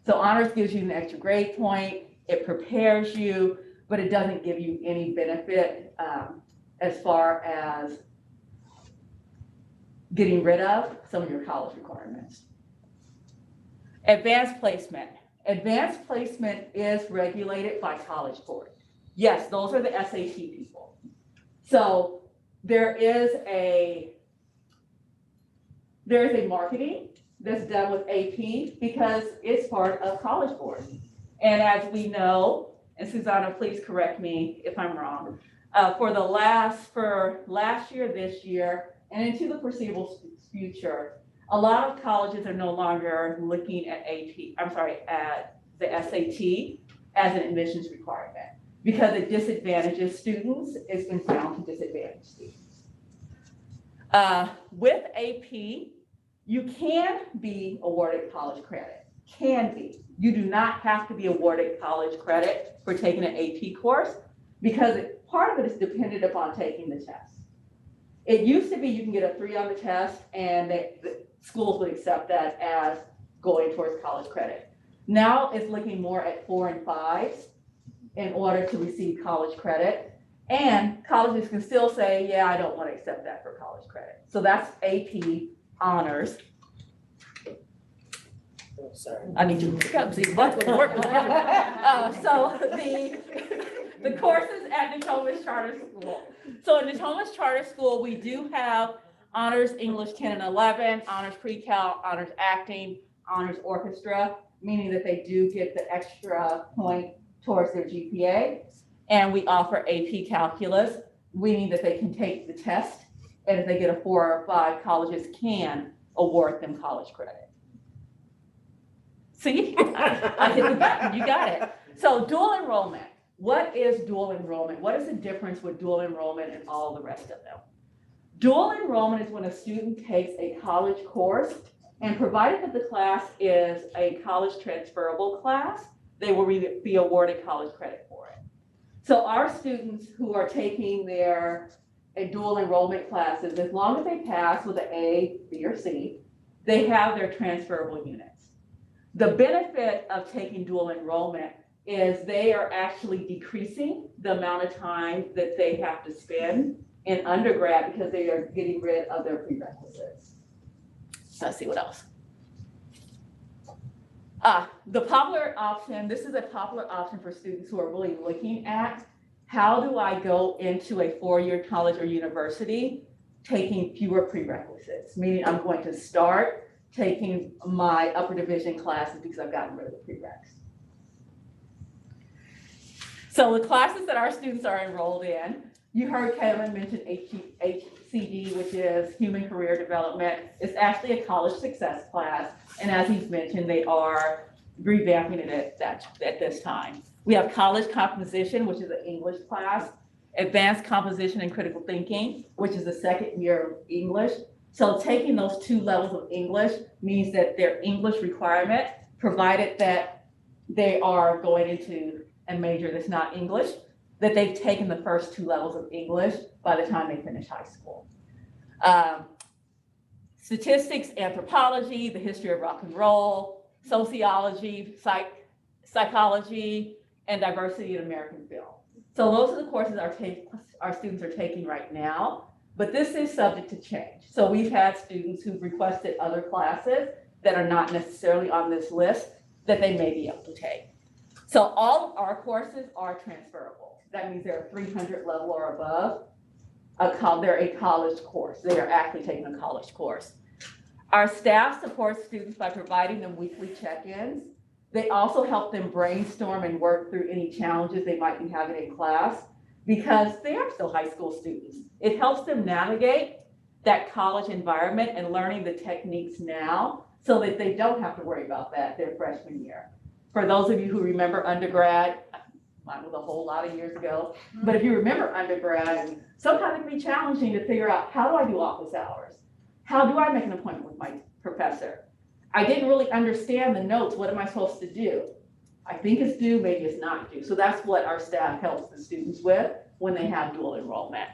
Speaker 16: So honors gives you an extra grade point, it prepares you, but it doesn't give you any benefit as far as getting rid of some of your college requirements. Advanced placement. Advanced placement is regulated by College Board. Yes, those are the SAT people. So there is a marketing that's done with AP because it's part of College Board. And as we know, and Susanna, please correct me if I'm wrong, for last year, this year, and into the foreseeable future, a lot of colleges are no longer looking at at the SAT as an admissions requirement because it disadvantages students. It's been found to disadvantage students. With AP, you can be awarded college credit. Can be. You do not have to be awarded college credit for taking an AP course because part of it is dependent upon taking the test. It used to be you can get a 3 on the test and the schools would accept that as going towards college credit. Now it's looking more at 4 and 5s in order to receive college credit. And colleges can still say, yeah, I don't want to accept that for college credit. So that's AP honors.
Speaker 10: Oh, sorry.
Speaker 16: I need you to pick up, see, what's gonna work. So the courses at Natomas Charter School. So in Natomas Charter School, we do have honors English 10 and 11, honors pre-cal, honors acting, honors orchestra, meaning that they do get the extra point towards their GPA. And we offer AP calculus, meaning that they can take the test. And if they get a 4 or 5, colleges can award them college credit. See, I hit the button, you got it. So dual enrollment. What is dual enrollment? What is the difference with dual enrollment and all the rest of them? Dual enrollment is when a student takes a college course, and provided that the class is a college transferable class, they will be awarded college credit for it. So our students who are taking their dual enrollment classes, as long as they pass with an A, B, or C, they have their transferable units. The benefit of taking dual enrollment is they are actually decreasing the amount of time that they have to spend in undergrad because they are getting rid of their prerequisites. Let's see what else. The popular option, this is a popular option for students who are really looking at how do I go into a 4-year college or university taking fewer prerequisites, meaning I'm going to start taking my upper division classes because I've gotten rid of the prereqs. So the classes that our students are enrolled in, you heard Kevin mention HCD, which is Human Career Development. It's actually a college success class. And as he's mentioned, they are revamping it at this time. We have College Composition, which is an English class, Advanced Composition and Critical Thinking, which is the 2nd year of English. So taking those 2 levels of English means that their English requirement, provided that they are going into a major that's not English, that they've taken the first 2 levels of English by the time they finish high school. Statistics, anthropology, the history of rock and roll, sociology, psychology, and diversity in American film. So those are the courses our students are taking right now, but this is subject to change. So we've had students who've requested other classes that are not necessarily on this list that they may be able to take. So all of our courses are transferable. That means they're a 300 level or above. They're a college course. They are actually taking a college course. Our staff supports students by providing them weekly check-ins. They also help them brainstorm and work through any challenges they might be having in class because they are still high school students. It helps them navigate that college environment and learning the techniques now so that they don't have to worry about that their freshman year. For those of you who remember undergrad, mine was a whole lot of years ago, but if you remember undergrad, sometimes it can be challenging to figure out, how do I do office hours? How do I make an appointment with my professor? I didn't really understand the notes. What am I supposed to do? I think it's due, maybe it's not due. So that's what our staff helps the students with when they have dual enrollment.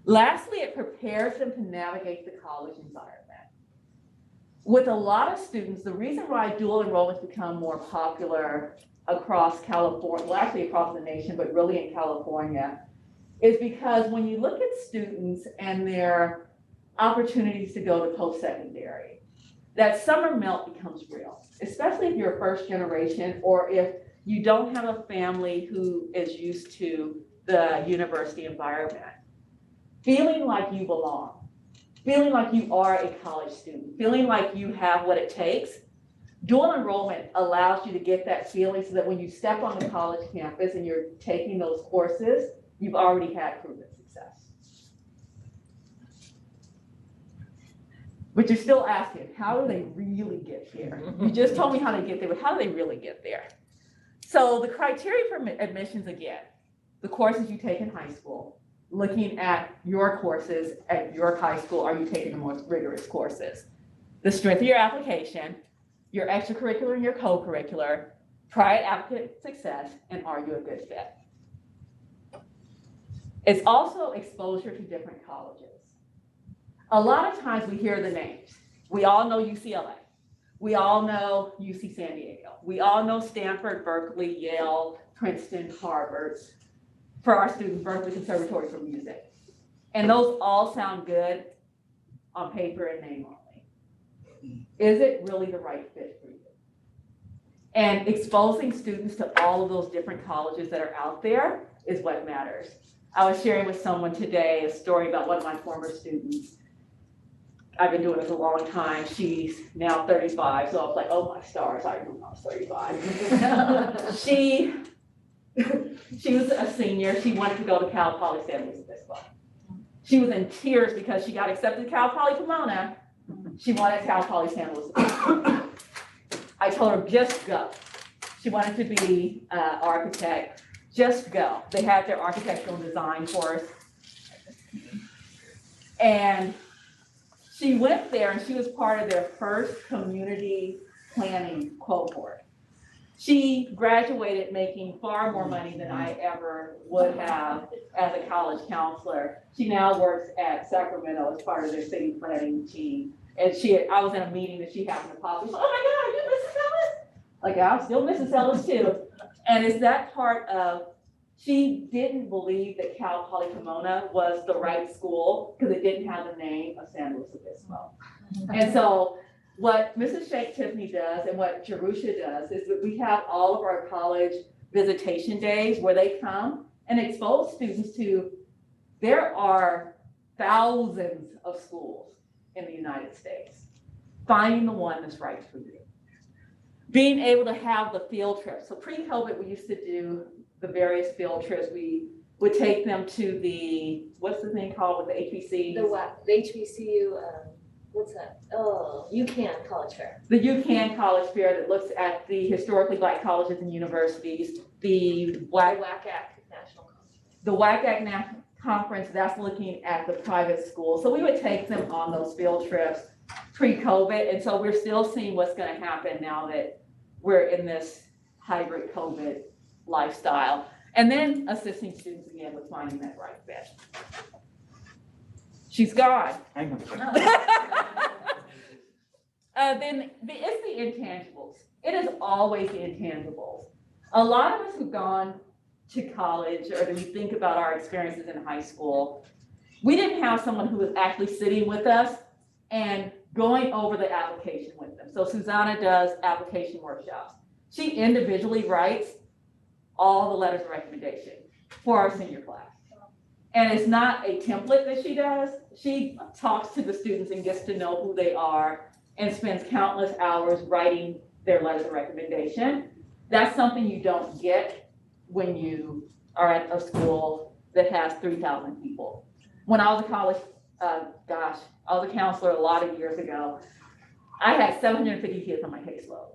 Speaker 16: Lastly, it prepares them to navigate the college environment. With a lot of students, the reason why dual enrollments become more popular across California, well, actually across the nation, but really in California, is because when you look at students and their opportunities to go to post-secondary, that summer melt becomes real, especially if you're a first generation or if you don't have a family who is used to the university environment. Feeling like you belong, feeling like you are a college student, feeling like you have what it takes. Dual enrollment allows you to get that feeling so that when you step on the college campus and you're taking those courses, you've already had proven success. But you're still asking, how do they really get there? You just told me how they get there, but how do they really get there? So the criteria for admissions, again, the courses you take in high school, looking at your courses at your high school, are you taking the most rigorous courses? The strength of your application, your extracurricular and your co-curricular, prior applicant success, and are you a good fit? It's also exposure to different colleges. A lot of times we hear the names. We all know UCLA. We all know UC San Diego. We all know Stanford, Berkeley, Yale, Princeton, Harvard. For our students, Berkeley Conservatory for Music. And those all sound good on paper and name only. Is it really the right fit for you? And exposing students to all of those different colleges that are out there is what matters. I was sharing with someone today a story about one of my former students. I've been doing this a long time. She's now 35, so I was like, oh my stars, I remember when I was 35. She was a senior. She wanted to go to Cal Poly San Luis Obispo. She was in tears because she got accepted to Cal Poly Pomona. She wanted Cal Poly San Luis Obispo. I told her, just go. She wanted to be an architect. Just go. They had their architectural design course. And she went there and she was part of their first community planning cohort. She graduated making far more money than I ever would have as a college counselor. She now works at Sacramento as part of their city planning team. And I was in a meeting that she happened to pop in. Oh my God, are you Mrs. Ellis? Like, I'm still Mrs. Ellis too. And it's that part of, she didn't believe that Cal Poly Pomona was the right school because it didn't have the name of San Luis Obispo. And so what Mrs. Shank Tiffany does and what Jerusha does is that we have all of our college visitation days where they come and expose students to, there are thousands of schools in the United States. Finding the one that's right for you. Being able to have the field trips. So pre-COVID, we used to do the various field trips. We would take them to the, what's the thing called with the HBCs?
Speaker 17: The HBCU, what's that? Oh, UCAN College Fair.
Speaker 16: The UCAN College Fair that looks at the historically Black colleges and universities. The WACAC
Speaker 17: National Conference.
Speaker 16: The WACAC National Conference, that's looking at the private schools. So we would take them on those field trips pre-COVID. And so we're still seeing what's going to happen now that we're in this hybrid COVID lifestyle. And then assisting students again with finding that right fit. She's gone. Then it's the intangibles. It is always the intangibles. A lot of us who've gone to college, or that we think about our experiences in high school, we didn't have someone who was actually sitting with us and going over the application with them. So Susanna does application workshops. She individually writes all the letters of recommendation for our senior class. And it's not a template that she does. She talks to the students and gets to know who they are and spends countless hours writing their letters of recommendation. That's something you don't get when you are at a school that has 3,000 people. When I was a college, I was a counselor a lot of years ago. I had 750 kids on my caseload.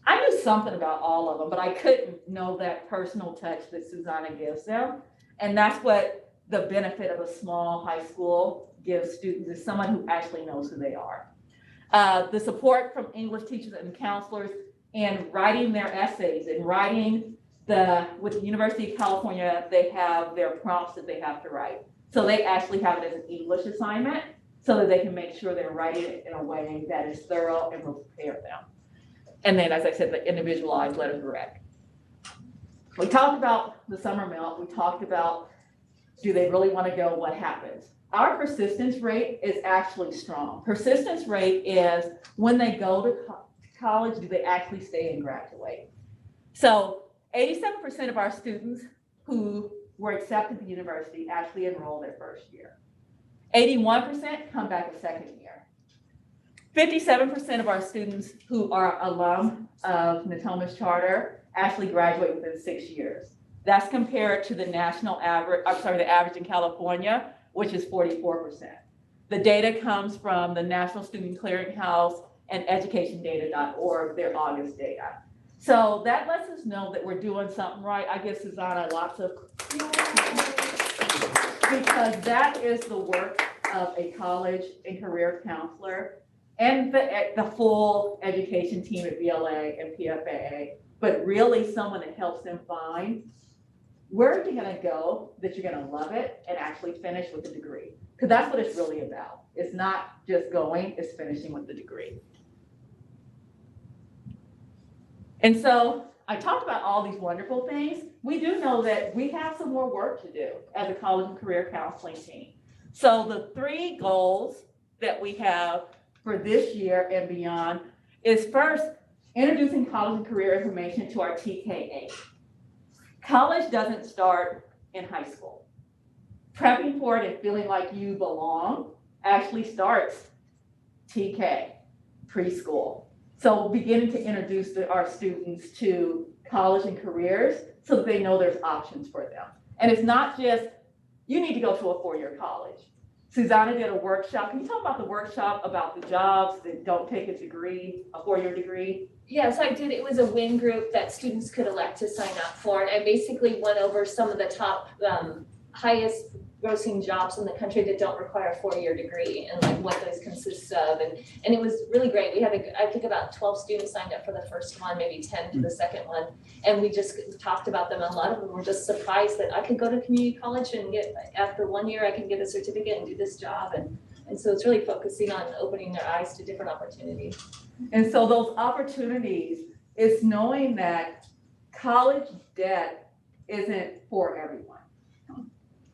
Speaker 16: I knew something about all of them, but I couldn't know that personal touch that Susanna gives them. And that's what the benefit of a small high school gives students, is someone who actually knows who they are. The support from English teachers and counselors in writing their essays and writing with the University of California, they have their prompts that they have to write. So they actually have it as an English assignment so that they can make sure they're writing it in a way that is thorough and will prepare them. And then, as I said, the individualized letters of rec. We talked about the summer melt. We talked about, do they really want to go? What happens? Our persistence rate is actually strong. Persistence rate is when they go to college, do they actually stay and graduate? So 87% of our students who were accepted to the university actually enroll their first year. 81% come back a second year. 57% of our students who are alum of Natomas Charter actually graduate within 6 years. That's compared to the national average, the average in California, which is 44%. The data comes from the National Student Clearinghouse and educationdata.org, their August data. So that lets us know that we're doing something right. I give Susanna lots of, because that is the work of a college and career counselor and the full education team at VLA and PFAA, but really someone that helps them find where are you gonna go that you're gonna love it and actually finish with a degree? Because that's what it's really about. It's not just going, it's finishing with the degree. And so I talked about all these wonderful things. We do know that we have some more work to do as a college and career counseling team. So the 3 goals that we have for this year and beyond is, first, introducing college and career information to our TK8. College doesn't start in high school. Prepping for it and feeling like you belong actually starts TK, preschool. So beginning to introduce our students to college and careers so that they know there's options for them. And it's not just, you need to go to a four-year college. Susanna did a workshop. Can you talk about the workshop about the jobs that don't take a degree, a four-year degree?
Speaker 17: Yes, I did. It was a WIN group that students could elect to sign up for. And I basically went over some of the top highest grossing jobs in the country that don't require a four-year degree and like what those consist of. And it was really great. We had, I think about 12 students signed up for the first one, maybe 10 for the second one. And we just talked about them. A lot of them were just surprised that I could go to community college and get, after 1 year, I can get a certificate and do this job. And so it's really focusing on opening their eyes to different opportunities.
Speaker 16: And so those opportunities is knowing that college debt isn't for everyone.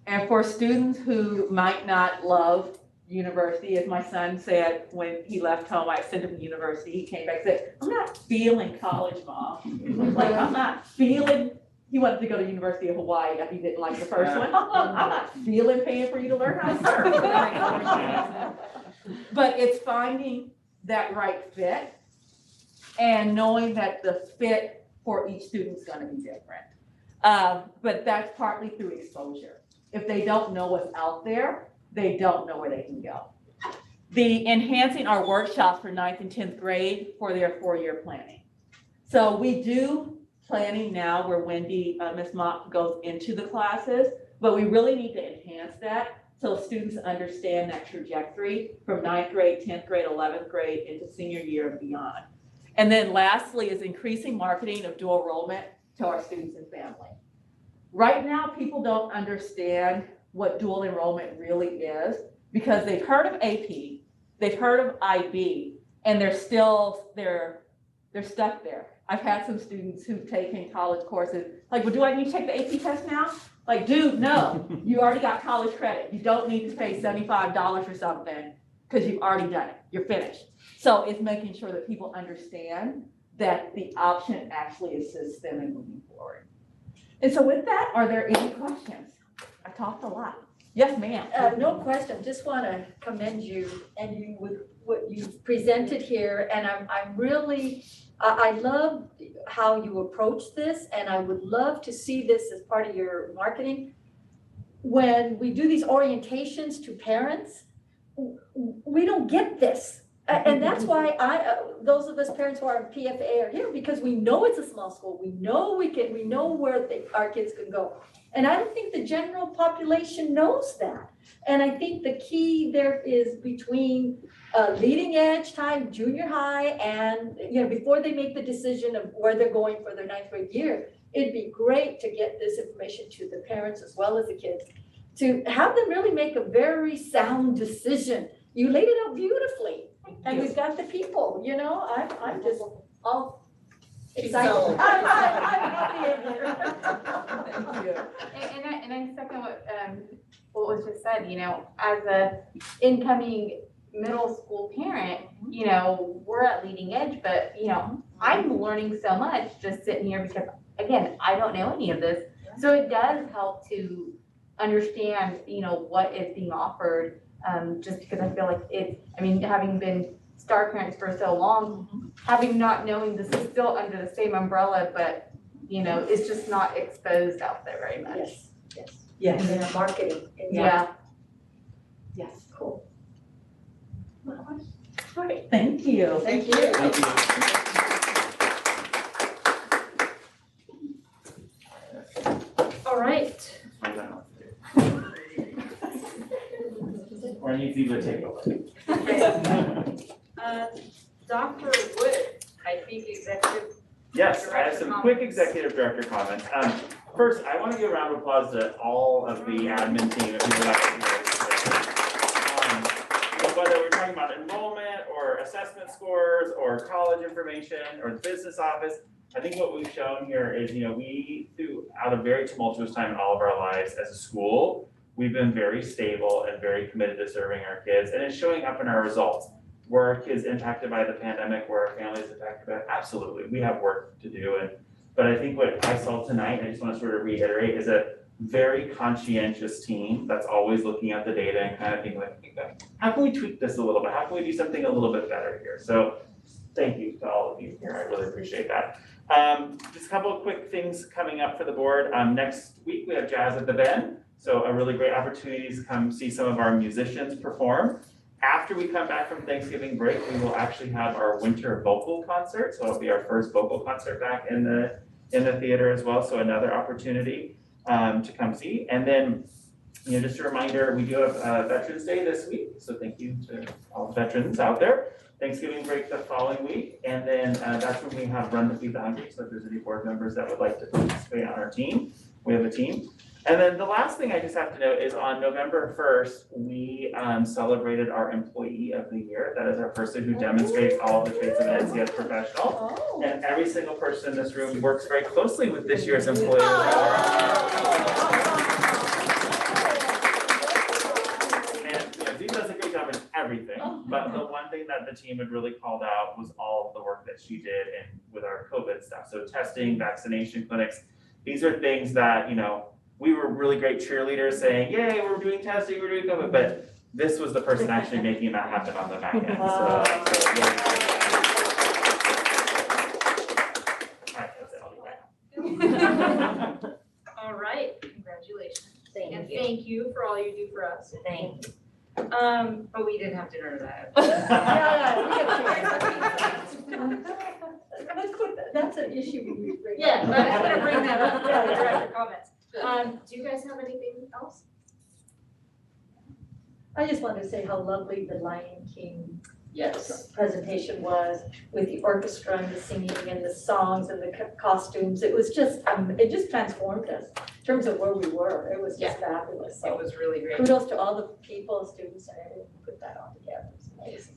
Speaker 16: And for students who might not love university, as my son said when he left home, I sent him to university, he came back and said, I'm not feeling college, Mom. Like, I'm not feeling, he wanted to go to University of Hawaii if he didn't like the first one. I'm not feeling paying for you to learn how to surf. But it's finding that right fit and knowing that the fit for each student is going to be different. But that's partly through exposure. If they don't know what's out there, they don't know where they can go. The enhancing our workshops for 9th and 10th grade for their four-year planning. So we do planning now where Wendy, Ms. Mock goes into the classes, but we really need to enhance that so students understand that trajectory from 9th grade, 10th grade, 11th grade into senior year and beyond. And then lastly is increasing marketing of dual enrollment to our students and family. Right now, people don't understand what dual enrollment really is because they've heard of AP, they've heard of IB, and they're stuck there. I've had some students who've taken college courses, like, well, do I need to take the AP test now? Like, dude, no, you already got college credit. You don't need to pay $75 for something because you've already done it. You're finished. So it's making sure that people understand that the option actually assists them in moving forward. And so with that, are there any questions? I talked a lot. Yes, ma'am.
Speaker 18: No question. Just want to commend you and you with what you've presented here. And I'm really, I love how you approach this, and I would love to see this as part of your marketing. When we do these orientations to parents, we don't get this. And that's why those of us parents who are in PFA are here, because we know it's a small school. We know we know where our kids can go. And I don't think the general population knows that. And I think the key there is between leading edge time, junior high, and before they make the decision of where they're going for their 9th grade year, it'd be great to get this information to the parents as well as the kids, to have them really make a very sound decision. You laid it out beautifully. And we've got the people, I'm just all excited. I'm happy here.
Speaker 7: And I second what was just said, as a incoming middle school parent, we're at leading edge, but I'm learning so much just sitting here because again, I don't know any of this. So it does help to understand, what is being offered. Just because I feel like having been star parents for so long, having not knowing this is still under the same umbrella, but it's just not exposed out there very much.
Speaker 18: Yes. And then marketing.
Speaker 7: Yeah.
Speaker 16: Yes.
Speaker 18: Cool.
Speaker 16: All right. Thank you.
Speaker 18: Thank you.
Speaker 1: All right.
Speaker 8: Or you need to take over.
Speaker 1: Dr. Wood, I think executive.
Speaker 8: Yes, I have some quick executive director comments. First, I want to give a round of applause to all of the admin team and people that are here. Whether we're talking about enrollment or assessment scores or college information or the business office, I think what we've shown here is, we, throughout a very tumultuous time in all of our lives as a school, we've been very stable and very committed to serving our kids, and it's showing up in our results. work is impacted by the pandemic, where our family is impacted by it? Absolutely, we have work to do. But I think what I saw tonight, I just want to sort of reiterate, is a very conscientious team that's always looking at the data and kind of being like, how can we tweak this a little bit? How can we do something a little bit better here? So thank you to all of you here. I really appreciate that. Just a couple of quick things coming up for the board. Next week we have Jazz at the Bend. So a really great opportunity to come see some of our musicians perform. After we come back from Thanksgiving break, we will actually have our winter vocal concert. So it'll be our first vocal concert back in the theater as well. So another opportunity to come see. And then, just a reminder, we do have Veterans Day this week. So thank you to all the veterans out there. Thanksgiving break the following week. And then that's when we have Run to Feed the Hungry. So if there's any board members that would like to participate on our team, we have a team. And then the last thing I just have to note is on November 1st, we celebrated our Employee of the Year. That is our person who demonstrates all of the traits of an NCS professional. And every single person in this room works very closely with this year's Employee of the Year. And Zee does a great job in everything, but the one thing that the team had really called out was all of the work that she did with our COVID stuff. So testing, vaccination clinics, these are things that, we were really great cheerleaders saying, yay, we're doing testing, we're doing COVID, but this was the person actually making that happen on the back end. All right, that's it, I'll be back.
Speaker 1: All right, congratulations.
Speaker 3: Thank you.
Speaker 1: Thank you for all you do for us.
Speaker 3: Thank you.
Speaker 1: But we didn't have dinner tonight.
Speaker 18: That's an issue we bring.
Speaker 1: Yeah, but I was gonna bring that up, director comments. Do you guys have anything else?
Speaker 18: I just wanted to say how lovely the Lion King
Speaker 1: Yes.
Speaker 18: presentation was with the orchestra and the singing and the songs and the costumes. It was just, it just transformed us in terms of where we were. It was just fabulous.
Speaker 1: It
Speaker 18: So
Speaker 1: was really great.
Speaker 18: kudos to all the people, students, and everyone who put that all together. It's amazing.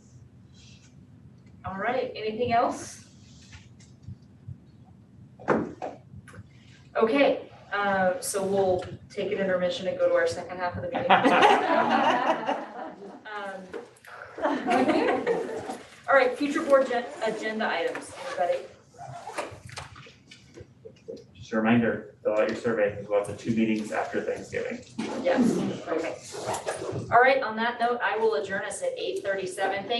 Speaker 1: All right, anything else? Okay, so we'll take an intermission and go to our second half of the meeting. All right, future board agenda items, anybody?
Speaker 8: Just a reminder, fill out your survey, because we'll have the 2 meetings after Thanksgiving.
Speaker 1: Yes, okay. All right, on that note, I will adjourn us at 8:37. Thank